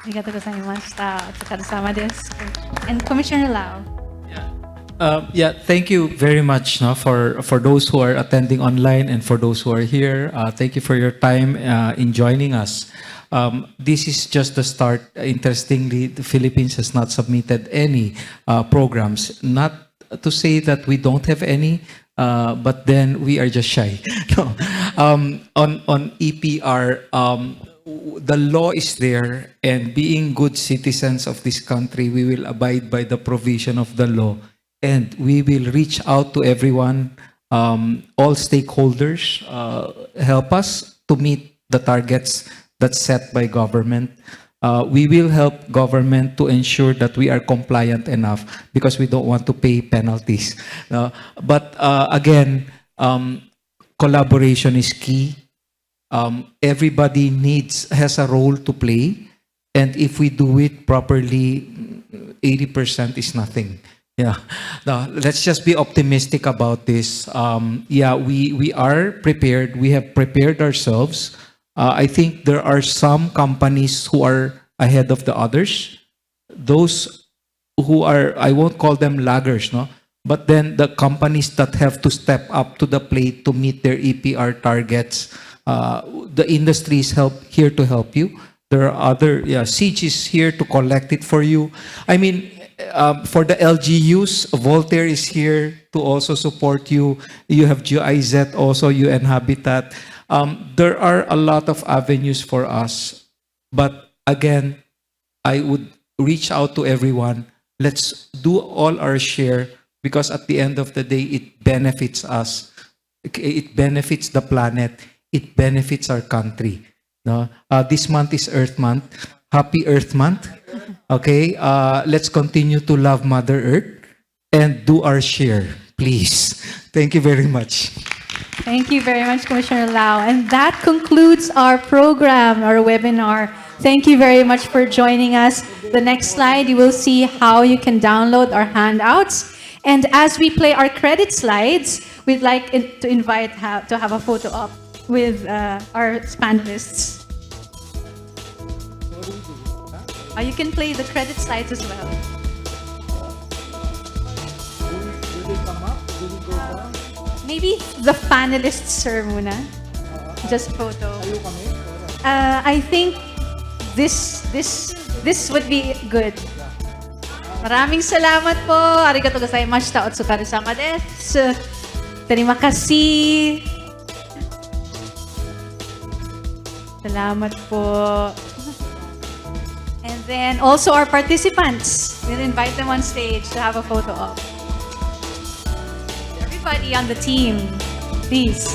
Arigatou gozaimashita. Otsukaresama desu. And Commissioner Lau. Yeah, thank you very much for those who are attending online and for those who are here. Thank you for your time in joining us. This is just the start. Interestingly, the Philippines has not submitted any programs. Not to say that we don't have any, but then we are just shy. No. On EPR, the law is there, and being good citizens of this country, we will abide by the provision of the law, and we will reach out to everyone, all stakeholders, help us to meet the targets that's set by government. We will help government to ensure that we are compliant enough, because we don't want to pay penalties. But again, collaboration is key. Everybody has a role to play, and if we do it properly, 80% is nothing. Yeah. Now, let's just be optimistic about this. Yeah, we are prepared. We have prepared ourselves. I think there are some companies who are ahead of the others. Those who are, I won't call them laggers, no? But then the companies that have to step up to the plate to meet their EPR targets, the industry is here to help you. There are other, yeah, Siege is here to collect it for you. I mean, for the LGUs, Voltaire is here to also support you. You have GIZ also, UN Habitat. There are a lot of avenues for us. But again, I would reach out to everyone. Let's do all our share, because at the end of the day, it benefits us. It benefits the planet. It benefits our country. No? This month is Earth Month. Happy Earth Month. Okay, let's continue to love Mother Earth and do our share, please. Thank you very much. Thank you very much, Commissioner Lau. And that concludes our program, our webinar. Thank you very much for joining us. The next slide, you will see how you can download our handouts. And as we play our credit slides, we'd like to invite to have a photo op with our panelists. You can play the credit slides as well. Maybe the panelists, sir, muna. Just photo. I think this would be good. Maraming salamat po. Arigatou gozaimashita. Otsukare-sama desu. Terima kasih. Salamat po. And then also our participants. We'll invite them on stage to have a photo op. Everybody on the team, please.